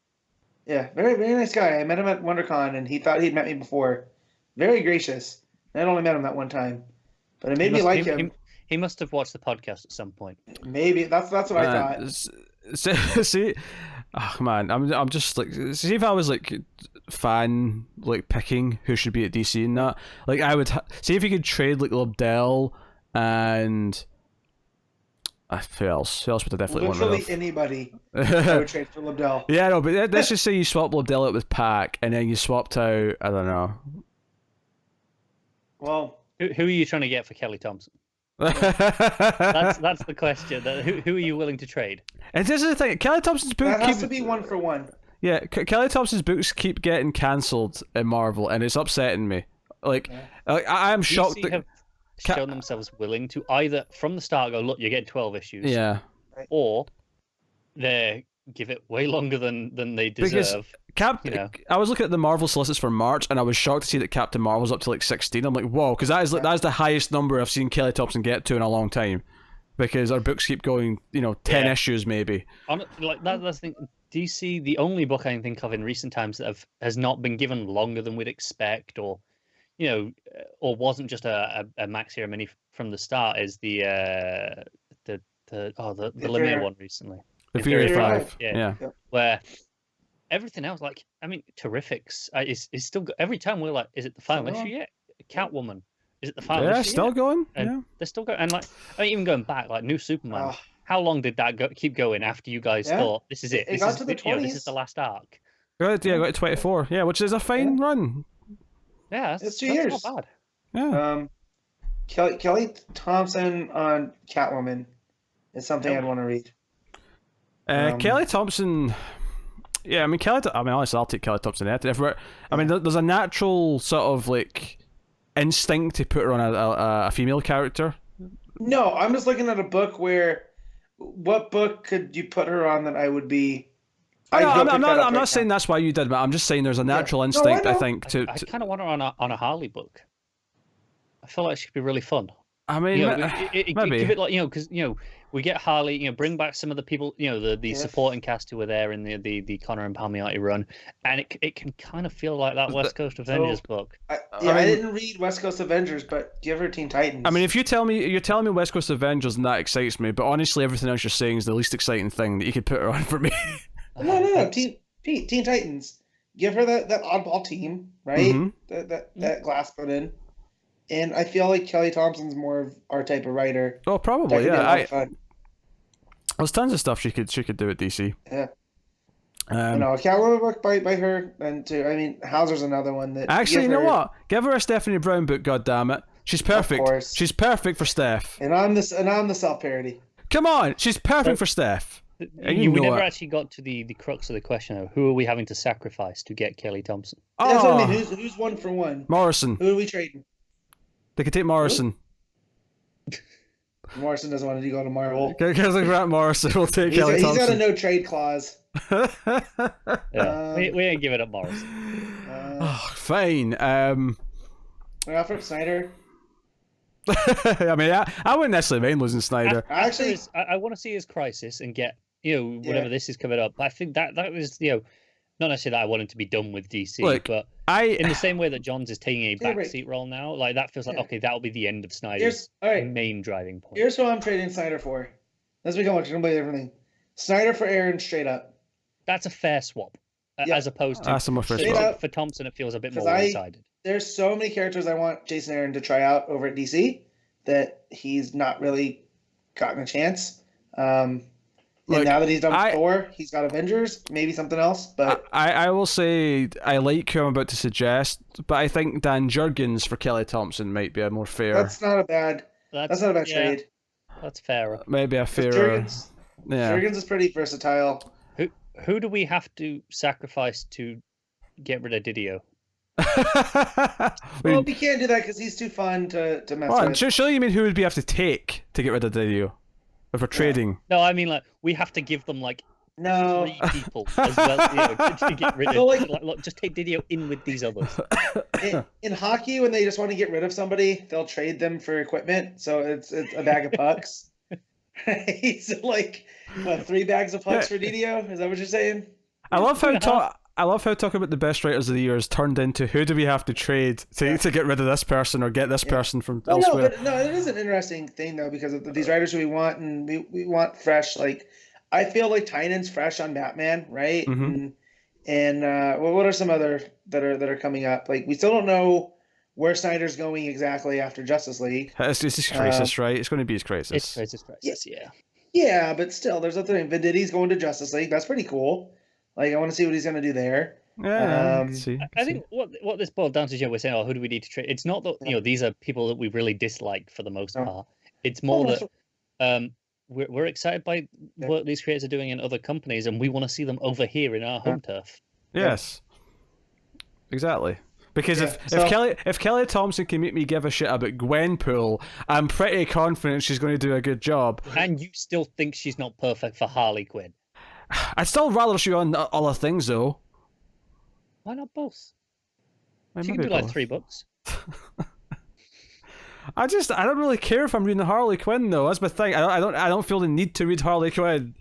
Yeah, very, very nice guy. I met him at WonderCon, and he thought he'd met me before. Very gracious. I only met him that one time. But it made me like him. He must have watched the podcast at some point. Maybe that's what I thought. See, oh man, I'm just like, see if I was like fan like picking who should be at DC and that, like I would see if you could trade like Lobdell and who else would I definitely want rid of? Literally anybody I would trade for Lobdell. Yeah, no, but let's just say you swap Lobdell out with Pac and then you swapped out, I don't know. Well. Who are you trying to get for Kelly Thompson? That's the question. Who are you willing to trade? And this is the thing. Kelly Thompson's book has to be 1 for 1. Yeah, Kelly Thompson's books keep getting cancelled in Marvel, and it's upsetting me. Like, I'm shocked DC have shown themselves willing to either from the start go, look, you're getting 12 issues. Yeah. Or they give it way longer than they deserve. Because I was looking at the Marvel solicits for March, and I was shocked to see that Captain Marvel's up to like 16. I'm like, whoa, because that is the highest number I've seen Kelly Thompson get to in a long time. Because our books keep going, 10 issues maybe. That's the thing. DC, the only book I can think of in recent times that has not been given longer than we'd expect, or wasn't just a Max Hero mini from the start, is the Lemire one recently. The Fury 5. Yeah. Where everything else, Terrifics is still every time we're like, is it the final issue yet? Catwoman, is it the final issue? Still yet? going. And they're still going, and even going back, like New Superman. How long did that keep going after you guys thought this is it? It got to the 20s. This is the last arc. Got to 24. Yeah, which is a fine run. Yeah, it's 2 years. Not bad. Yeah. Kelly Thompson on Catwoman is something I'd want to read. Kelly Thompson, Yeah, I mean, honestly, I'll take Kelly Thompson. I mean, there's a natural sort of like instinct to put her on a female character. No, I'm just looking at a book where, what book could you put her on that I would be? I'm not saying that's why you did, but I'm just saying there's a natural instinct. I think I kind of want her on a Harley book. I feel like she could be really fun. I mean, maybe give it like because we get Harley, bring back some of the people, the supporting cast who were there in the Connor and Palmiotti run, and it can kind of feel like that West Coast Avengers book. I didn't read West Coast Avengers, but give her Teen Titans. I mean, if you're telling me West Coast Avengers, and that excites me, but honestly, everything else you're saying is the least exciting thing that you could put her on for me. No, Teen Titans. Give her that oddball team, right? Mm-hmm. That Glass put in. And I feel like Kelly Thompson's more of our type of writer. Oh, probably, yeah. There's tons of stuff she could do at DC. Yeah. A Catwoman book by her, and too. I mean, Hauser's another one that. Actually, you know what? Give her a Stephanie Brown book. God damn it, she's perfect. Of course. She's perfect for Steph. And I'm the self parody. Come on, she's perfect for Steph. We never actually got to the crux of the question of who are we having to sacrifice to get Kelly Thompson? That's what I mean. Who's one for one? Morrison. Who are we trading? They could take Morrison. Morrison doesn't want to go to Marvel. Because of Grant Morrison, we'll take Kelly Thompson. He's got a no trade clause. We ain't giving up Morrison. Fine. Alfred Snyder. I mean, I wouldn't necessarily mind losing Snyder. Actually, I want to see his Crisis and get whatever this is coming up. I think that was not necessarily that I want him to be done with DC, but in the same way that Johns is taking a backseat role now, like that feels like okay, that'll be the end of Snyder's main driving point. Here's who I'm trading Snyder for. Let's become a completely different thing. Snyder for Aaron, straight up. That's a fair swap, as opposed to for Thompson. It feels a bit more one-sided. There's so many characters I want Jason Aaron to try out over at DC that he's not really gotten a chance. And now that he's done Thor, he's got Avengers, maybe something else. But I will say I like who I'm about to suggest, but I think Dan Jurgens for Kelly Thompson might be a more fair. That's not a bad trade. That's fair. Maybe a fairer. Jurgens is pretty versatile. Who do we have to sacrifice to get rid of Didio? Well, we can't do that because he's too fun to mess with. Surely you mean who would we have to take to get rid of Didio? If we're trading. No, I mean like we have to give them like 3 people as well to get rid of. So, look, just take Didio in with these others. In hockey, when they just want to get rid of somebody, they'll trade them for equipment. So it's a bag of pucks. Right? So 3 bags of pucks for Didio? Is that what you're saying? I love how talking about the best writers of the year has turned into who do we have to trade to get rid of this person or get this person from elsewhere. No, it is an interesting thing though because of these writers who we want and we want fresh. Like I feel like Tynan's fresh on Batman, right? Mm-hmm. And what are some other that are coming up? Like we still don't know where Snyder's going exactly after Justice League. It's his Crisis, right? It's going to be his Crisis. It's Crisis, yeah. Yeah, but still, there's other thing. Venditti's going to Justice League. That's pretty cool. Like, I want to see what he's going to do there. Yeah, I think what this boils down to, we're saying, who do we need to trade? It's not that, these are people that we really disliked for the most part. It's more that we're excited by what these creators are doing in other companies, and we want to see them over here in our home turf. Yes. Exactly. Because if Kelly Thompson can make me give a shit about Gwenpool, I'm pretty confident she's going to do a good job. And you still think she's not perfect for Harley Quinn? I'd still rather she on other things, though. Why not both? She can do both. 3 books. I don't really care if I'm reading Harley Quinn, though. That's my thing. I don't feel the need to read Harley Quinn.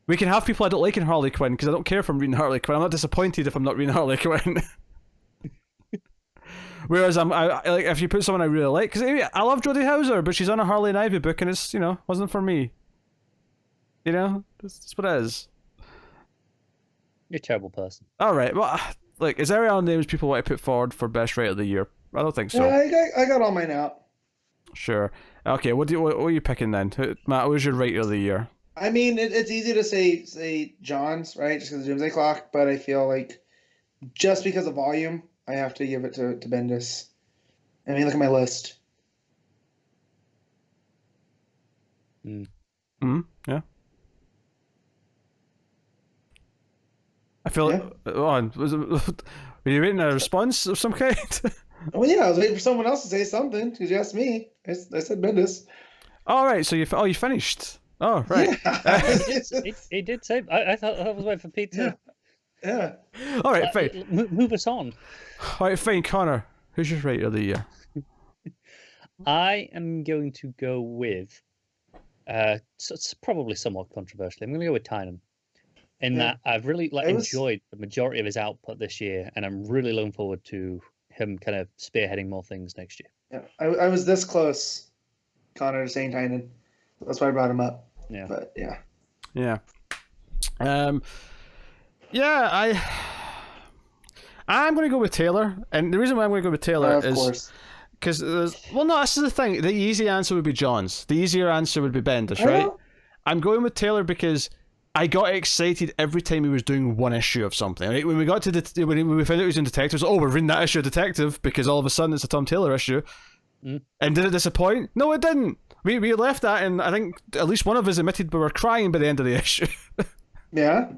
We can have people I don't like in Harley Quinn because I don't care if I'm reading Harley Quinn. I'm not disappointed if I'm not reading Harley Quinn. Whereas I like if you put someone I really like, because I love Jodie Hauser, but she's on a Harley and Ivy book and it's wasn't for me. That's what it is. You're a terrible person. All right, well, is there any other names people want to put forward for best writer of the year? I don't think so. Yeah, I got all mine out. Sure. Okay, what are you picking then, Matt? Who's your writer of the year? I mean, it's easy to say Johns, right? Just because of Doomsday Clock, but I feel like just because of volume, I have to give it to Bendis. I mean, look at my list. Yeah. feel like... Oh, were you waiting a response of some kind? Well, yeah, I was waiting for someone else to say something because you asked me. I said Bendis. All right, so you finished. Oh, right. Yeah. He did say. I thought I was waiting for Pete to Yeah. All right, fine. move us on. All right, fine. Connor, who's your writer of the year? I am going to go with. So it's probably somewhat controversial. I'm going to go with Tynan. In that I've really enjoyed the majority of his output this year, and I'm really looking forward to him kind of spearheading more things next year. Yeah, I was this close, Connor, to saying Tynan. That's why I brought him up. Yeah. But yeah. Yeah. Yeah, I'm going to go with Taylor, and the reason why I'm going to go with Taylor Of is course. because no, this is the thing. The easy answer would be John's. The easier answer would be Bendis, right? I'm going with Taylor because I got excited every time he was doing one issue of something. Right? When we got to when we found out he was in Detectives, we're reading that issue of Detective because all of a sudden it's a Tom Taylor issue. And did it disappoint? No, it didn't. We left that, and I think at least one of us admitted we were crying by the end of the issue. Yeah.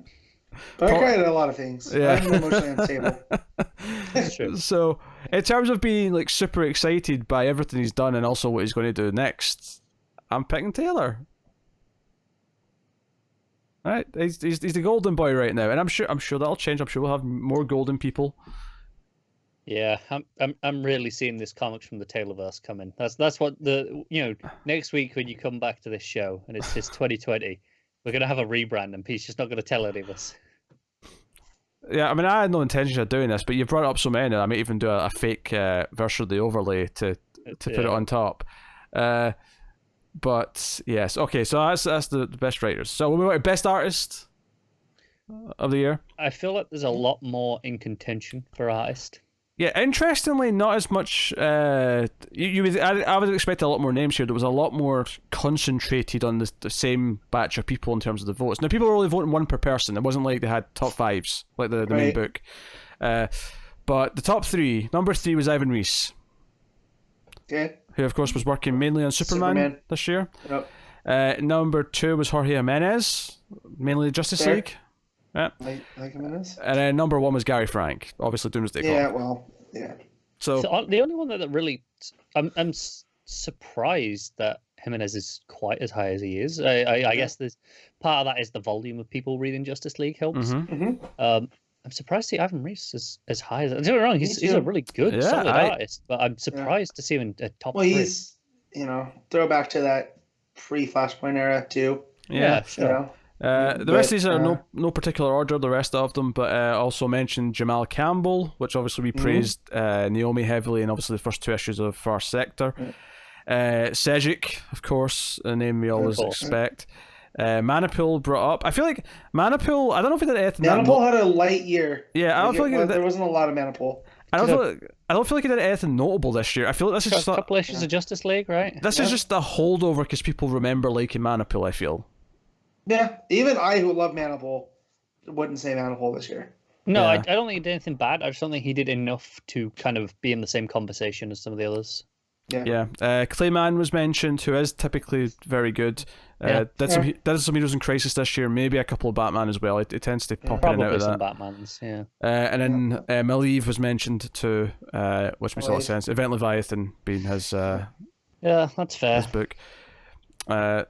But I cried at a lot of things. Yeah. I'm emotionally unstable. That's true. So, in terms of being like super excited by everything he's done and also what he's going to do next, I'm picking Taylor. Right, he's the golden boy right now, and I'm sure that'll change. I'm sure we'll have more golden people. Yeah, I'm really seeing this comics from the Taylorverse coming. That's what next week when you come back to this show and it's 2020, we're gonna have a rebrand and Pete's just not gonna tell any of us. Yeah, I mean, I had no intention of doing this, but you brought up so many. I might even do a fake version of the overlay to put it on top. But yes, okay. So that's the best writers. So we went best artist of the year. I feel like there's a lot more in contention for artist. Yeah, interestingly, not as much. I would expect a lot more names here. There was a lot more concentrated on the same batch of people in terms of the votes. Now, people were only voting one per person. It wasn't like they had top fives like the main book. But the top three, number 3 was Ivan Reis. Okay. Who, of course, was working mainly on Superman. This year. Yep. Number 2 was Jorge Jimenez, mainly Justice League. Yeah. Like Jimenez. And then number 1 was Gary Frank, obviously Doomsday Clock. Yeah, well, yeah. So the only one that really, I'm surprised that Jimenez is quite as high as he is. I guess there's part of that is the volume of people reading Justice League helps. I'm surprised to see Ivan Reis as high as. Don't get me wrong, he's a really good, solid artist, but I'm surprised to see him in a top 3. Well, he's throwback to that pre-Flashpoint era too. Yeah, sure. The rest of these are no particular order, the rest of them, but also mentioned Jamal Campbell, which obviously we praised Naomi heavily in obviously the first 2 issues of First Sector. Sejic, of course, a name we always expect. Manipul brought up. I feel like Manipul, I don't know if he did anything. Manipul had a light year. Yeah, I don't feel like there wasn't a lot of Manipul. I don't feel like he did anything notable this year. I feel like this is just a couple issues of Justice League, right? This is just a holdover because people remember liking Manipul, I feel. Yeah, even I who love Manipul wouldn't say Manipul this year. No, I don't think he did anything bad. I just don't think he did enough to kind of be in the same conversation as some of the others. Yeah. Clayman was mentioned, who is typically very good. Did some Heroes in Crisis this year, maybe a couple of Batman as well. It tends to pop in and out of that. Probably some Batmans, yeah. And then Maleev was mentioned too, which makes a lot of sense. Event Leviathan being his yeah, that's fair. His book.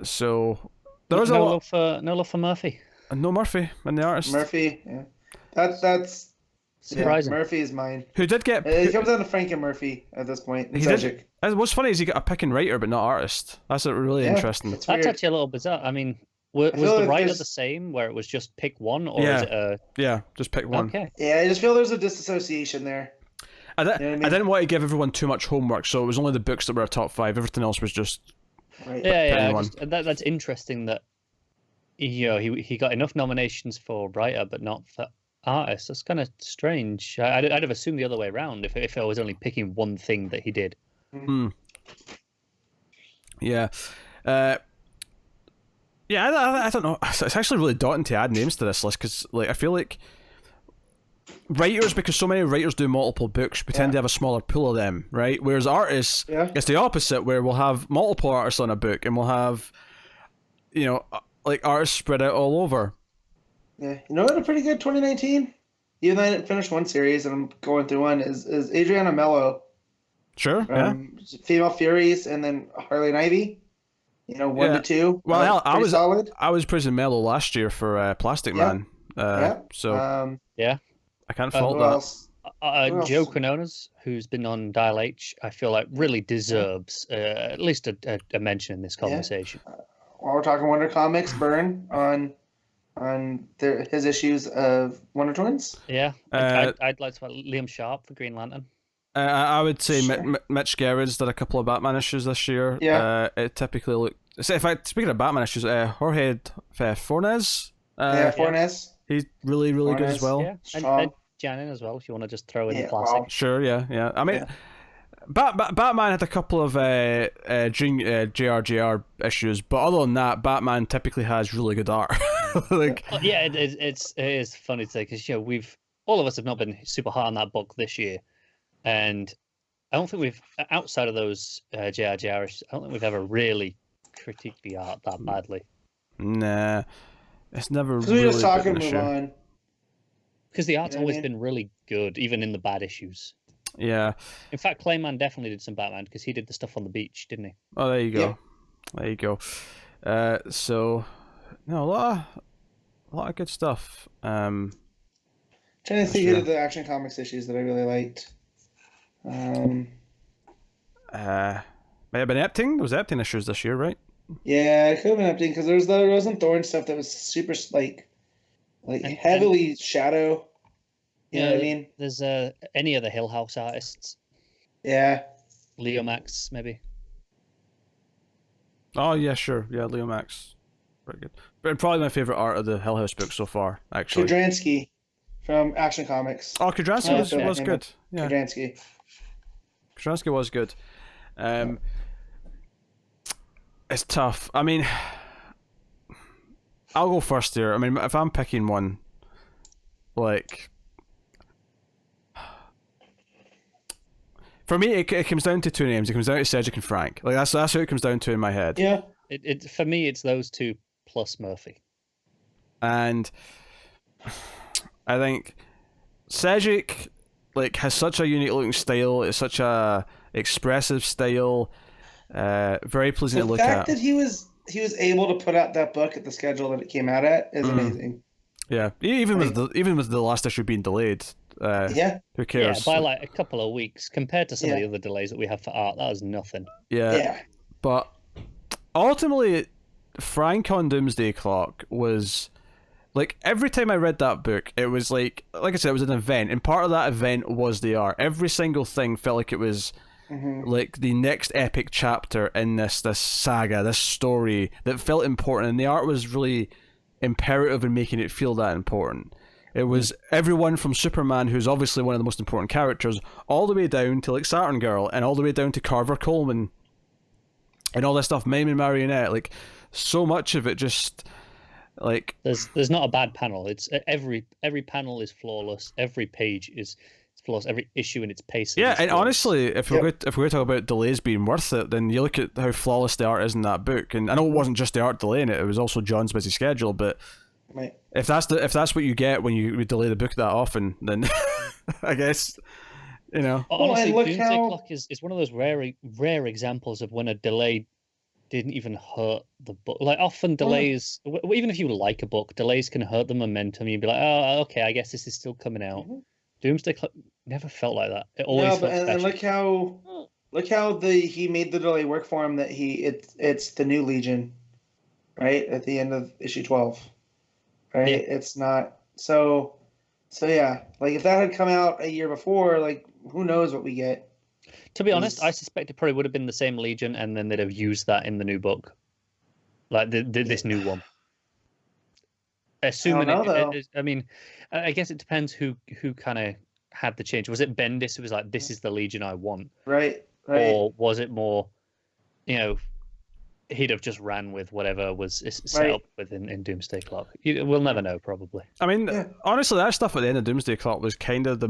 So there was no love for Murphy. No Murphy and the artist. Murphy, yeah. That's surprising. Yeah, Murphy is mine. Who did get? It comes down to Frank and Murphy at this point. He did. What's funny is he got a pick and writer, but not artist. That's really interesting. That's actually a little bizarre. I mean, was the writer the same, where it was just pick one, or is it just pick one. Okay. Yeah, I just feel there's a disassociation there. I didn't want to give everyone too much homework, so it was only the books that were a top 5. Everything else was just right. That's interesting that he got enough nominations for writer, but not for artist. That's kind of strange. I'd have assumed the other way around if I was only picking one thing that he did. Yeah. I don't know. It's actually really daunting to add names to this list because I feel like writers, because so many writers do multiple books, we tend to have a smaller pool of them, right? Whereas artists, it's the opposite, where we'll have multiple artists on a book and we'll have artists spread out all over. Yeah, you know what? A pretty good 2019. Even though I didn't finish one series and I'm going through one is Adriana Mello Sure, yeah. from Female Furies and then Harley and Ivy. You know, 1 Yeah. to 2. Well, hell, pretty solid. I was pretty mellow last year for Plastic Yeah. Man. Yeah. So Yeah. I can't who fault Who that. else? Who else? Joe Quinones, who's been on Dial H, I feel like really deserves at least a mention in this conversation. While we're talking Wonder Comics, Byrne on his issues of Wonder Twins. Yeah, I'd like to put Liam Sharp for Green Lantern. I would say Sure. Mitch Gerads did a couple of Batman issues this year. Yeah. It typically looked. So in fact, speaking of Batman issues, Jorge Fornes. Fornes. He's really good as Fornes, well. Yeah, Strong. and Janin as well, if you want to just throw in the Yeah, classic. wow. Sure, yeah. I mean, Yeah. Batman had a couple of JRJR issues, but other than that, Batman typically has really good art. Like, Yeah, it is funny to say because all of us have not been super hard on that book this year, and I don't think we've outside of those JRJR issues, I don't think we've ever really critiqued the art that badly. nah, it's never So really we just talk been and an move issue. on. Because the art's You know what I always mean? been really good, even in the bad issues. Yeah. In fact, Clayman definitely did some Batman because he did the stuff on the beach, didn't he? Oh, there you go. Yeah. There you go. So, no, a lot of good stuff. Trying to think Sure. of the Action Comics issues that I really liked. May have been Epting. There was Epting issues this year, right? Yeah, it could have been empty because there was some Thorn stuff that was super like And- heavily shadow. You know what I mean? There's any of the Hill House artists, Yeah. Leo Max maybe. Oh yeah, sure. Yeah, Leo Max, very good. But probably my favorite art of the Hell House book so far, actually. Kudransky from Action Comics. Oh, Kudransky Oh, was okay. good. Yeah, Kudransky. Kudransky was good. It's tough. I mean, I'll go first here. I mean, if I'm picking one, like, for me, it comes down to two names. It comes down to Cedric and Frank. Like that's who it comes down to in my head. Yeah. It for me, it's those two plus Murphy. And I think Cedric has such a unique looking style. It's such a expressive style. Very pleasing The to look fact at. that he was able to put out that book at the schedule that it came out at is amazing. Yeah, even with the last issue being delayed. Yeah. Who cares? Yeah, by like a couple of weeks compared to some of Yeah. the other delays that we have for art, that was nothing. Yeah. But ultimately, Frank on Doomsday Clock was like every time I read that book, it was like I said, it was an event, and part of that event was the art. Every single thing felt like it was like the next epic chapter in this saga, this story that felt important, and the art was really imperative in making it feel that important. It was everyone from Superman, who's obviously one of the most important characters, all the way down to like Saturn Girl, and all the way down to Carver Coleman, and all this stuff, Mime and Marionette. Like so much of it just like There's not a bad panel. It's every panel is flawless. Every page is flawless. Every issue in its pacing. yeah. is And flawless. honestly, if we're going to talk about delays being worth it, then you look at how flawless the art is in that book. And I know it wasn't just the art delaying it; it was also John's busy schedule. But Right. if that's what you get when you delay the book that often, then I guess Honestly, and look Doomsday how- Clock is one of those rare examples of when a delay didn't even hurt the book. Like often delays, even if you like a book, delays can hurt the momentum. You'd be like, oh, okay, I guess this is still coming out. Doomsday Clock never felt like that. It always No, felt but and special. look how he made the delay work for him. That it's the new Legion, right at the end of issue 12, right? Yeah. It's not so yeah. Like if that had come out a year before, like who knows what we get? To be honest, is- I suspect it probably would have been the same Legion, and then they'd have used that in the new book, like this new one. Assuming know, though. I mean, I guess it depends who kind of had the change. Was it Bendis who was like, "This is the Legion I want," Right. or was it more, he'd have just ran with whatever was set Right. up within Doomsday Clock? We'll never know, probably. I mean, Yeah. honestly, that stuff at the end of Doomsday Clock was kind of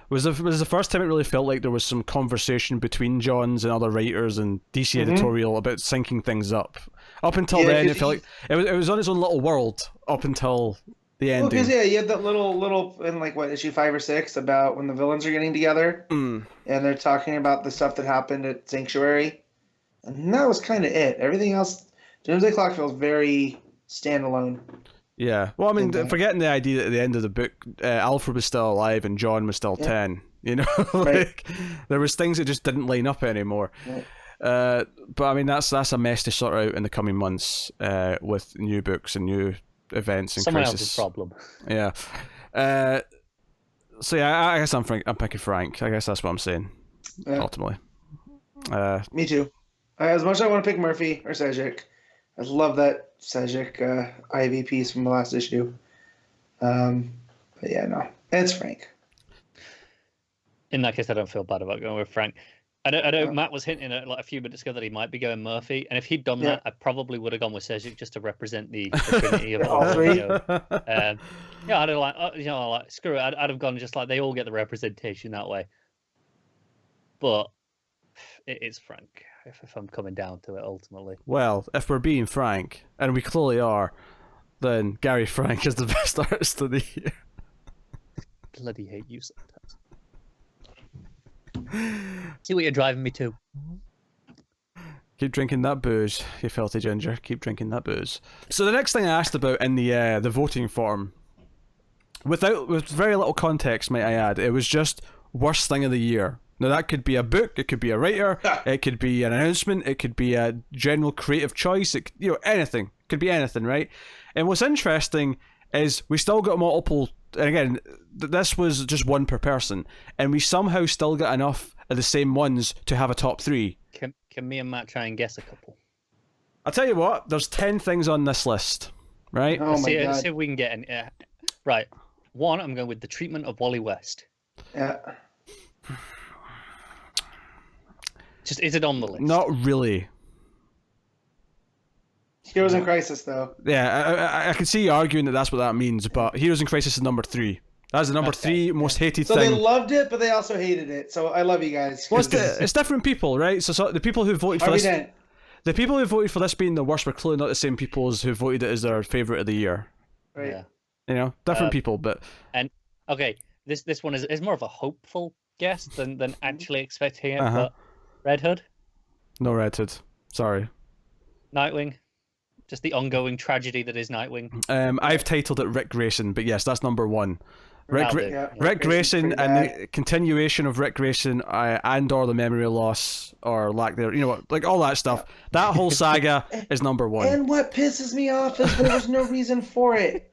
was the first time it really felt like there was some conversation between Johns and other writers and DC editorial about syncing things up. Up until Yeah, then, it 'cause felt like it was on its own little world. Up until The Well, ending. because you had that little in like what issue 5 or 6 about when the villains are getting together Mm. and they're talking about the stuff that happened at Sanctuary, and that was kind of it. Everything else, Doomsday Clock feels very standalone. Yeah. Well, I mean, In that. forgetting the idea that at the end of the book, Alfred was still alive and John was still 10. You know, like there was things that just didn't line up anymore. Right. But I mean, that's a mess to sort out in the coming months with new books and new events and Someone crisis. else's problem. Yeah. So yeah, I guess I'm picking Frank. I guess that's what I'm saying. Yeah. Ultimately. Me too. As much as I want to pick Murphy or Sejic, I love that Sejic IV piece from the last issue. But yeah, no, it's Frank. In that case, I don't feel bad about going with Frank. I know Matt was hinting at like a few minutes ago that he might be going Murphy, and if he'd done that, I probably would have gone with Sejic just to represent the trinity of all three. Yeah, I'd have like screw it. I'd have gone just like they all get the representation that way. But it's Frank if I'm coming down to it ultimately. Well, if we're being frank, and we clearly are, then Gary Frank is the best artist of the year. Bloody hate you sometimes. See what you're driving me to. Keep drinking that booze, you filthy ginger. Keep drinking that booze. So the next thing I asked about in the voting form, with very little context, might I add, it was just worst thing of the year. Now that could be a book, it could be a writer, it could be an announcement, it could be a general creative choice, anything. It could be anything, right? And what's interesting is we still got multiple, and again, this was just one per person, and we somehow still got enough of the same ones to have a top 3. Can me and Matt try and guess a couple? I'll tell you what, there's 10 things on this list, right? Oh my God. Let's see if we can get any. Right. 1, I'm going with the treatment of Wally West. Yeah. Just, is it on the list? Not really. Heroes in Crisis, though. Yeah, I can see you arguing that that's what that means, but Heroes in Crisis is number 3. That's the number 3 most hated So thing. they loved it, but they also hated it. So I love you guys. Well, it's different people, right? So the people who voted for Harvey this, Dent. the people who voted for this being the worst were clearly not the same people as who voted it as their favorite of the year. Right. Yeah. You know, different people, but And okay, this one is more of a hopeful guess than actually expecting it. Uh-huh. But Red Hood, no Red Hood. Sorry. Nightwing, just the ongoing tragedy that is Nightwing. I've titled it Rick Grayson, but yes, that's number 1. Rick Grayson's Grayson pretty and bad. the continuation of Rick Grayson and or the memory loss or lack there, like all that stuff. That whole saga is number 1. And what pisses me off is there was no reason for it.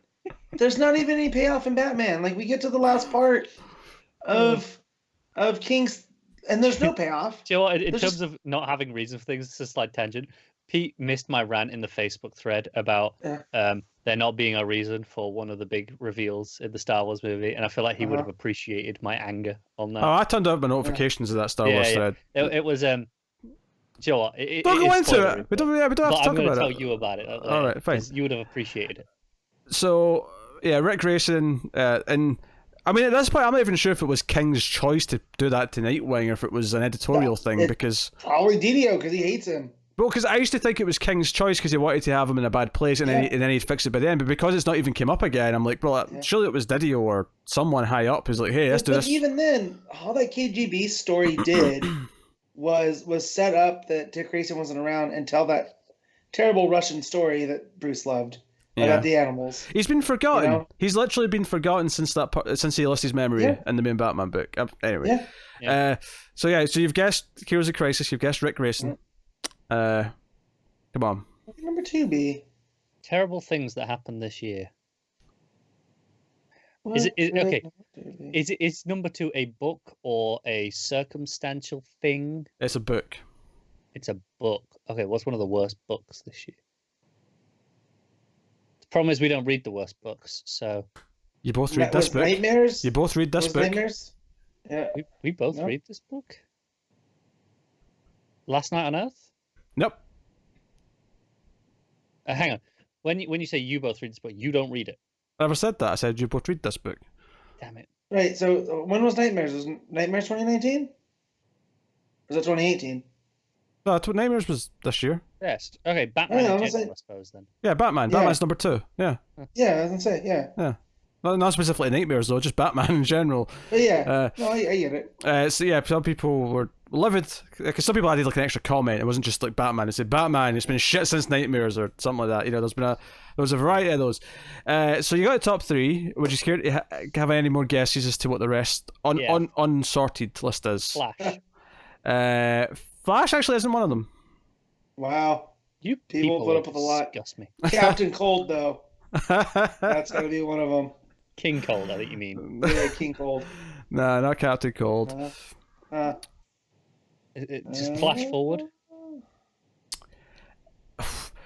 There's not even any payoff in Batman. Like we get to the last part of King's, and there's no payoff. Do you know what? In There's terms just- of not having reason for things, it's a slight tangent. Pete missed my rant in the Facebook thread about there not being a reason for one of the big reveals in the Star Wars movie, and I feel like he would have appreciated my anger on that. Oh, I turned off my notifications of that Star Wars thread. It was do you know what? It Don't go is into spoilery, it. We don't have to but talk I'm going to about tell it. you about it. All right, fine. 'cause you would have appreciated it. So yeah, Rick Grayson, and I mean at this point I'm not even sure if it was King's choice to do that to Nightwing or if it was an editorial thing because Probably Didio because he hates him. because I used to think it was King's choice because he wanted to have him in a bad place and then he'd fix it by the end. But because it's not even came up again, I'm like, well, surely it was Didio or someone high up who's like, hey, let's do But this. even then, all that KGB story did was set up that Dick Grayson wasn't around and tell that terrible Russian story that Bruce loved about the animals. He's been forgotten. You know? He's literally been forgotten since since he lost his memory in the main Batman book. Anyway, so you've guessed Heroes of Crisis. You've guessed Rick Grayson. Come on. Number 2 be Terrible things that happened this year. Is number 2 a book or a circumstantial thing? It's a book. It's a book. Okay, what's one of the worst books this year? The problem is we don't read the worst books, so You both read this book. Nightmares? You both read this Was book. Nightmares? Yeah. we both No. read this book. Last Night on Earth. Nope. Hang on. When you say you both read this book, you don't read it. I never said that. I said you both read this book. Damn it. Right, so when was Nightmares? Was Nightmares 2019? Or was it 2018? No, Nightmares was this year. Yes. Okay, Batman Yeah, in I was general, like- I suppose then. Yeah, Batman. Yeah. Batman's number 2. Yeah. Yeah, I was gonna say, yeah. Yeah. Not specifically Nightmares, though, just Batman in general. But yeah, no, I get it. So, yeah, some people were livid, because some people added like an extra comment. It wasn't just like Batman. It said, Batman, it's been shit since Nightmares, or something like that. You know, there was a variety of those. So you got the top 3. Would you care to have any more guesses as to what the rest, unsorted list is? Flash. Flash actually isn't one of them. Wow. You People put up with a lot. disgust me. Captain Cold, though. That's got to be one of them. King Cold, I think you mean. Yeah, King Cold. Nah, not Captain Cold. Just flash forward.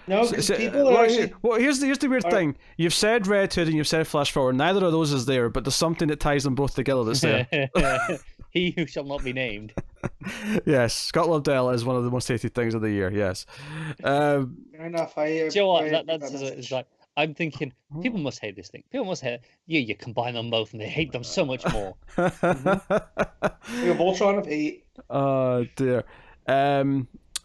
No, because people are actually... Well, here's the weird thing. You've said Red Hood and you've said Flash Forward. Neither of those is there, but there's something that ties them both together that's there. He who shall not be named. Yes, Scott Lobdell is one of the most hated things of the year. Yes. Fair enough. Do you know what? It's like, I'm thinking people must hate this thing. People must hate. You combine them both, and they hate them so much more. We have Voltron of 8. Oh dear.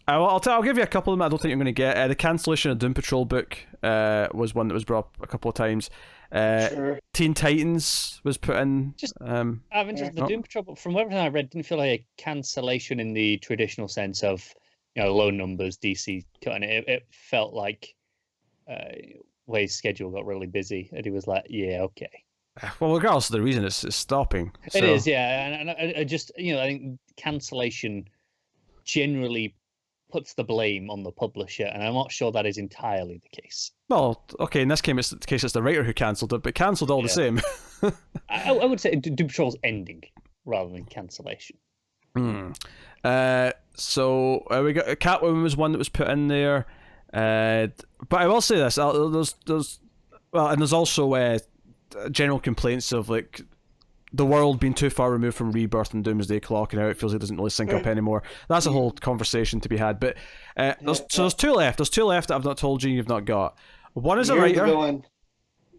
I'll give you a couple of them I don't think you're going to get. The cancellation of Doom Patrol book was one that was brought up a couple of times. Sure. Teen Titans was put in. Just I'm interested. The Doom Patrol, from everything I read, didn't feel like a cancellation in the traditional sense of low numbers. DC cutting it. It felt like Way's schedule got really busy, and he was like, "Yeah, okay." Well, regardless of the reason, it's stopping. It is, yeah, and I just I think cancellation generally puts the blame on the publisher, and I'm not sure that is entirely the case. Well, okay, in this case, it's the writer who cancelled it, but cancelled all the same. I would say Doom Patrol's ending rather than cancellation. So we got Catwoman was one that was put in there, but I will say this: there's also general complaints of like the world being too far removed from Rebirth and Doomsday Clock, and how it feels like it doesn't really sync up anymore. That's a whole conversation to be had. But there's 2 left. There's 2 left that I've not told you you've not got. One is a writer,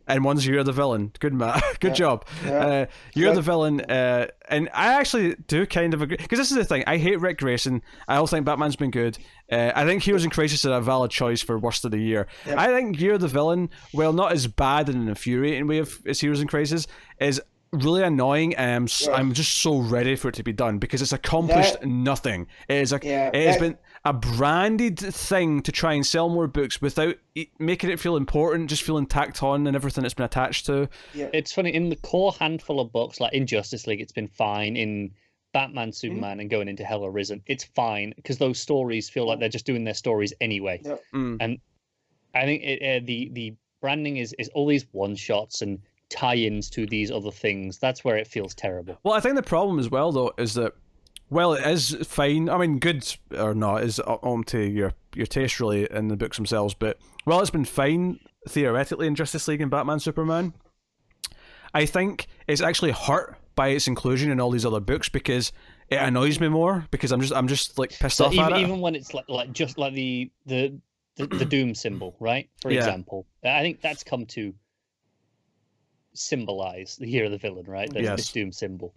and one's You're the Villain. Good, Matt. Good job. Yeah. You're the Villain, and I actually do kind of agree, because this is the thing. I hate Rick Grayson. I don't think Batman's been good. I think Heroes in Crisis is a valid choice for Worst of the Year. Yep. I think You're the Villain, while not as bad in an infuriating way as Heroes in Crisis, is really annoying, and I'm just so ready for it to be done, because it's accomplished nothing. It has been a branded thing to try and sell more books without making it feel important, just feeling tacked on and everything it's been attached to. Yeah. It's funny, in the core handful of books, like in Justice League, it's been fine. In Batman, Superman, and going into Hell Arisen, it's fine, because those stories feel like they're just doing their stories anyway. Yep. And I think the branding is all these one-shots and tie-ins to these other things. That's where it feels terrible. Well, I think the problem as well, though, is that it is fine. I mean, good or not is on to your taste, really, in the books themselves. But it's been fine theoretically in Justice League and Batman, Superman, I think it's actually hurt by its inclusion in all these other books, because it annoys me more, because I'm just like pissed off at it. Even when it's like just like the Doom symbol, right? For example, I think that's come to symbolize the Year of the Villain, right? This Doom symbol.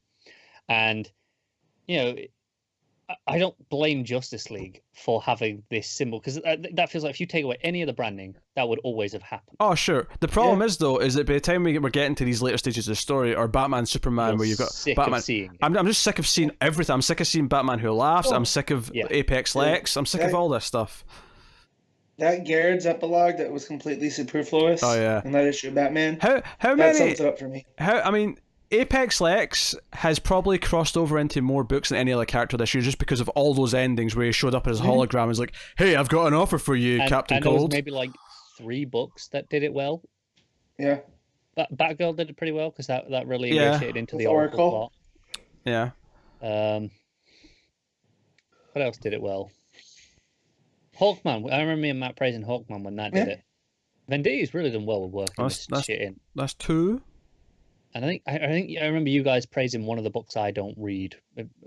And I don't blame Justice League for having this symbol, because that feels like if you take away any of the branding, that would always have happened. Oh, sure. The problem is, though, is that by the time we're getting to these later stages of the story, or Batman, Superman, where you've got Batman, I'm just sick of seeing everything. I'm sick of seeing Batman Who Laughs. I'm sick of Apex Lex. I'm sick of all this stuff. That Garrett's epilogue that was completely superfluous. Oh yeah. In that issue of Batman. How many? That sums it up for me. Apex Lex has probably crossed over into more books than any other character this year, just because of all those endings where he showed up as his hologram and was like, "Hey, I've got an offer for you, Captain Cold." There was maybe like 3 books that did it well. Yeah. Batgirl did it pretty well, because that really initiated into the Oracle plot. Yeah. What else did it well? Hawkman. I remember me and Matt praising Hawkman when that did it. Venditti's really done well with working this shit in. That's 2. And I think I remember you guys praising one of the books I don't read,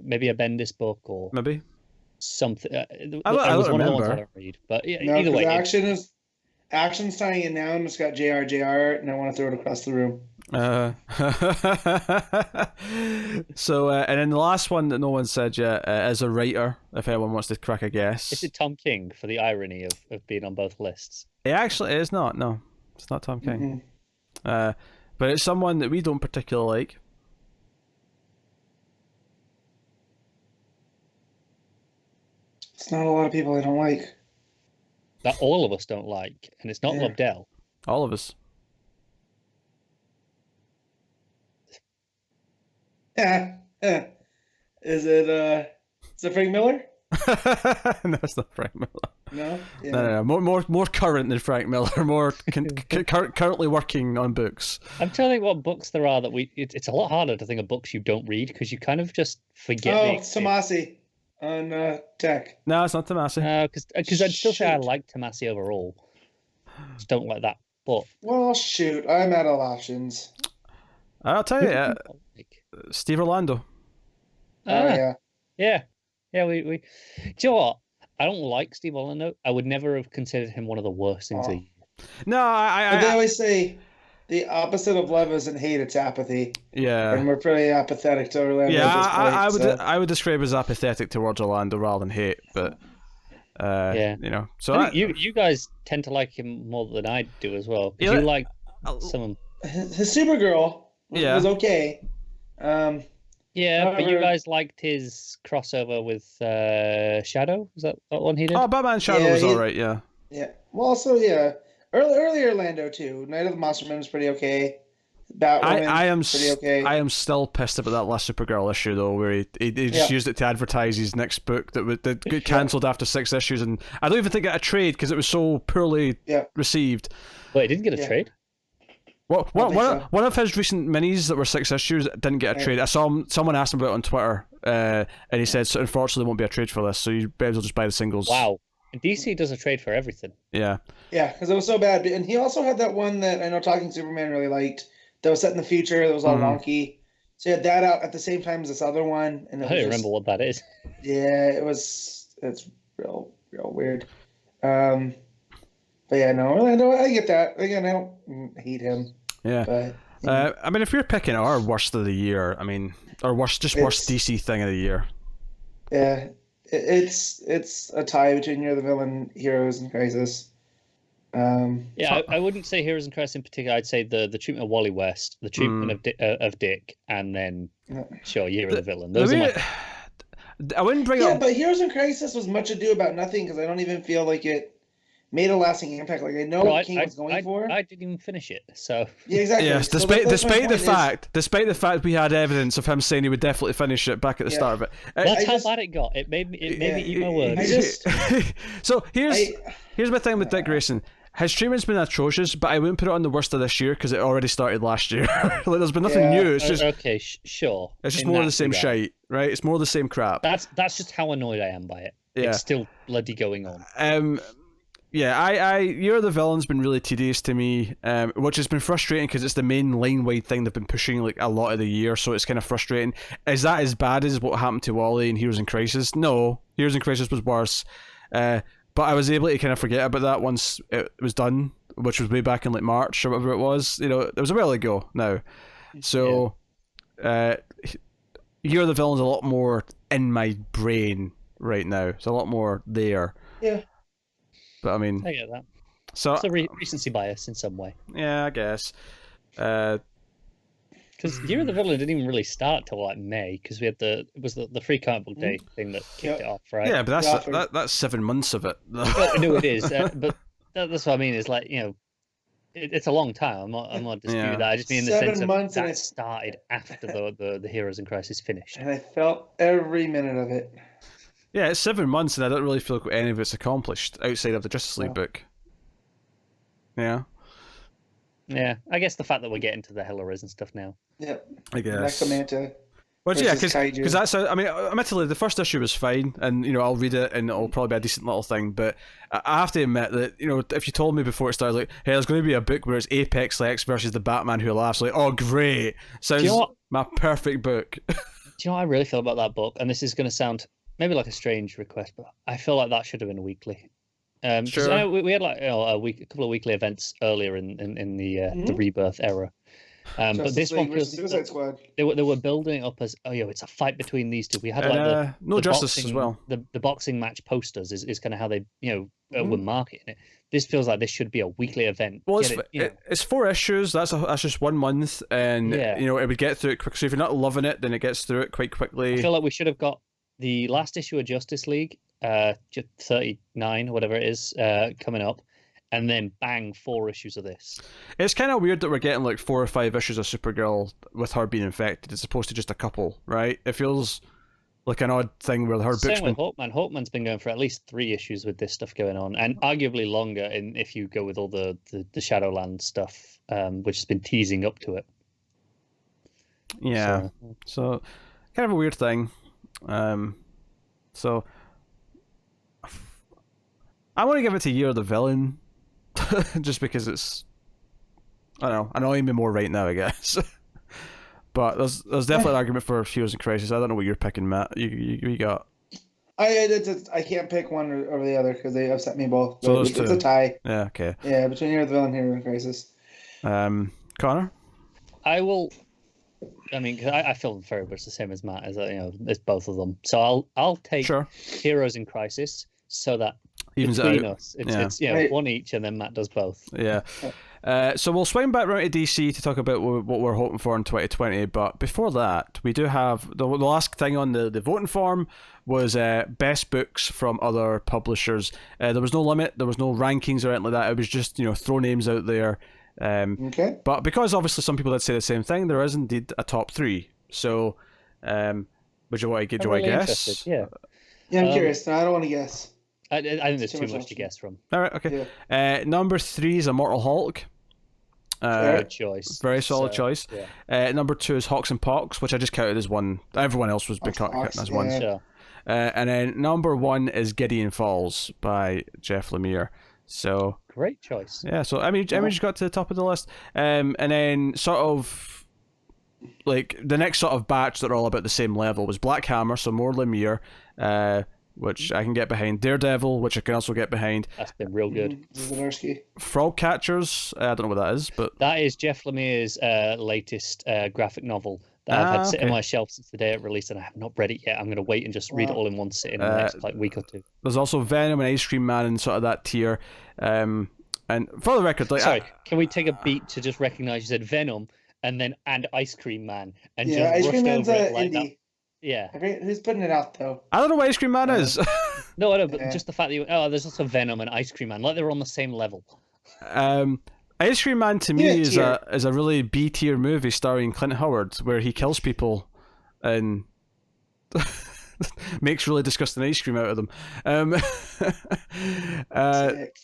maybe a Bendis book or maybe something. I don't one remember. Of the ones I don't read, but either way, action's tying in now, and it's got JR, and I want to throw it across the room. So, and then the last one that no one said yet is a writer, if anyone wants to crack a guess. Is it Tom King for the irony of being on both lists? It actually is not, no. It's not Tom King. Mhm. But it's someone that we don't particularly like. It's not a lot of people I don't like. That all of us don't like, and it's not Yeah. Lobdell. All of us. Yeah. Is it Frank Miller? No, it's not Frank Miller. No. Yeah. No. More current than Frank Miller. More currently working on books. I'm trying to think what books there are that it's a lot harder to think of books you don't read because you kind of just forget. Oh, Tomasi on Tech. No, it's not Tomasi. Because I'd still say I Shoot. like Tomasi overall. Just don't like that book. Well, shoot, I'm out of options. I'll tell you, Steve Orlando. Oh yeah. Yeah. We. Do you know what? I don't like Steve Orlando. I would never have considered him one of the worst things. Oh. Of the year. No, But they always say the opposite of love isn't hate; it's apathy. Yeah. And we're pretty apathetic to Orlando Yeah, at this point. I would describe as apathetic towards Orlando rather than hate, but Yeah. you know. So I think you guys tend to like him more than I do as well. 'Cause Yeah, you like some. His Supergirl was okay. Yeah, but you However- guys liked his crossover with Shadow. Was that one he did? Oh, Batman Shadow Yeah, was he- alright, yeah. Yeah. Well, also, yeah. Early Orlando too. Night of the Monster Man was pretty okay. Batwoman I am pretty okay. I am still pissed about that last Supergirl issue though, where he just used it to advertise his next book that got cancelled after 6 issues, and I don't even think it got a trade because it was so poorly received. Wait, he didn't get a trade? One of his recent minis that were 6 issues didn't get a trade. I saw someone asked him about it on Twitter, and he said, so unfortunately, there won't be a trade for this, so you better just buy the singles. Wow. And DC does a trade for everything. Yeah. Yeah, because it was so bad. And he also had that one that I know Talking Superman really liked that was set in the future, that was all wonky. So he had that out at the same time as this other one. And I don't remember what that is. Yeah, it's real weird. But yeah, no, Orlando, I get that. Again, I don't hate him. Yeah. But I mean, if you're picking our worst of the year, I mean, or worst DC thing of the year. yeah, it's a tie between You're the Villain, Heroes, and Crisis. Yeah, I wouldn't say Heroes in Crisis in particular. I'd say the treatment of Wally West, the treatment of Dick, and then sure, Year of the Villain. Those are I wouldn't bring up. But Heroes in Crisis was much ado about nothing because I don't even feel like it made a lasting impact. Like I know what King was going for. I didn't even finish it, so yeah, exactly. Yes, So despite that's my despite point the fact we had evidence of him saying he would definitely finish it back at the start of it. that's how bad it got. It made me eat my words. So here's my thing with Dick Grayson. His treatment's been atrocious, but I wouldn't put it on the worst of this year because it already started last year. Like, there's been nothing new. It's just okay, sure. It's just in more of that the same regard. shite, right? It's more of the same crap. That's just how annoyed I am by it. Yeah. It's still bloody going on. Yeah, You're the Villain's been really tedious to me, which has been frustrating because it's the main line-wide thing they've been pushing like a lot of the year, so it's kind of frustrating. Is that as bad as what happened to Wally in Heroes in Crisis? No, Heroes in Crisis was worse, but I was able to kind of forget about that once it was done, which was way back in like March or whatever it was. You know, it was a while ago now. So, You're the Villain's a lot more in my brain right now. It's a lot more there. Yeah. But I mean, I get that. so It's a recency bias in some way. yeah, I guess. Because Year of the Villain didn't even really start till like May, because we had the free comic book day thing that kicked it off, right? Yeah, but that's 7 months of it. No, it is. But that's what I mean. Is like, you know, it's a long time. I'm not disputing that. I just mean in the 7 sense of months and that started after the Heroes in Crisis finished. And I felt every minute of it. Yeah, it's 7 months, and I don't really feel like any of it's accomplished outside of the Justice League book. Yeah. Yeah, I guess the fact that we're getting to the Hillers and stuff now. Yep. I guess. Necromanta. Well, yeah, versus Kaiju. because that's. I mean, admittedly, the first issue was fine, and you know, I'll read it, and it'll probably be a decent little thing. But I have to admit that, you know, if you told me before it started, like, hey, there's going to be a book where it's Apex Lex versus the Batman Who Laughs, like, oh, great, sounds my perfect book. Do you know how I really feel about that book? And this is going to sound maybe like a strange request, but I feel like that should have been a weekly. Sure. We had like a couple of weekly events earlier in the Rebirth era, But Justice this League one versus feels Suicide Squad. they were building it up as it's a fight between these two. We had And, like no the Justice boxing, as well. The boxing match posters is kind of how they Mm-hmm. were marketing it. This feels like this should be a weekly event. Well, Get it's 4 issues. That's just 1 month, and Yeah. it would get through it quick. So if you're not loving it, then it gets through it quite quickly. I feel like we should have got the last issue of Justice League, 39, whatever it is, coming up, and then bang, 4 issues of this. It's kind of weird that we're getting like 4 or 5 issues of Supergirl with her being infected, as opposed to just a couple, right? It feels like an odd thing where her book's Same been... with Hawkman. Hawkman's been going for at least 3 issues with this stuff going on, and arguably longer if you go with all the Shadowland stuff, which has been teasing up to it. Yeah. So kind of a weird thing. So I want to give it to Year of the Villain, just because it's, I don't know, annoying me more right now, I guess. But there's definitely an argument for Heroes in Crisis. I don't know what you're picking, Matt. You got? I can't pick one over the other because they upset me both. So those it's two. a tie. Yeah, okay. Yeah, between Hero of the Villain and Hero in Crisis. Connor? I will. I mean, 'cause I feel very much the same as Matt. As it's both of them. So I'll take Heroes in Crisis so that Evens between it out. us, it's one each, and then Matt does both. Yeah. So we'll swing back around to DC to talk about what we're hoping for in 2020. But before that, we do have the last thing on the voting form was best books from other publishers. There was no limit, there was no rankings or anything like that. It was just throw names out there. Okay. But because obviously some people did say the same thing, there is indeed a top 3. So, would you want to guess? Yeah. Yeah, I'm curious. No, I don't want to guess. I think there's too much to option. guess from. All right, okay. Yeah. Number 3 is Immortal Hulk. Good choice. Very solid choice. Yeah. Number 2 is Hawks and Pox, which I just counted as one. Everyone else was counted as one. yeah. Sure. And then number 1 is Gideon Falls by Jeff Lemire. So Great choice. yeah, so Image got to the top of the list. And then sort of like the next sort of batch that are all about the same level was Black Hammer, so more Lemire, which I can get behind. Daredevil, which I can also get behind. That's been real good. Zdarsky. Frog Catchers, I don't know what that is, but That is Jeff Lemire's latest graphic novel that I've had sitting on my shelf since the day it released, and I have not read it yet. I'm going to wait and just read it all in one sitting in the next week or 2. there's also Venom and Ice Cream Man in sort of that tier. And for the record, like, Sorry, can we take a beat to just recognise you said Venom and Ice Cream Man and just Ice Cream rushed Man's over it like that? indie. Yeah. Who's putting it out though? I don't know what Ice Cream Man is. No, I know, but just the fact that there's also Venom and Ice Cream Man, like they're on the same level. Ice Cream Man to me Yeah, is a really B tier movie starring Clint Howard where he kills people and makes really disgusting ice cream out of them. Sick.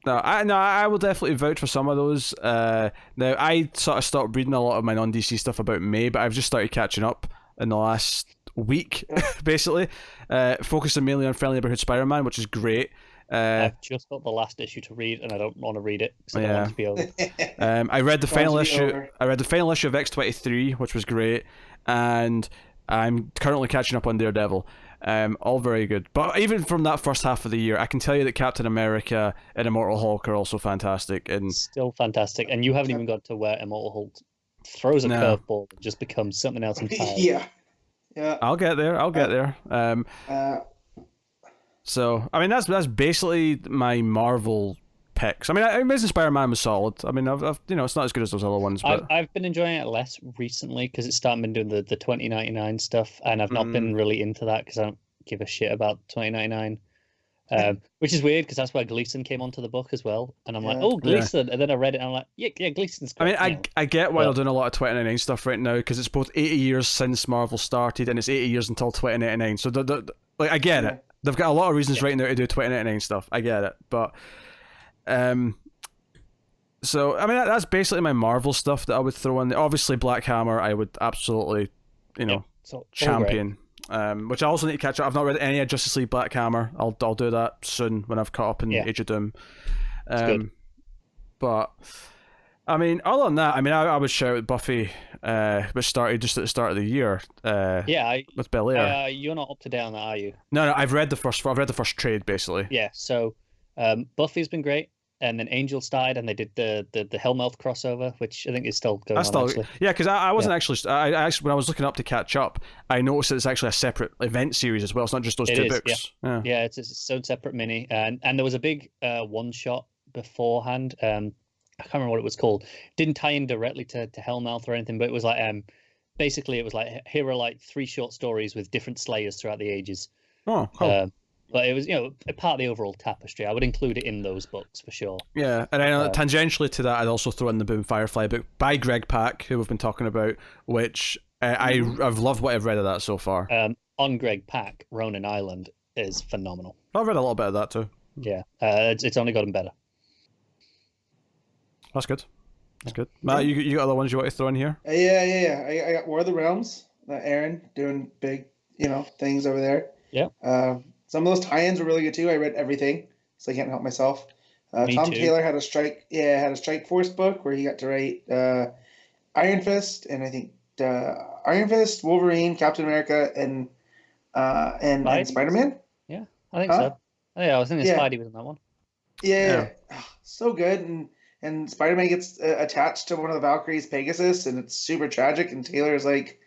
I will definitely vouch for some of those. Now I sort of stopped reading a lot of my non-DC stuff about May, but I've just started catching up in the last week, basically, focusing mainly on Friendly Neighborhood Spider-Man, which is great. I've just got the last issue to read, and I don't want to read it because I don't want it to be over. I read the final to be issue. over. I read the final issue of X-23, which was great, and I'm currently catching up on Daredevil. All very good. But even from that first half of the year, I can tell you that Captain America and Immortal Hulk are also fantastic. And Still fantastic, and you haven't even got to where Immortal Hulk throws a curveball and just becomes something else entirely. Yeah. I'll get there. So I mean that's basically my Marvel picks. I mean, Amazing Spider-Man was solid. I mean, I've it's not as good as those other ones, but I've been enjoying it less recently because it's starting been doing the 2099 stuff, and I've not been really into that because I don't give a shit about 2099. Which is weird because that's where Gleason came onto the book as well, and I'm like, oh, Gleason, and then I read it and I'm like, yeah, Gleason's great. I mean, I get why they're doing a lot of 2099 stuff right now because it's both 80 years since Marvel started and it's 80 years until 2099. So I get it. They've got a lot of reasons right now to do 2099 stuff. I get it, but so I mean that's basically my Marvel stuff that I would throw in there. Obviously, Black Hammer, I would absolutely champion. Which I also need to catch up. I've not read any of Justice League Black Hammer. I'll do that soon when I've caught up in Age of Doom. But I mean, other than that, I mean, I would shout Buffy, which started just at the start of the year. With Bel-Air. You're not up to date on that, are you? No, I've read the first trade basically. Yeah. So, Buffy's been great. and then Angel started, and they did the Hellmouth crossover, which I think is still going That's on. still, Actually. yeah, because I wasn't actually. I actually, when I was looking up to catch up, I noticed that it's actually a separate event series as well. It's not just those It two is, books. Yeah, it's its own separate mini, and there was a big one shot beforehand. I can't remember what it was called. Didn't tie in directly to Hellmouth or anything, but it was like basically it was like, here are like 3 short stories with different Slayers throughout the ages. Oh, cool. But it was, a part of the overall tapestry. I would include it in those books for sure. Yeah, and I know tangentially to that, I'd also throw in the Boom Firefly book by Greg Pak, who we've been talking about, which I've loved what I've read of that so far. On Greg Pak, Ronin Island is phenomenal. I've read a little bit of that too. Yeah, it's only gotten better. That's good. That's good. Matt, you got other ones you want to throw in here? Yeah. I got War of the Realms. Aaron doing big, things over there. Yeah. Some of those tie-ins were really good too. I read everything, so I can't help myself. Me Tom too. Taylor had a Strike Force book where he got to write Iron Fist, and I think Iron Fist, Wolverine, Captain America, and Spider-Man. Yeah, I think so. Oh, yeah, I was thinking Spidey was in that one. Yeah. So good, and Spider-Man gets attached to one of the Valkyries, Pegasus, and it's super tragic. And Taylor's like,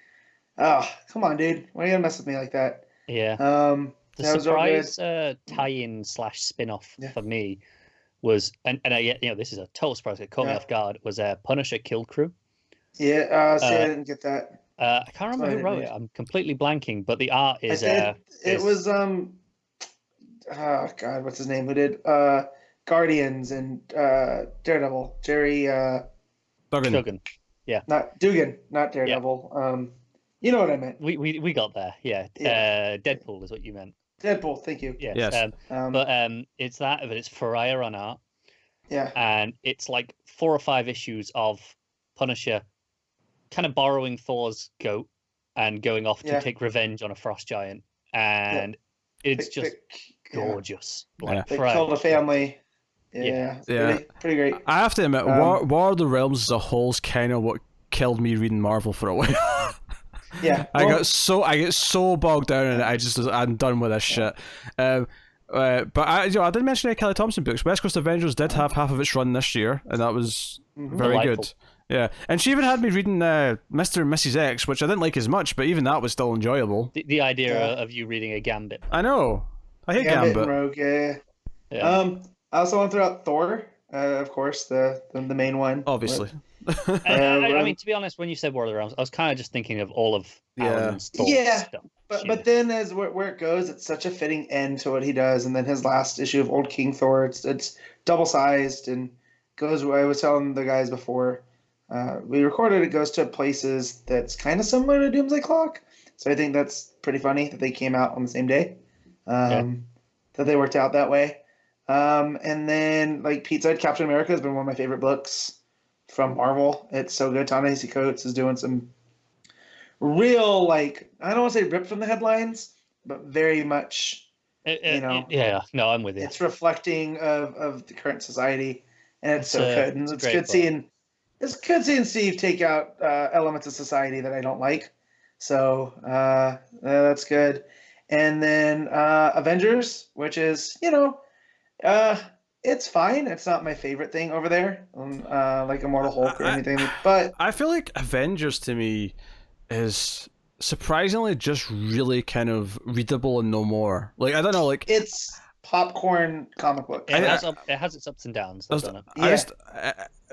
"Oh, come on, dude, why are you gonna mess with me like that?" Yeah. The surprise tie-in / spin-off for me was, and I this is a total surprise. It caught me off guard. Was Punisher Kill Crew. Yeah. I didn't get that. I can't remember who wrote it. I'm completely blanking, but the art is. It was oh God, what's his name? Who did Guardians and Daredevil? Jerry Duggan. Yeah. Not Dugan, not Daredevil. Yeah. You know what I meant. We got there. Yeah. Deadpool is what you meant. Deadpool, thank you. Yes. But it's that, but it's Ferraya on art. Yeah. And it's like 4 or 5 issues of Punisher kind of borrowing Thor's goat and going off to take revenge on a frost giant. And it's just gorgeous. Like, they killed a family. Yeah. Pretty great. I have to admit, War of the Realms as a whole is kind of what killed me reading Marvel for a while. Yeah, I get so bogged down in it. I'm done with this shit. But I did mention the Kelly Thompson books. West Coast Avengers did have half of its run this year, and that was very good. Yeah, and she even had me reading Mr. and Mrs. X, which I didn't like as much, but even that was still enjoyable. The idea of you reading a Gambit. I know. I hate Gambit. And Rogue, yeah. I also want to throw out Thor, of course, the main one. Obviously. I mean, to be honest, when you said War of the Realms, I was kind of just thinking of all of Alan's Thor stuff. But then as where it goes, it's such a fitting end to what he does. And then his last issue of Old King Thor, it's double-sized and goes, I was telling the guys before we recorded, it goes to places that's kind of similar to Doomsday Clock. So I think that's pretty funny that they came out on the same day, that they worked out that way. And then, like Pete said, Captain America has been one of my favorite books from Marvel. It's so good. Ta-Nehisi Coates is doing some real, like, I don't want to say ripped from the headlines, but very much, Yeah, no, I'm with you. It's reflecting of the current society, and it's so good. And it's good seeing Steve take out elements of society that I don't like. So that's good. And then Avengers, which is, it's fine. It's not my favorite thing over there, like Immortal Hulk or anything. But I feel like Avengers to me is surprisingly just really kind of readable and no more. Like, I don't know, like it's popcorn comic book. It has its ups and downs.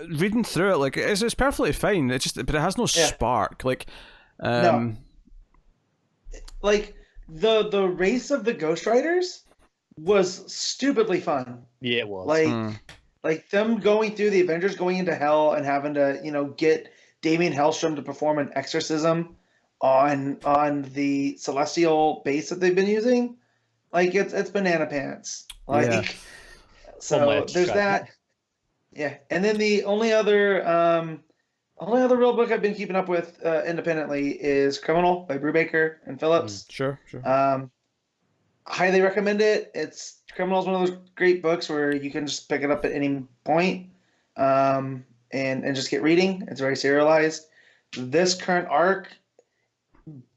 Reading through it, like it's perfectly fine. But it has no spark. Like, no. Like the race of the Ghost Riders was stupidly fun. Yeah, it was. Like them going through the Avengers going into hell and having to, get Damien Hellstrom to perform an exorcism on the celestial base that they've been using. Like it's banana pants. Like so there's that. Yeah. And then the only other real book I've been keeping up with independently is Criminal by Brubaker and Phillips. Sure. Highly recommend it. Criminal is one of those great books where you can just pick it up at any point, and just get reading. It's very serialized. This current arc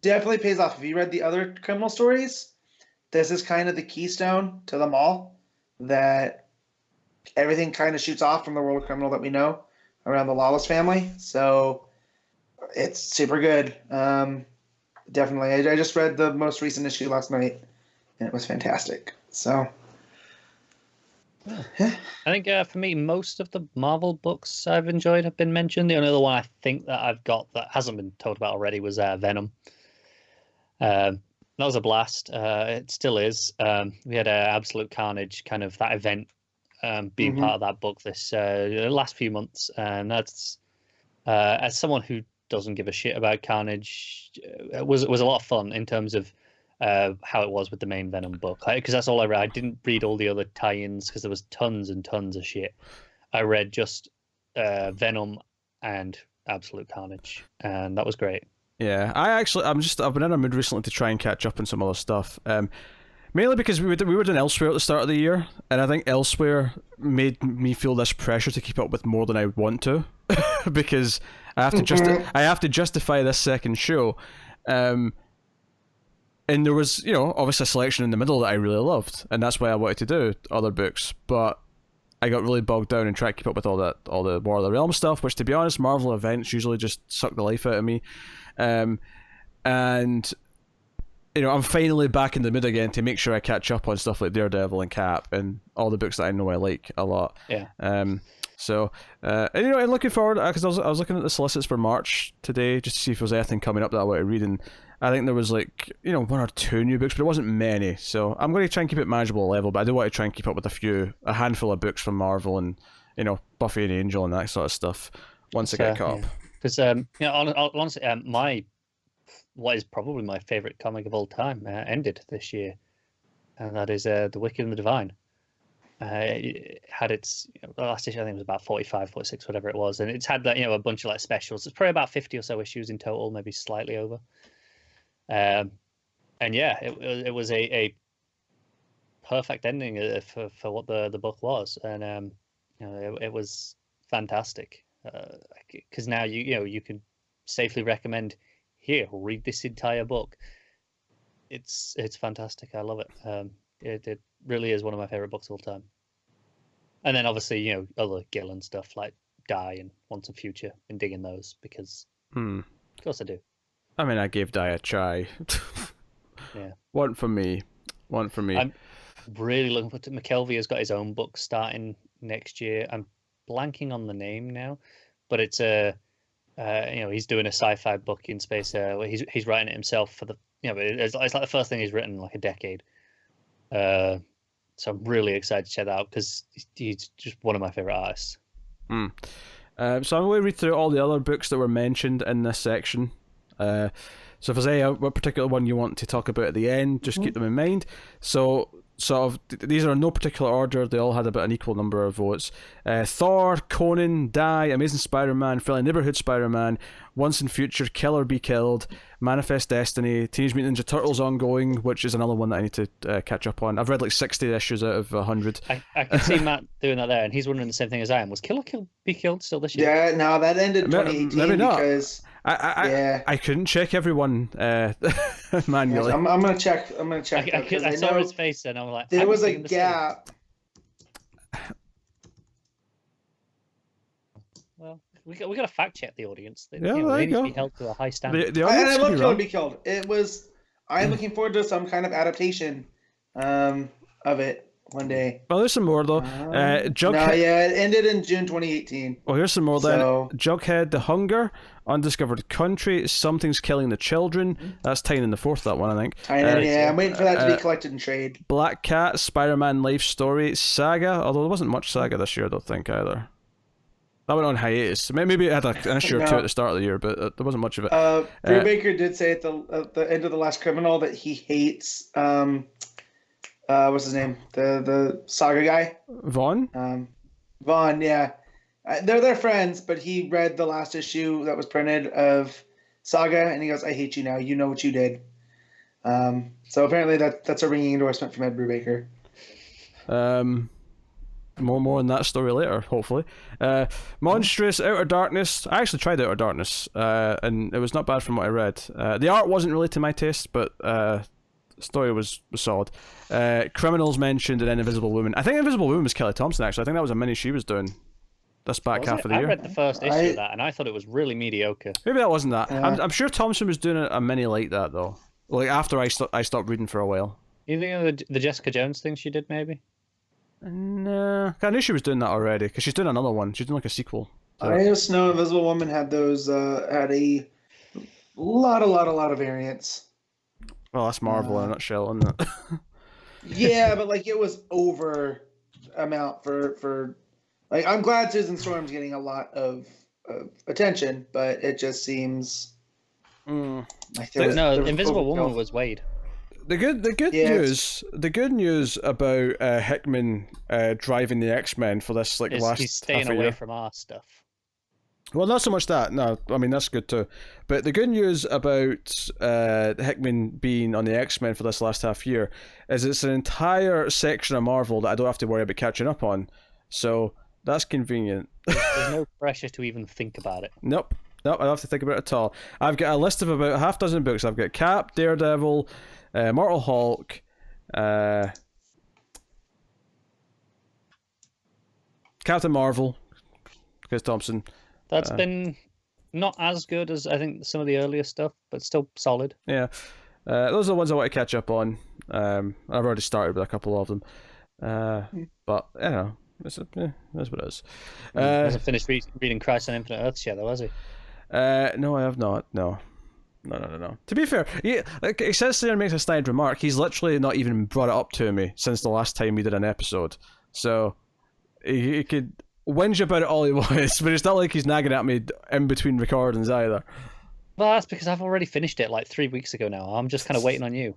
definitely pays off. If you read the other Criminal stories, this is kind of the keystone to them all. That everything kind of shoots off from the world criminal that we know around the Lawless family. So it's super good. Definitely. I just read the most recent issue last night, and it was fantastic. So, I think for me, most of the Marvel books I've enjoyed have been mentioned. The only other one I think that I've got that hasn't been told about already was Venom. That was a blast. It still is. We had Absolute Carnage, kind of that event being part of that book this last few months, and that's as someone who doesn't give a shit about Carnage, it was a lot of fun in terms of how it was with the main Venom book, because that's all I read. I didn't read all the other tie-ins because there was tons and tons of shit. I read just Venom and Absolute Carnage, and that was great. Yeah, I've been in a mood recently to try and catch up on some other stuff. Mainly because we were doing Elsewhere at the start of the year, and I think Elsewhere made me feel this pressure to keep up with more than I would want to, because I have to justify this second show, and there was obviously a selection in the middle that I really loved, and that's why I wanted to do other books, but I got really bogged down and tried to keep up with all the War of the Realms stuff, which, to be honest, Marvel events usually just suck the life out of me, and I'm finally back in the mood again to make sure I catch up on stuff like Daredevil and Cap and all the books that I know I like a lot. Yeah. So, and looking forward, because I was looking at the solicits for March today just to see if there was anything coming up that I wanted to read, and I think there was one or two new books, but it wasn't many. So I'm going to try and keep it manageable level, but I do want to try and keep up with a handful of books from Marvel and Buffy and Angel and that sort of stuff once I get caught up. Because honestly, what is probably my favorite comic of all time ended this year, and that is The Wicked and the Divine. It had its the last issue, I think it was about 45, 46, whatever it was, and it's had that a bunch of specials. It's probably about 50 or so issues in total, maybe slightly over. And yeah, it was a perfect ending for what the book was, and it was fantastic, because now you can safely recommend, here, read this entire book. It's fantastic. I love it. It really is one of my favorite books of all time. And then obviously, other Gillen stuff like Die and Once and Future, been digging those because of course I do. I mean, I gave Die a try. Yeah. One for me. I'm really looking forward to McKelvey has got his own book starting next year. I'm blanking on the name now, but it's he's doing a sci-fi book in space. Where he's writing it himself for the it's like the first thing he's written in like a decade. So I'm really excited to check that out because he's just one of my favorite artists. So I'm going to read through all the other books that were mentioned in this section. So if there's any what particular one you want to talk about at the end, just keep them in mind. So sort of these are in no particular order. They all had about an equal number of votes. Thor, Conan, Die, Amazing Spider-Man, Friendly Neighborhood Spider-Man, Once and Future, Kill or Be Killed, Manifest Destiny, Teenage Mutant Ninja Turtles Ongoing, which is another one that I need to catch up on. I've read like 60 issues out of 100. I can see Matt doing that there, and he's wondering the same thing as I am. Was Kill or Be Killed still this year? Yeah, no, that ended 2018 maybe not. Because I couldn't check everyone manually. I'm gonna check. I saw his face and I'm like, there was a gap. Well, we got to fact check the audience. They there need you to go. be held to a high standard. The And I audience love could be Kill or wrong. Be Killed. It was. I'm looking forward to some kind of adaptation of it one day. Well, there's some more though. Jughead. No, yeah, it ended in June 2018. Well, here's some more then. So- Jughead, The Hunger, Undiscovered Country, Something's Killing the Children. That's tying in the fourth, that one, I think. I'm waiting for that to be collected and trade. Black Cat, Spider-Man Life Story, Saga, although there wasn't much Saga this year, I don't think, either. That went on hiatus. Maybe it had an issue or two at the start of the year, but there wasn't much of it. Brubaker did say at the end of The Last Criminal that he hates what's his name? The Saga guy? Vaughn? Vaughn, yeah. They're friends, but he read the last issue that was printed of Saga, and he goes, "I hate you now. You know what you did." So apparently that's a ringing endorsement from Ed Brubaker. More on that story later, hopefully. Monstrous, Outer Darkness. I actually tried Outer Darkness, and it was not bad from what I read. The art wasn't really to my taste, but The story was solid. Criminals mentioned, and then Invisible Woman. I think Invisible Woman was Kelly Thompson, actually. I think that was a mini she was doing this back Was half it? of the I year. read the first issue of that, and I thought it was really mediocre. Maybe that wasn't that. Yeah. I'm sure Thompson was doing a mini like that, though. Like, after I stopped reading for a while. You think of the Jessica Jones thing she did, maybe? Nah. I knew she was doing that already, because she's doing another one. She's doing like a sequel. I just know Invisible Woman had those had a lot of variants. Well, that's Marvel in a nutshell, isn't it? Yeah, but like it was over amount for like I'm glad Susan Storm's getting a lot of attention, but it just seems like there was, No, there was Invisible Woman overkill. was Wade. The good news about Hickman driving the X-Men for this like last He's staying half a away year. from our stuff. Well, not so much that. No, I mean that's good too. But the good news about Hickman being on the X-Men for this last half year is it's an entire section of Marvel that I don't have to worry about catching up on. So that's convenient. There's no pressure to even think about it. Nope, I don't have to think about it at all. I've got a list of about half dozen books. I've got Cap, Daredevil, Mortal Hulk, Captain Marvel, Chris Thompson. That's been not as good as I think some of the earlier stuff, but still solid. Yeah, those are the ones I want to catch up on. I've already started with a couple of them, but you know, that's what it is. Hasn't finished reading Christ on Infinite Earths yet, though, has he? No, I have not. No. To be fair, like it says there makes a snide remark. He's literally not even brought it up to me since the last time we did an episode. So he could whinge about it all he wants, but it's not like he's nagging at me in between recordings either. Well, that's because I've already finished it like 3 weeks ago now. I'm just kind of waiting on you.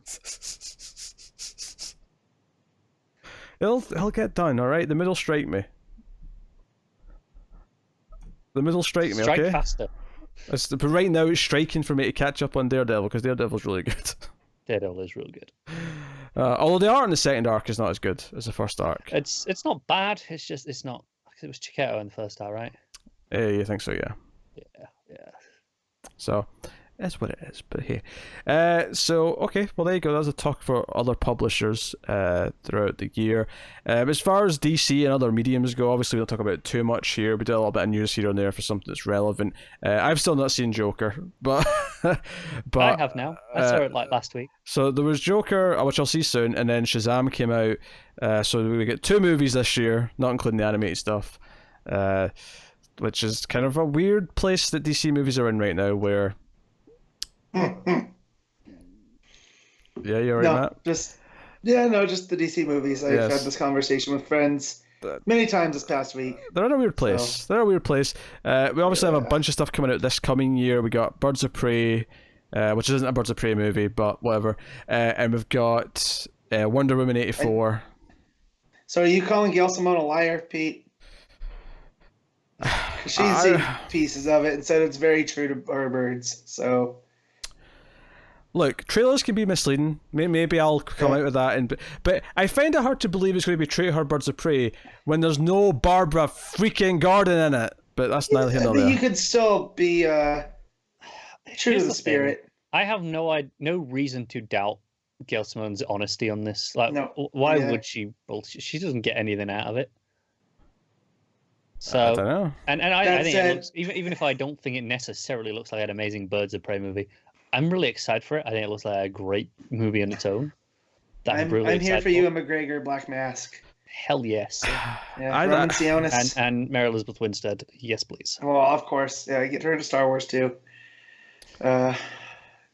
He'll get done, all right. The middle strike me. Strike okay? faster. But right now it's striking for me to catch up on Daredevil because Daredevil's really good. Daredevil is real good. Although the art in the second arc is not as good as the first arc. It's not bad. It's not. It was Chiquetto in the first arc, right? You think so? Yeah. Yeah. So that's what it is. But hey, so okay, well there you go. That was a talk for other publishers throughout the year. As far as DC and other mediums go, obviously we don't talk about it too much here. We did a little bit of news here and there for something that's relevant. I've still not seen Joker, but I have now. I saw it like last week. So there was Joker, which I'll see soon, and then Shazam came out. So we get 2 movies this year, not including the animated stuff. Which is kind of a weird place that DC movies are in right now, where yeah, you're right, Matt. Just the DC movies. I've Yes. had this conversation with friends many times this past week. They're in a weird place. We obviously have a bunch of stuff coming out this coming year. We got Birds of Prey, which isn't a Birds of Prey movie, but whatever. And we've got Wonder Woman 84. So are you calling Gail Simone a liar, Pete? She's seen pieces of it and said it's very true to her birds. So Look, trailers can be misleading. Maybe I'll come out with that. But I find it hard to believe it's going to be true to her Birds of Prey when there's no Barbara freaking Gordon in it. But that's neither here nor there. you could still be true Here's to the thing. spirit. I have no reason to doubt Gail Simone's honesty on this. Like, No. why Yeah. would she? Well, she doesn't get anything out of it. I So, don't know. and I That think said- it looks, even if I don't think it necessarily looks like an amazing Birds of Prey movie, I'm really excited for it. I think it looks like a great movie on its own. I'm really here excited for you, McGregor, Black Mask. Hell yes. Yeah, Roman Sionis. And Mary Elizabeth Winstead, yes please. Well, of course. Yeah, get her into Star Wars too.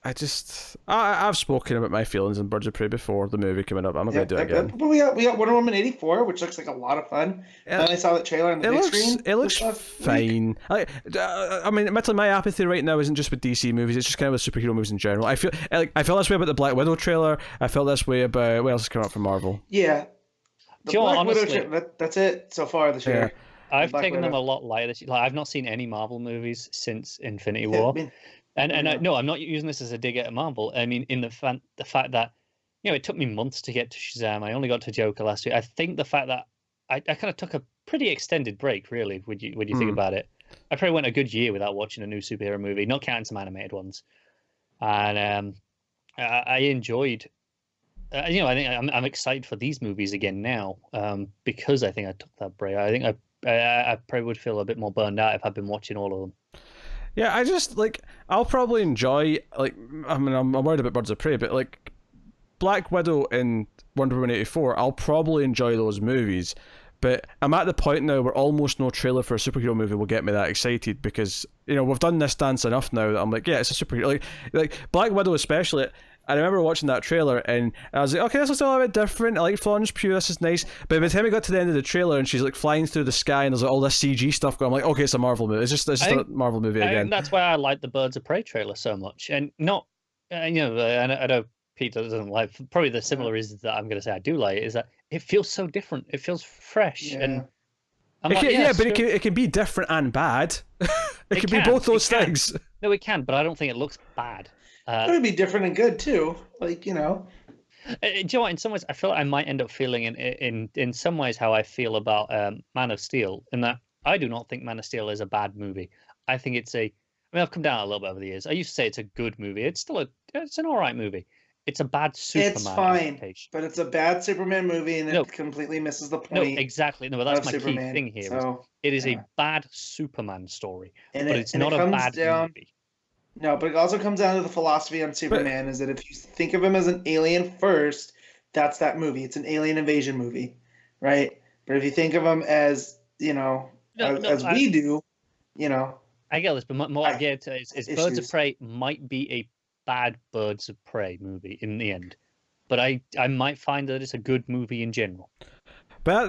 I've spoken about my feelings on Birds of Prey before the movie coming up. I'm not going to do it again. But we got Wonder Woman 84, which looks like a lot of fun. Yeah. And I saw that trailer on the big screen. It looks this last week. fine. I mean, admittedly, my apathy right now isn't just with DC movies; it's just kind of with superhero movies in general. I feel this way about the Black Widow trailer. I felt this way about what else is coming up from Marvel. Yeah. The Do you know what, Black Widow honestly- trip, that's it so far this year. I've Black taken them Widow. a lot lighter this year. Like, I've not seen any Marvel movies since Infinity Yeah, War. I mean, No, I'm not using this as a dig at Marvel. I mean, in the fact that, it took me months to get to Shazam. I only got to Joker last week. I think the fact that I kind of took a pretty extended break, really, when you think about it. I probably went a good year without watching a new superhero movie, not counting some animated ones. And I enjoyed I think I'm excited for these movies again now, because I think I took that break. I think I probably would feel a bit more burned out if I'd been watching all of them. Yeah, I just I'll probably enjoy I'm worried about Birds of Prey, but Black Widow and Wonder Woman 84, I'll probably enjoy those movies. But I'm at the point now where almost no trailer for a superhero movie will get me that excited, because we've done this dance enough now that I'm like, yeah, it's a superhero. Like Black Widow especially. I remember watching that trailer and I was like, okay, this looks a little bit different. I like Florence Pugh, this is nice. But by the time we got to the end of the trailer and she's flying through the sky and there's all this CG stuff going, I'm like, okay, it's a Marvel movie. It's just a Marvel movie again. And that's why I like the Birds of Prey trailer so much, and not, I know Peter doesn't like. Probably the similar reasons that I'm going to say I do like it is that it feels so different. It feels fresh, and I'm but it can be different and bad. it can be both those things. No, it can, but I don't think it looks bad. It would be different and good too. Do you know what? In some ways, I feel like I might end up feeling in some ways how I feel about Man of Steel, in that I do not think Man of Steel is a bad movie. I think it's I've come down a little bit over the years. I used to say it's a good movie. It's still it's an all right movie. It's a bad Superman. It's fine, but it's a bad Superman movie, and it completely misses the point. No, exactly. No, but that's my Superman. key thing here. So, it is a bad Superman story, but it's not a bad movie. No, but it also comes down to the philosophy on Superman, is that if you think of him as an alien first, that's that movie. It's an alien invasion movie, right? But if you think of him as, as we do, I get this, but more I get is Birds of Prey might be a bad Birds of Prey movie in the end, but I might find that it's a good movie in general. But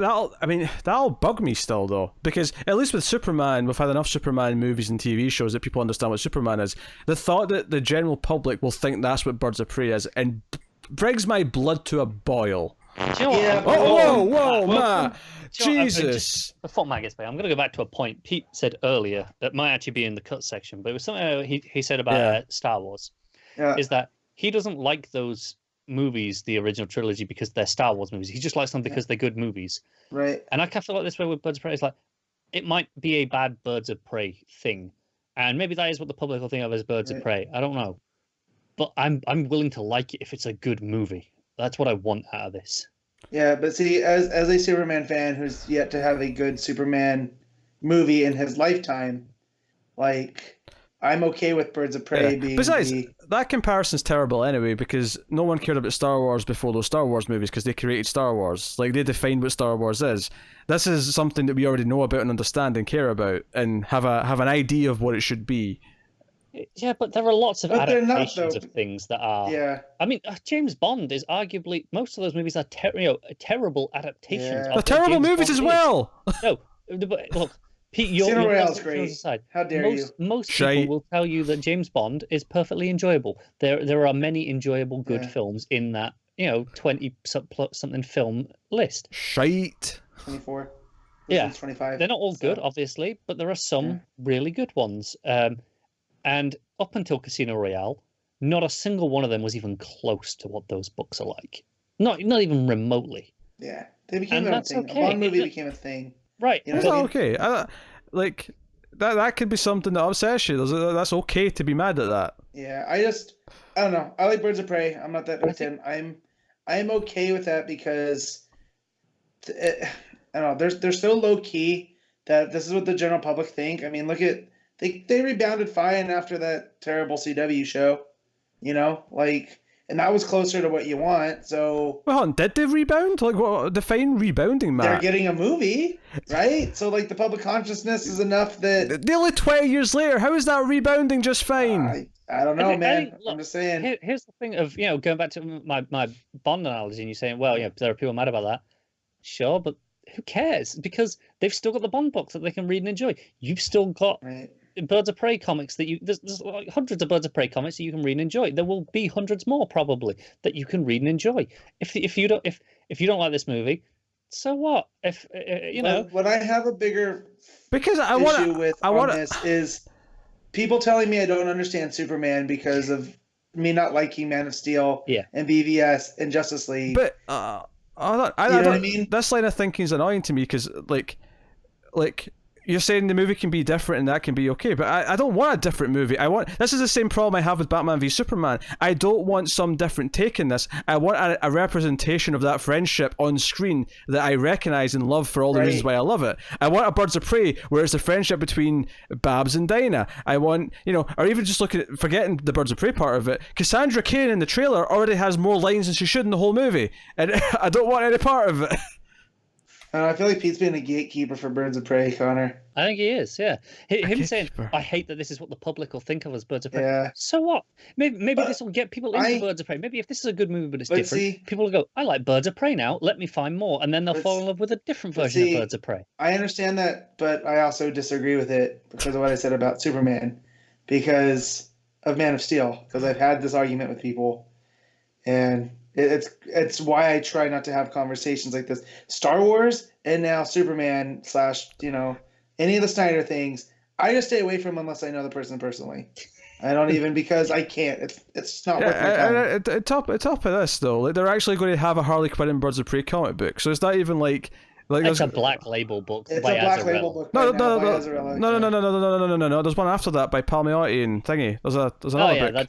that'll bug me still, though, because at least with Superman, we've had enough Superman movies and TV shows that people understand what Superman is. The thought that the general public will think that's what Birds of Prey is, and brings my blood to a boil. Do you know what? Whoa, Matt! Jesus! Before Matt gets back, I'm going to go back to a point Pete said earlier that might actually be in the cut section, but it was something he said about Star Wars. Yeah. Is that he doesn't like those movies, the original trilogy, because they're Star Wars movies. He just likes them because they're good movies. Right. And I kind of feel like this way with Birds of Prey. It's like, it might be a bad Birds of Prey thing, and maybe that is what the public will think of as Birds of Prey. I don't know, but I'm willing to like it if it's a good movie. That's what I want out of this. Yeah, but see, as a Superman fan who's yet to have a good Superman movie in his lifetime, I'm okay with Birds of Prey being. Besides, that comparison's terrible anyway, because no one cared about Star Wars before those Star Wars movies, because they created Star Wars. They defined what Star Wars is. This is something that we already know about and understand and care about, and have an idea of what it should be. Yeah, but there are lots of adaptations of things that are. Yeah. I mean, James Bond is arguably, most of those movies are terrible adaptations. They're terrible movies as well. No, but look. Pete, your great. Aside, how dare you? Most people will tell you that James Bond is perfectly enjoyable. There are many enjoyable good films in that 20-something film list. Shite. 24. Yeah, 25. They're not all good, obviously, but there are some really good ones. And up until Casino Royale, not a single one of them was even close to what those books are like. Not even remotely. Yeah, they became a thing. Okay. A Bond movie became a thing. Right. That's okay. That could be something that upsets you. That's okay to be mad at that. Yeah, I don't know. I like Birds of Prey. I'm not that hooked in. I'm okay with that because I don't know. They're so low key that this is what the general public think. I mean, look at they rebounded fine after that terrible CW show, and that was closer to what you want. So, well, did they rebound? What define rebounding, Matt? They're getting a movie, right? So, the public consciousness is enough that nearly 20 years later, how is that rebounding just fine? I don't know, man. I'm just saying. Here's the thing of going back to my Bond analogy, and you saying, well, there are people mad about that. Sure, but who cares? Because they've still got the Bond books that they can read and enjoy. You've still got. Right. Birds of Prey comics that there's hundreds of Birds of Prey comics that you can read and enjoy. There will be hundreds more probably that you can read and enjoy. If you don't like this movie, so what? What I have a bigger issue with this is people telling me I don't understand Superman because of me not liking Man of Steel and BVS and Justice League. But I know what I mean? This line of thinking is annoying to me because you're saying the movie can be different and that can be okay, but I don't want a different movie. This is the same problem I have with Batman v Superman. I don't want some different take in this. I want a representation of that friendship on screen that I recognize and love for all the reasons why I love it. I want a Birds of Prey where it's a friendship between Babs and Dinah. I want, or even just forgetting the Birds of Prey part of it, Cassandra Cain in the trailer already has more lines than she should in the whole movie, and I don't want any part of it. I feel like Pete's being a gatekeeper for Birds of Prey, Connor. I think he is, yeah. Him saying, I hate that this is what the public will think of as Birds of Prey. Yeah. So what? Maybe this will get people into Birds of Prey. Maybe if this is a good movie but it's different, people will go, I like Birds of Prey now, let me find more. And then they'll fall in love with a different version of Birds of Prey. I understand that, but I also disagree with it because of what I said about Superman. Because of Man of Steel. Because I've had this argument with people. And it's why I try not to have conversations like this. Star Wars and now Superman / any of the Snyder things, I just stay away from unless I know the person personally. I don't even, because I can't. It's not worth my time. At top of this though, they're actually going to have a Harley Quinn and Birds of Prey comic book, so it's not even like it's a Black Label book. It's a Black Label book. No. There's one after that by Palmiotti and thingy. There's another book.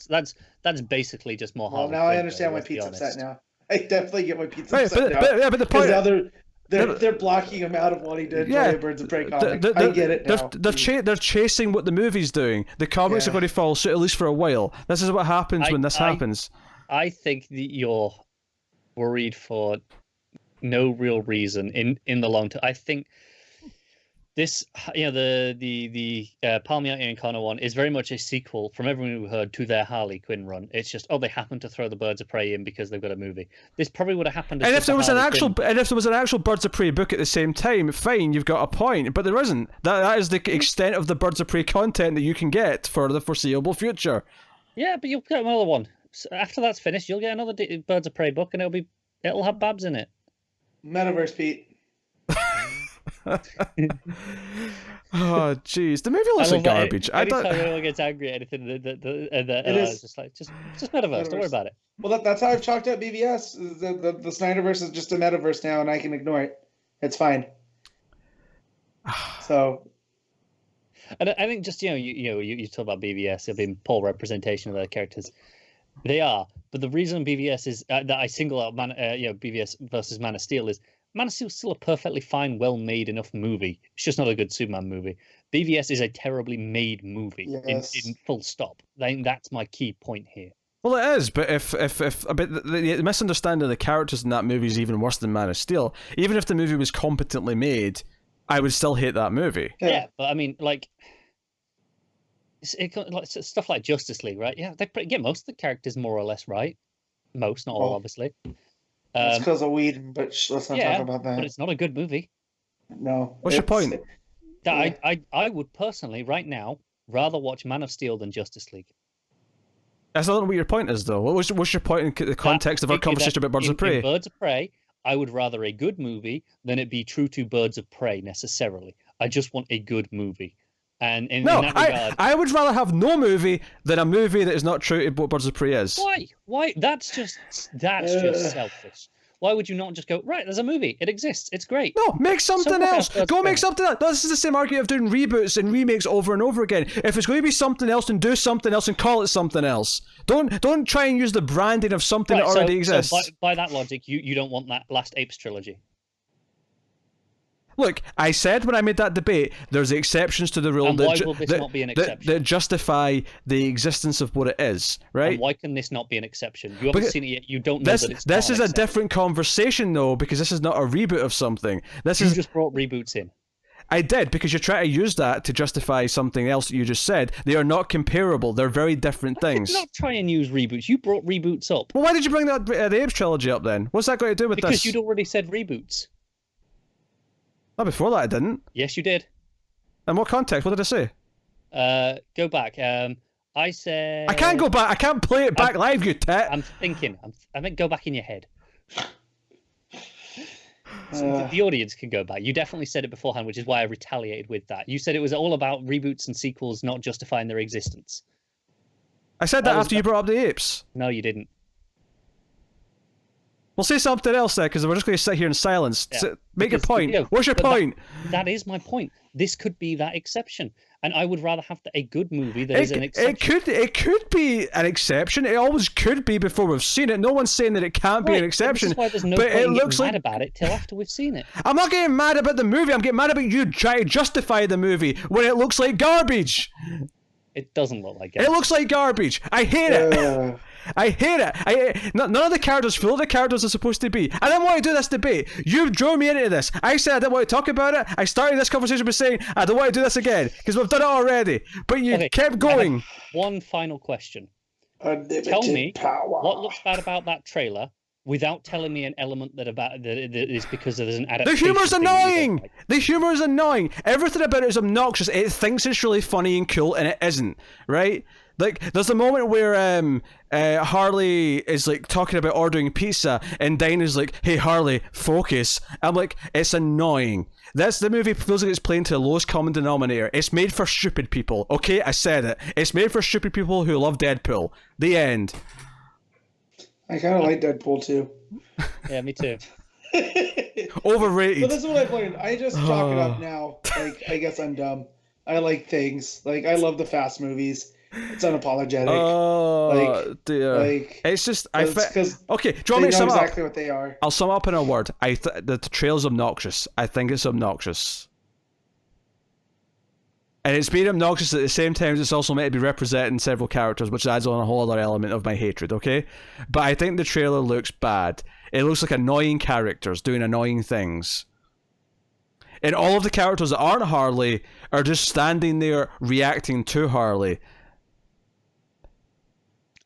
That's basically just more Harley. Well, now Quinn, I understand why Pete's upset now. I definitely get why Pete's upset now. But the point. They're blocking him out of wanting to enjoy a Birds of Prey comic. I get it now. They're chasing what the movie's doing. The comics are going to fall suit at least for a while. This is what happens when this happens. I think that you're worried for no real reason in the long term. I think this, the Palmiotti and Connor one is very much a sequel from everyone who heard to their Harley Quinn run. It's just, they happen to throw the Birds of Prey in because they've got a movie. This probably would have happened. And if there was an actual Birds of Prey book at the same time, fine, you've got a point. But there isn't. That is the extent of the Birds of Prey content that you can get for the foreseeable future. Yeah, but you'll get another one. So after that's finished, you'll get another Birds of Prey book, and it'll have Babs in it. Metaverse, Pete. Oh jeez, the movie looks like garbage. Anytime anyone gets angry at anything, it's just like just metaverse. Don't worry about it. Well, that's how I've chalked up BVS. The Snyderverse is just a metaverse now, and I can ignore it. It's fine. So, and I think just you talk about BVS, it being poor representation of their characters. They are, but the reason BVS is that I single out BVS versus Man of Steel is. Man of Steel is still a perfectly fine, well-made enough movie. It's just not a good Superman movie. BVS is a terribly made movie. Yes. In full stop. That's my key point here. Well, it is, but if the misunderstanding of the characters in that movie is even worse than Man of Steel, even if the movie was competently made, I would still hate that movie. Yeah, but I mean, stuff like Justice League, right? Yeah, they get most of the characters more or less right. Most, not all, obviously. It's because of weed, but let's not talk about that. But it's not a good movie. No. What's your point? I would personally, right now, rather watch Man of Steel than Justice League. That's not what your point is, though. What's your point in the context of our conversation about Birds of Prey? In Birds of Prey, I would rather a good movie than it be true to Birds of Prey, necessarily. I just want a good movie. And in that regard, I would rather have no movie than a movie that is not true to what Birds of Prey is. Why? That's just selfish. Why would you not just go, right, there's a movie, it exists, it's great. No, make something else. Go make something else. This is the same argument of doing reboots and remakes over and over again. If it's going to be something else, then do something else and call it something else. Don't try and use the branding of something that already exists. So by that logic, you don't want that Last Apes trilogy. Look, I said when I made that debate, there's exceptions to the rule and why will this not be an exception? That justify the existence of what it is, right? And why can this not be an exception? You haven't seen it yet. You don't know that it's This is a different conversation, though, because this is not a reboot of something. You just brought reboots in. I did, because you're trying to use that to justify something else that you just said. They are not comparable. They're very different things. I did not try and use reboots. You brought reboots up. Well, why did you bring that the Apes trilogy up then? What's that got to do with this? Because you'd already said reboots. Not before that, I didn't. Yes, you did. In what context? What did I say? Go back. I said... I can't go back. I can't play it back live, you tit. I'm thinking. I meant go back in your head. So the audience can go back. You definitely said it beforehand, which is why I retaliated with that. You said it was all about reboots and sequels not justifying their existence. I said that after you brought up the apes. No, you didn't. We'll say something else then, because we're just going to sit here in silence. Yeah. Make a point. What's your point? That is my point. this could be that exception. And I would rather have a good movie that is an exception. It could be an exception. It always could be before we've seen it. No one's saying that it can't be an exception. This is why there's no point in getting mad about it till after we've seen it. I'm not getting mad about the movie. I'm getting mad about you trying to justify the movie when it looks like garbage. It doesn't look like garbage. It looks like garbage. I hate it. I hate it. None of the characters feel like the characters are supposed to be. I didn't want to do this debate. You drove me into this. I said I didn't want to talk about it. I started this conversation by saying I don't want to do this again because we've done it already. But you kept going. One final question. Unlimited Tell me power. what looks bad about that trailer without telling me an element that is because there's an adaptation. The humor's thing you don't annoying. like. The humor is annoying. Everything about it is obnoxious. It thinks it's really funny and cool, and it isn't. Right? Like, there's a moment where Harley is like talking about ordering pizza, and Dinah's like, "Hey Harley, focus." I'm like, it's annoying. The movie feels like it's playing to the lowest common denominator. It's made for stupid people. Okay, I said it. It's made for stupid people who love Deadpool. The end. I kind of like Deadpool too. Yeah, me too. Overrated. But this is what I've learned. I just chalk it up now. Like, I guess I'm dumb. I like things. Like, I love the Fast movies. It's unapologetic. Oh, dear. Like, it's just okay, do you want me to sum exactly up? what they are. I'll sum up in a word. The trailer's obnoxious. I think it's obnoxious. And it's being obnoxious at the same time as it's also meant to be representing several characters, which adds on a whole other element of my hatred, okay? But I think the trailer looks bad. It looks like annoying characters doing annoying things. And all of the characters that aren't Harley are just standing there reacting to Harley.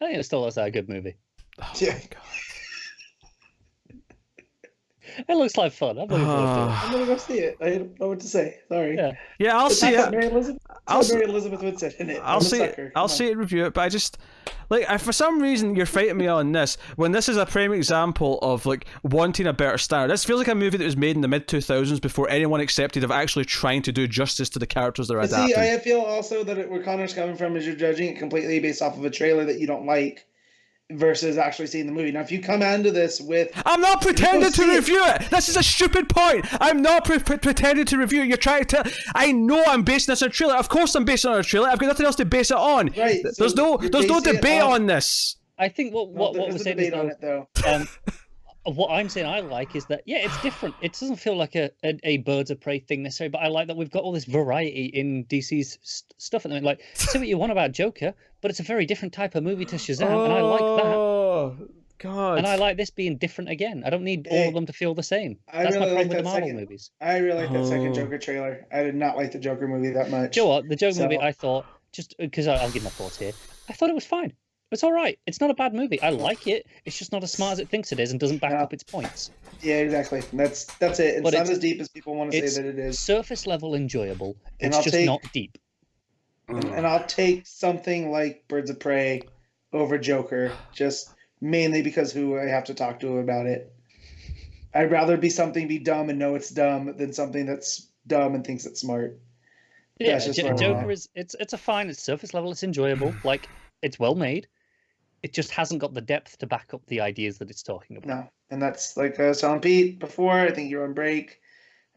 I think it still looks like a good movie. Oh Yeah. my god. It looks like fun. I'm looking forward to it. I'm gonna go see it. I don't know what to say. Sorry. Yeah. I'll see it. Mary Elizabeth Winstead in it. I'll see it. I'll see it, review it, but I just for some reason you're fighting me on this when this is a prime example of like wanting a better standard. This feels like a movie that was made in the mid 2000s before anyone accepted of actually trying to do justice to the characters they're adapting. See, I feel also that where Connor's coming from is you're judging it completely based off of a trailer that you don't like versus actually seeing the movie. Now, if you come into this with... I'm not pretending to review it! This is a stupid point! I'm not pretending to review it. You're trying to tell... I know I'm basing this on a trailer. Of course I'm basing it on a trailer. I've got nothing else to base it on. Right. There's no debate on this. I think what we're saying is, on it, though. What I'm saying I like is that, yeah, it's different. It doesn't feel like a Birds of Prey thing necessarily, but I like that we've got all this variety in DC's stuff. And like, say what you want about Joker, but it's a very different type of movie to Shazam, and I like that. Oh, God. And I like this being different again. I don't need all of them to feel the same. That's really my problem like with the that Marvel second movies. I really like that second Joker trailer. I did not like the Joker movie that much. Do you know what? The Joker movie, I thought, just because I'll give my thoughts here, I thought it was fine. It's all right. It's not a bad movie. I like it. It's just not as smart as it thinks it is and doesn't back up its points. Yeah, exactly. That's it. It's not as deep as people want to say that it is. Surface level enjoyable. And It's just not deep. And I'll take something like Birds of Prey over Joker, just mainly because who I have to talk to about it. I'd rather be dumb and know it's dumb than something that's dumb and thinks it's smart. Yeah, Joker is it's a fine. It's surface level. It's enjoyable. Like, it's well made. It just hasn't got the depth to back up the ideas that it's talking about. No, and that's like I was telling Pete before. I think you're on break.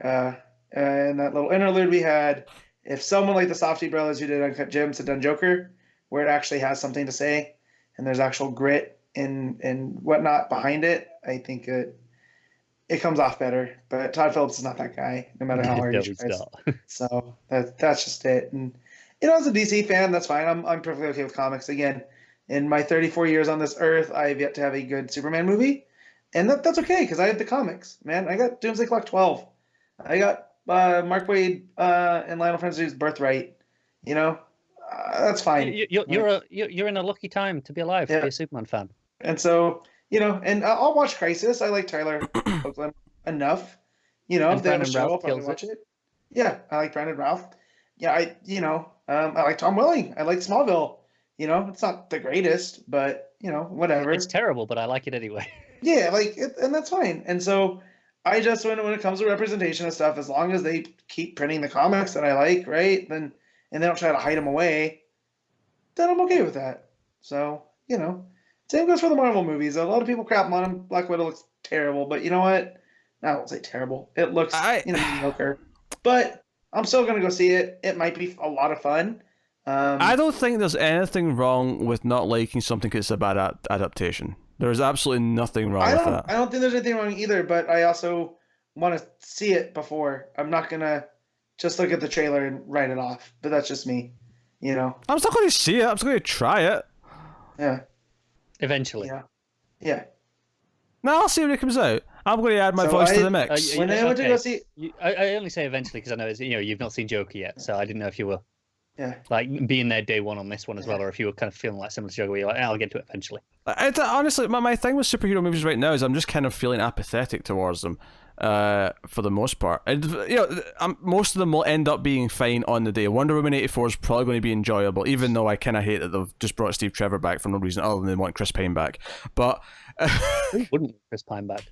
And that little interlude we had. If someone like the Safdie brothers who did Uncut Gems had done Joker, where it actually has something to say and there's actual grit and whatnot behind it, I think it comes off better. But Todd Phillips is not that guy, no matter how hard he tries. So that's just it. And as a DC fan, that's fine. I'm perfectly okay with comics. Again, in my 34 years on this earth, I've yet to have a good Superman movie, and that's okay because I have the comics. Man, I got Doomsday Clock 12. I got Mark Waid and Lionel Francis's Birthright. That's fine. You're in a lucky time to be alive to be a Superman fan. And so and I'll watch Crisis. I like Tyler Hoechlin enough. If they have a show, I'll probably watch it. Yeah, I like Brandon Routh. Yeah, I like Tom Welling. I like Smallville. It's not the greatest, but whatever. It's terrible, but I like it anyway. Yeah, and that's fine. And so I just when it comes to representation and stuff, as long as they keep printing the comics that I like, right? Then and they don't try to hide them away, then I'm okay with that. So same goes for the Marvel movies. A lot of people crap on them. Black Widow looks terrible, but you know what? I won't say terrible. It looks mediocre. But I'm still gonna go see it. It might be a lot of fun. I don't think there's anything wrong with not liking something because it's a bad adaptation. There's absolutely nothing wrong with that. I don't think there's anything wrong either, but I also want to see it before. I'm not gonna just look at the trailer and write it off. But that's just me, you know. I'm still going to see it. I'm still going to try it. Yeah. Eventually. Yeah. No, I'll see when it comes out. I'm going to add my voice to the mix. When I went to go see, I only say eventually because I know you've not seen Joker yet, so I didn't know if you were yeah, like being there day one on this one as well, or if you were kind of feeling like similar to Joker, where you're like, I'll get to it eventually. Honestly, my thing with superhero movies right now is I'm just kind of feeling apathetic towards them, for the most part. And most of them will end up being fine on the day. Wonder Woman 84 is probably going to be enjoyable, even though I kind of hate that they've just brought Steve Trevor back for no reason other than they want Chris Pine back. But who wouldn't want Chris Pine back?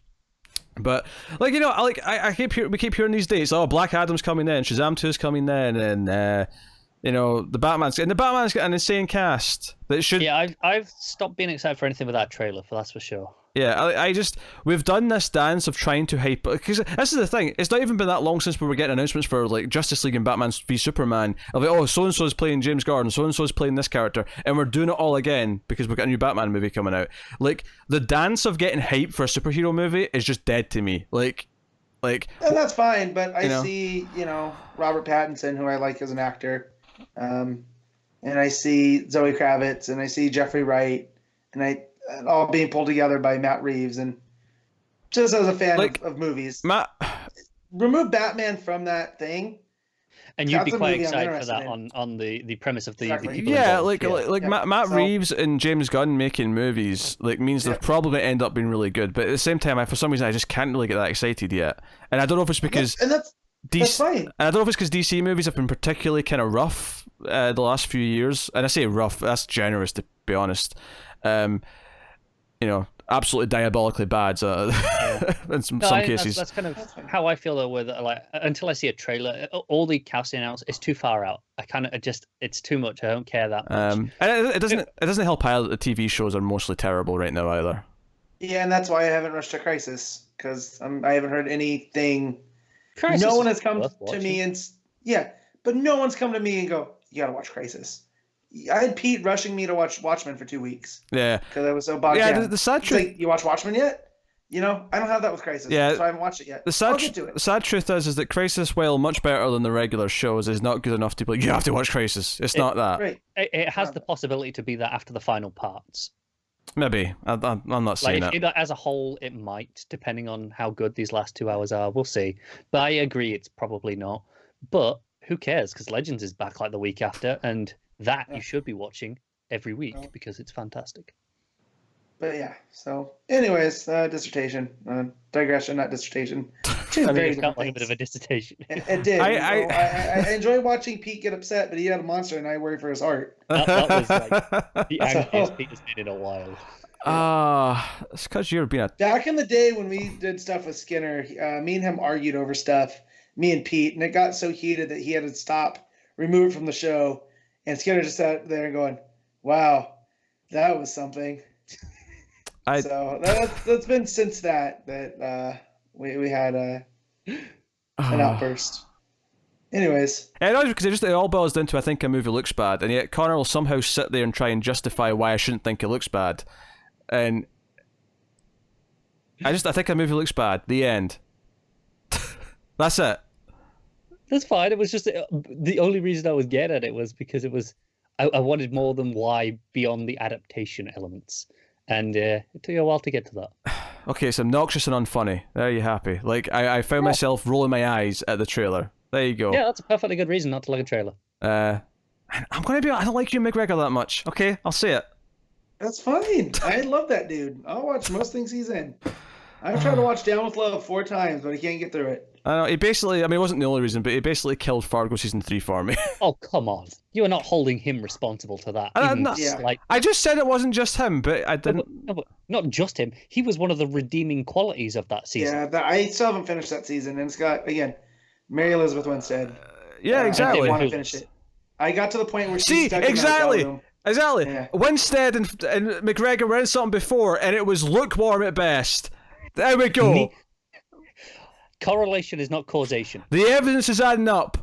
But we keep hearing these dates. Oh, Black Adam's coming in, Shazam 2's coming in, and the Batman's got an insane cast that should. Yeah, I've stopped being excited for anything with that trailer. That's for sure. Yeah, we've done this dance of trying to hype, because this is the thing. It's not even been that long since we were getting announcements for like Justice League and Batman v Superman. Of like, oh, so and so is playing James Garden, so and so is playing this character, and we're doing it all again because we've got a new Batman movie coming out. Like the dance of getting hype for a superhero movie is just dead to me. Like, and that's fine. But I see, Robert Pattinson, who I like as an actor, and I see Zoe Kravitz, and I see Jeffrey Wright, and all being pulled together by Matt Reeves, and just as a fan of movies, remove Batman from that thing, and you'd be quite excited for that on the premise of the people involved. Matt Reeves and James Gunn making movies means they're probably going to end up being really good, but at the same time, for some reason, I just can't really get that excited yet, and I don't know if it's because that's fine. And I don't know if it's because DC movies have been particularly kind of rough the last few years, and I say rough, that's generous to be honest. Absolutely diabolically bad in some cases. That's kind of how I feel though. With until I see a trailer, all the casting announcements is too far out. It's too much. I don't care that much. And it doesn't help either that the TV shows are mostly terrible right now either. Yeah, and that's why I haven't rushed to Crisis, because I haven't heard anything. Crisis no one has come to me but no one's come to me and go, you gotta watch Crisis. I had Pete rushing me to watch Watchmen for 2 weeks. Yeah. Because I was so bogged down. Yeah, the sad truth... Like, you watch Watchmen yet? I don't have that with Crisis, so I haven't watched it yet. The sad truth is that Crisis, while much better than the regular shows, is not good enough to be like, you have to watch Crisis. It's not that. Right. It has the possibility to be that after the final parts. Maybe. I'm not saying that. As a whole, it might, depending on how good these last 2 hours are. We'll see. But I agree, it's probably not. But who cares? Because Legends is back like the week after, and you should be watching every week because it's fantastic. But yeah, so anyways, digression, not dissertation. It felt like a bit of a dissertation. It did. I enjoy watching Pete get upset, but he had a monster, and I worry for his heart. That was like the angriest Pete has been in a while. It's because you're being Back in the day when we did stuff with Skinner, me and him argued over stuff, me and Pete, and it got so heated that he had to stop, remove it from the show, and Skinner just sat there and going, wow, that was something. So that's been since that we had an outburst. Anyways. And it because it all boils down to, I think a movie looks bad, and yet Connor will somehow sit there and try and justify why I shouldn't think it looks bad. And I think a movie looks bad. The end. That's it. That's fine. It was just the only reason I was getting at it was because it was I wanted more than why beyond the adaptation elements, and it took you a while to get to that. Okay, it's obnoxious and unfunny. There you happy. I found myself rolling my eyes at the trailer. There you go. Yeah, that's a perfectly good reason not to like a trailer. I don't like Hugh McGregor that much. Okay, I'll say it. That's fine. I love that dude. I'll watch most things he's in. I've tried to watch Down with Love 4 times, but I can't get through it. I know, it wasn't the only reason, but he basically killed Fargo season 3 for me. Oh, come on. You are not holding him responsible to that. I just said it wasn't just him, but I didn't... No, not just him. He was one of the redeeming qualities of that season. Yeah, I still haven't finished that season, and it's got, again, Mary Elizabeth Winstead. Yeah, exactly. I didn't want to finish it. I got to the point where she's stuck in that hotel room. Exactly. Yeah. Winstead and McGregor were in something before, and it was lukewarm at best. There we go. Correlation is not causation. The evidence is adding up.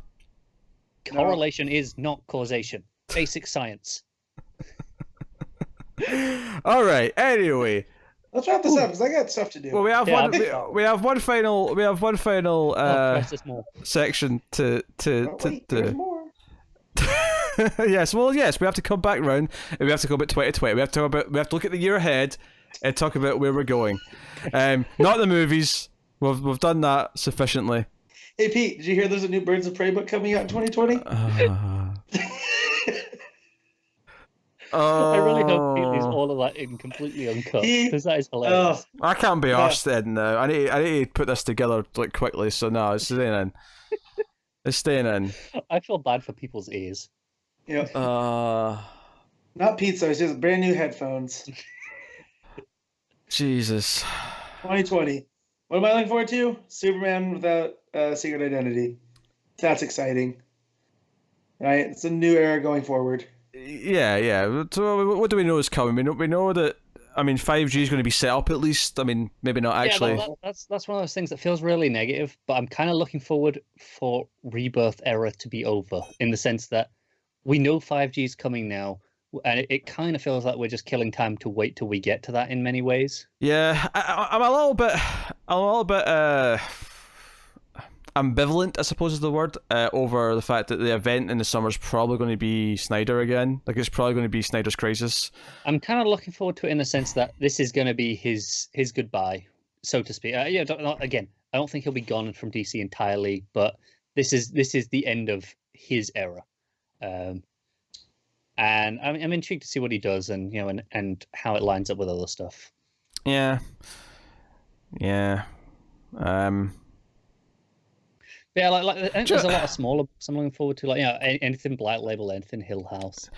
correlation is not causation. Basic science. All right. Anyway, Let's wrap this up because I got stuff to do. well, we have Yeah, we have one final Christ, there's more. section to Wait, there's more. yes, well, yes, we have to come back round and we have to go about 2020. We have to look at the year ahead and talk about where we're going. Not the movies. We've done that sufficiently. Hey Pete, did you hear there's a new Birds of Prey book coming out in 2020? I really hope Pete leaves all of that in completely uncut because that is hilarious. I can't be arsed Ed now. I need to put this together like quickly. So no, it's staying in. It's staying in. I feel bad for people's ears. Yep. Not Pete's, though. It's just brand new headphones. Jesus. 2020. What am I looking forward to? Superman without a secret identity. That's exciting. Right? It's a new era going forward. Yeah. So what do we know is coming? We know that. I mean, 5G is going to be set up at least. I mean, maybe not actually. Yeah, that's one of those things that feels really negative. But I'm kind of looking forward for Rebirth era to be over in the sense that we know 5G is coming now, and it kind of feels like we're just killing time to wait till we get to that in many ways. Yeah, I'm a little bit ambivalent, I suppose is the word, over the fact that the event in the summer is probably going to be Snyder again. Like, it's probably going to be Snyder's Crisis. I'm kind of looking forward to it in the sense that this is going to be his goodbye, so to speak. Again, I don't think he'll be gone from DC entirely, but this is the end of his era. And I'm intrigued to see what he does, and and how it lines up with other stuff. Yeah. Yeah, like I think there's a lot of smaller books I'm looking forward to, like anything Black Label, anything Hill House.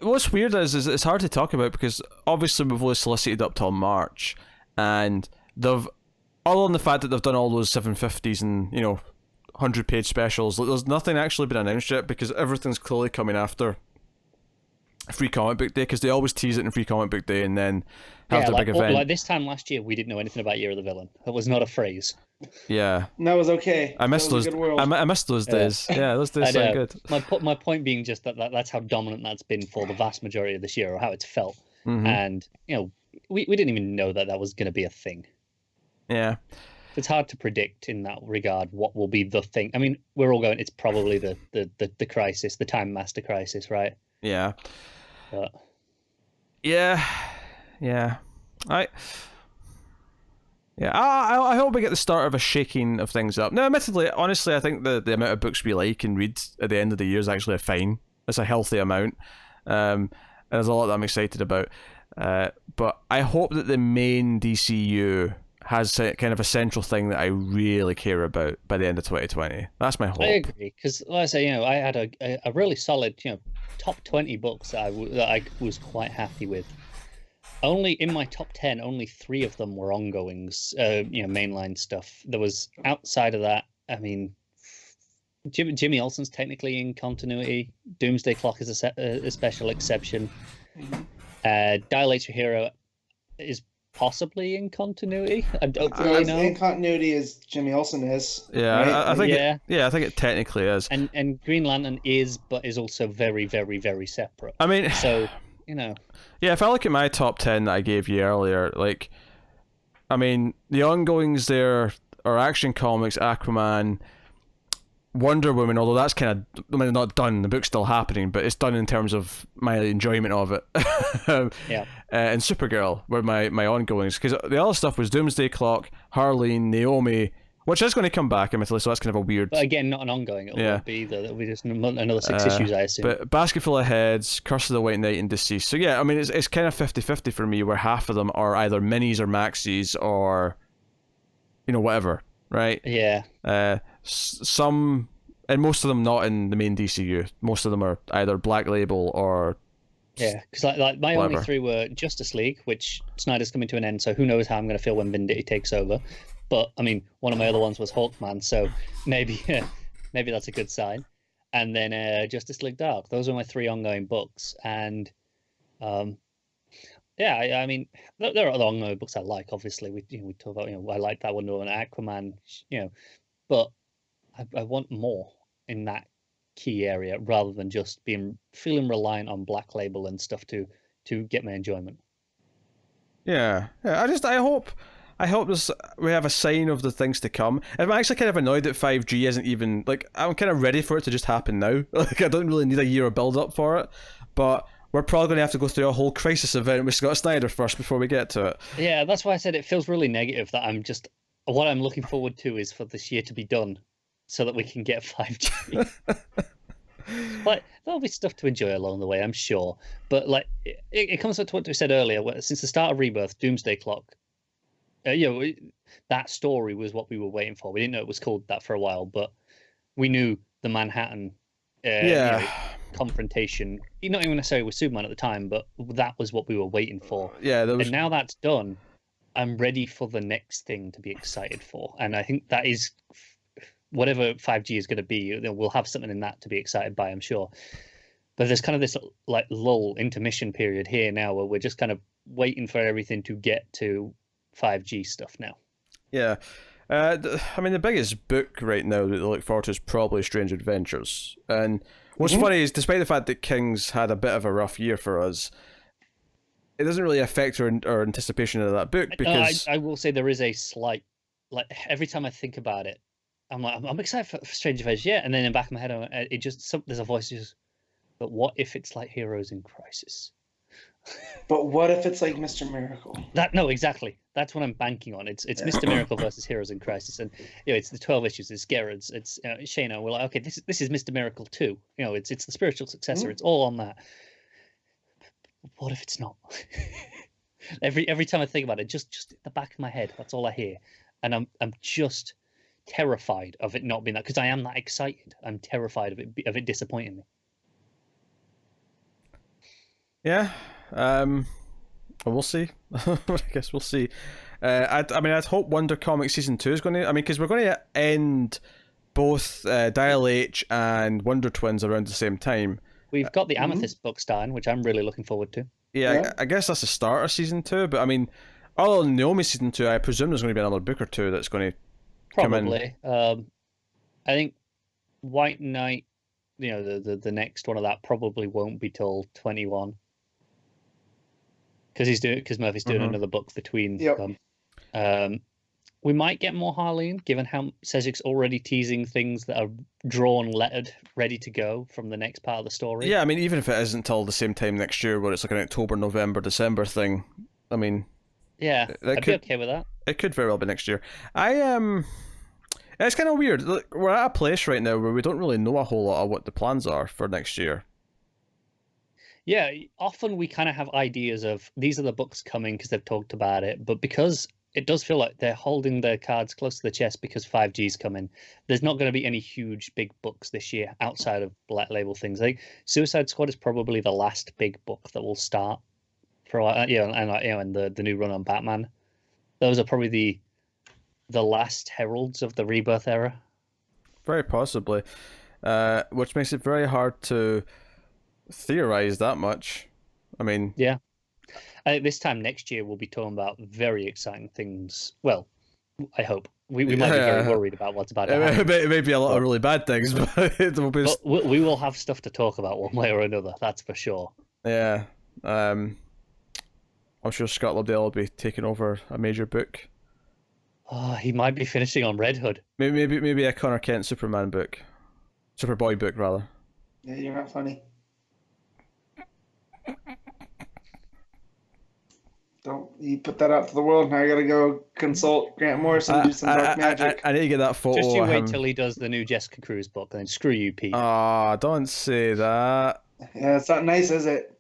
What's weird is it's hard to talk about because obviously we've only solicited up till March, and they've, other than the fact that they've done all those 750s and 100-page specials, there's nothing actually been announced yet because everything's clearly coming after Free Comic Book Day, because they always tease it in Free Comic Book Day and then have the big event. Like this time last year, we didn't know anything about Year of the Villain. That was not a phrase. Yeah, and that was okay. I missed those. I missed those days. Yeah, those days sound good. My point being just that's how dominant that's been for the vast majority of this year, or how it's felt. Mm-hmm. And we didn't even know that was going to be a thing. Yeah. It's hard to predict in that regard what will be the thing. I mean, we're all going, it's probably the crisis, the Time Master crisis, right? Yeah. But... Yeah. I hope we get the start of a shaking of things up. Now, admittedly, honestly, I think the amount of books we like and read at the end of the year is actually a fine. It's a healthy amount. And there's a lot that I'm excited about. But I hope that the main DCU has kind of a central thing that I really care about by the end of 2020. That's my hope. I agree, because like I say, I had a really solid, top 20 books that I was quite happy with. Only in my top 10, only 3 of them were ongoings, mainline stuff. There was, outside of that, I mean, Jimmy Olsen's technically in continuity. Doomsday Clock is a special exception. Dilate Your Hero is possibly in continuity. I don't really know. In continuity as Jimmy Olsen is. Yeah, right? I think I think it technically is. And Green Lantern is, but is also very, very, very separate. I mean, so yeah, if I look at my top 10 that I gave you earlier, like, I mean, the ongoings there are Action Comics, Aquaman, Wonder Woman, although that's kind of, I mean, not done, the book's still happening, but it's done in terms of my enjoyment of it. Yeah. And Supergirl were my ongoings, because the other stuff was Doomsday Clock, Harleen, Naomi, which is going to come back, admittedly, so that's kind of a weird... But again, not an ongoing. It won't be either. It'll be just another 6 issues, I assume. But Basket Full of Heads, Curse of the White Knight, and Deceased. So yeah, I mean, it's kind of 50-50 for me, where half of them are either minis or maxis or, whatever, right? Yeah. Some... And most of them not in the main DCU. Most of them are either Black Label or... Yeah, because like my only 3 were Justice League, which Snyder's coming to an end, so who knows how I'm going to feel when Venditti takes over. But, I mean, one of my other ones was Hawkman, so maybe that's a good sign. And then Justice League Dark. Those are my 3 ongoing books. And, I mean, there are other ongoing books I like, obviously. We talk about, I like that Wonder Woman, Aquaman, but I want more in that key area rather than just feeling reliant on Black Label and stuff to get my enjoyment. Yeah. I hope we have a sign of the things to come. I'm actually kind of annoyed that 5G isn't even, like, I'm kind of ready for it to just happen now. Like, I don't really need a year of build up for it, but we're probably going to have to go through a whole Crisis event with Scott Snyder first before we get to it. Yeah, that's why I said it feels really negative that what I'm looking forward to is for this year to be done so that we can get 5G. But there'll be stuff to enjoy along the way, I'm sure. But like, it comes back to what we said earlier. Since the start of Rebirth, Doomsday Clock, that story was what we were waiting for. We didn't know it was called that for a while, but we knew the Manhattan confrontation. Not even necessarily with Superman at the time, but that was what we were waiting for. Yeah, and now that's done. I'm ready for the next thing to be excited for, and I think that is whatever 5G is going to be. We'll have something in that to be excited by, I'm sure. But there's kind of this like lull intermission period here now where we're just kind of waiting for everything to get to 5G stuff now. Yeah. I mean, the biggest book right now that I look forward to is probably Strange Adventures. And what's funny is, despite the fact that King's had a bit of a rough year for us, it doesn't really affect our anticipation of that book, because I will say there is a slight, like, every time I think about it, I'm like, I'm excited for Strange Adventures, yeah, and then in the back of my head, there's a voice just, but what if it's like Heroes in Crisis? But what if it's like Mr. Miracle? No, exactly. That's what I'm banking on. It's Mr. Miracle versus Heroes in Crisis, and it's the 12 issues. It's Gerard's. It's Shayna. We're like, okay, this is Mr. Miracle too. It's the spiritual successor. It's all on that. What if it's not? every time I think about it, just at the back of my head, that's all I hear, and I'm just terrified of it not being that, because I am that excited. I'm terrified of it disappointing me. Yeah, we'll see. I guess we'll see. I'd hope Wonder Comics Season 2 is going to... because we're going to end both Dial H and Wonder Twins around the same time. We've got the Amethyst book starting, which I'm really looking forward to. Yeah. I guess that's the start of Season 2, but I mean, other than Naomi Season 2, I presume there's going to be another book or two that's going to come in. Probably. I think White Knight, the next one of that probably won't be till 21. Because Murphy's doing another book between them. We might get more Harleen, given how Sezik's already teasing things that are drawn, lettered, ready to go from the next part of the story. Yeah, I mean, even if it isn't till the same time next year, where it's like an October, November, December thing, I mean... Yeah, I'd be okay with that. It could very well be next year. It's kind of weird. Look, we're at a place right now where we don't really know a whole lot of what the plans are for next year. Yeah, often we kind of have ideas of these are the books coming because they've talked about it, but because it does feel like they're holding their cards close to the chest because 5G's coming, there's not going to be any huge big books this year outside of Black Label things. Like Suicide Squad is probably the last big book that will start for and the new run on Batman. Those are probably the last heralds of the Rebirth era. Very possibly, which makes it very hard to theorize that much. I mean, yeah, I think this time next year we'll be talking about very exciting things. Well, I hope we might be very worried about what's about to happen. It may be a lot of really bad things, but it will be. But we will have stuff to talk about one way or another. That's for sure. Yeah, I'm sure Scott Lobdell will be taking over a major book. Oh, he might be finishing on Red Hood. Maybe a Connor Kent Superman book, Superboy book rather. Yeah, you're not funny. Don't you put that out to the world? Now I gotta go consult Grant Morrison and do some dark magic. I need to get that photo. Just you wait till he does the new Jessica Cruz book, and then screw you, Pete. Don't say that. Yeah, it's not nice, is it?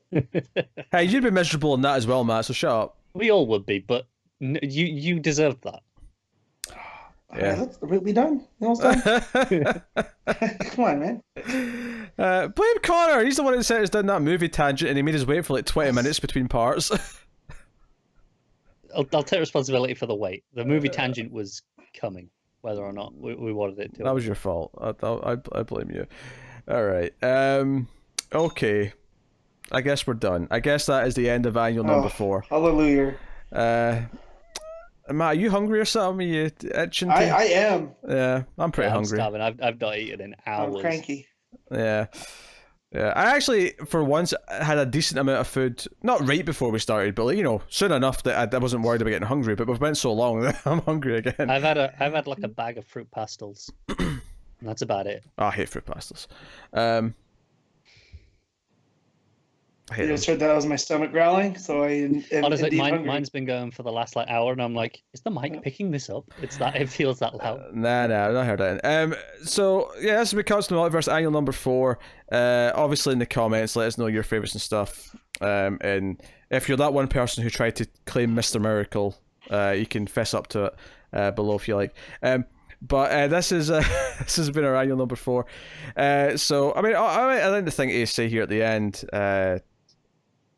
Hey, you'd be miserable in that as well, Matt. So shut up. We all would be, but you deserved that. Yeah, we done. You almost done. Come on, man. Blame Connor. He's the one that set us down that movie tangent, and he made us wait for like 20 minutes between parts. I'll take responsibility for the wait. The movie tangent was coming, whether or not we wanted it to. That was your fault. I blame you. All right. Okay. I guess we're done. I guess that is the end of annual number 4. Hallelujah. Matt, are you hungry or something? Are you itching? I am. Yeah, I'm pretty hungry. I'm starving. I've not eaten in hours. I'm cranky. Yeah. Yeah, I actually, for once, had a decent amount of food. Not right before we started, but like, soon enough that I wasn't worried about getting hungry. But we've been so long that I'm hungry again. I've had like a bag of fruit pastels. And that's about it. Oh, I hate fruit pastels. I hate You them. just heard that was my stomach growling, so I am Honestly, indeed hungry. mine's been going for the last hour, and I'm like, is the mic picking this up? It feels that loud. Nah, I've not heard that. So yeah, this is because the Multiverse annual number 4. Obviously in the comments, let us know your favorites and stuff. And if you're that one person who tried to claim Mr. Miracle, you can fess up to it below if you like. But this is this has been our annual number 4. So I mean, I think the thing to say here at the end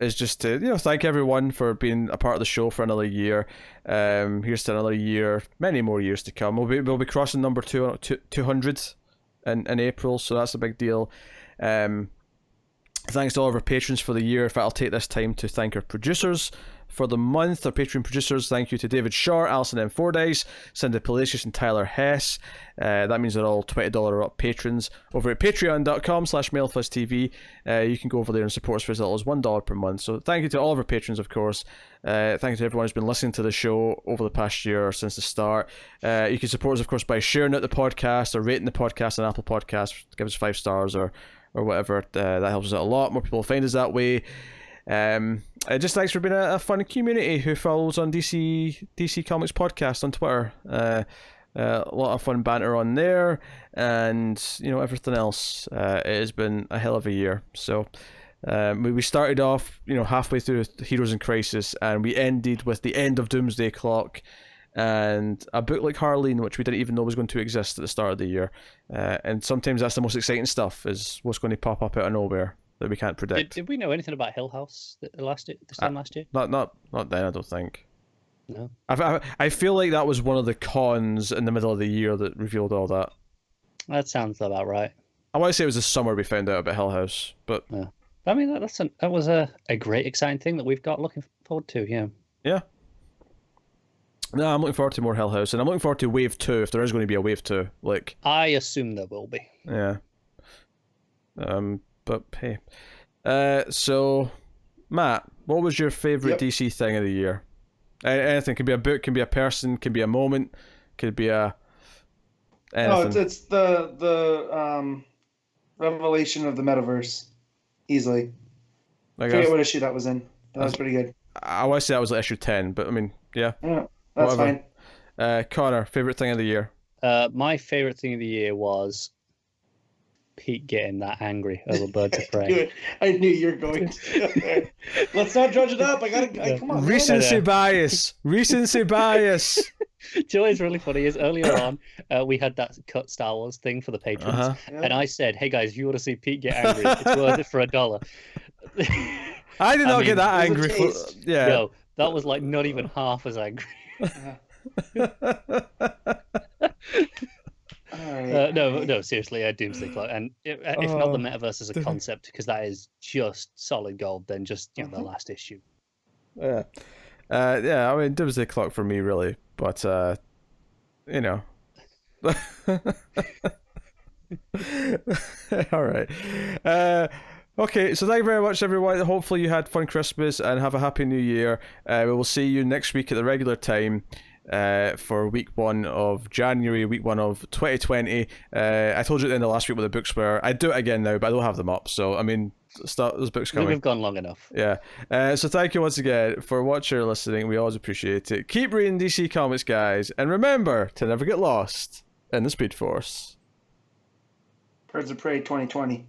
is just to thank everyone for being a part of the show for another year. Here's to another year, many more years to come. We'll be crossing number 200 in April, so that's a big deal. Thanks to all of our patrons for the year. In fact, I'll take this time to thank our producers for the month. Our Patreon producers, thank you to David Shaw, Alison M. Fordyce, Cindy Palacios, and Tyler Hess. That means they're all $20 or up patrons. Over at patreon.com/MailFuzzTV, you can go over there and support us for as little as $1 per month. So thank you to all of our patrons, of course. Thank you to everyone who's been listening to the show over the past year since the start. You can support us, of course, by sharing out the podcast or rating the podcast on Apple Podcasts. Give us 5 stars or whatever. That helps us out a lot. More people will find us that way. Just thanks for being a fun community who follows on DC Comics Podcast on Twitter. A lot of fun banter on there, and everything else. It has been a hell of a year. So we started off halfway through Heroes in Crisis, and we ended with the end of Doomsday Clock and a book like Harleen, which we didn't even know was going to exist at the start of the year. And sometimes that's the most exciting stuff, is what's going to pop up out of nowhere that we can't predict. Did we know anything about Hill House this time last year? Not then, I don't think. No. I feel like that was one of the cons in the middle of the year that revealed all that. That sounds about right. I want to say it was this summer we found out about Hill House, but Yeah. I mean, that was a great, exciting thing that we've got looking forward to. Yeah. Yeah. No, I'm looking forward to more Hill House, and I'm looking forward to Wave 2 if there is going to be a Wave 2. Like, I assume there will be. yeah. But hey. So, Matt, what was your favourite DC thing of the year? Anything. Can be a book, can be a person, can be a moment, could be a anything. No, it's the revelation of the metaverse. Easily. I forget what issue that was in. That was pretty good. I want to say that was like issue 10, but I mean, yeah. Yeah, that's whatever. fine. Connor, favourite thing of the year? My favourite thing of the year was Pete getting that angry over Birds of Prey. I knew you were going to. Let's not judge it up. Come on. Recency bias. Recency bias. Do you know what's really funny is earlier on we had that cut Star Wars thing for the patrons, and I said, "Hey guys, if you want to see Pete get angry, it's worth it for $1." I did not get that it angry. was a Yeah. No, that was like not even half as angry. Alright. No, seriously, Doomsday Clock, and if not the metaverse as a concept, because that is just solid gold, then just the last issue. Yeah. I mean, Doomsday Clock for me, really, but all right. Okay, so thank you very much, everyone. Hopefully you had fun Christmas and have a happy New Year. We will see you next week at the regular time for week 1 of January, week 1 of 2020. I told you at the end of last week what the books were. I do it again now, but I don't have them up. So, I mean, start those books coming. We've gone long enough. Yeah. So thank you once again for watching or listening. We always appreciate it. Keep reading DC Comics, guys. And remember to never get lost in the Speed Force. Birds of Prey 2020.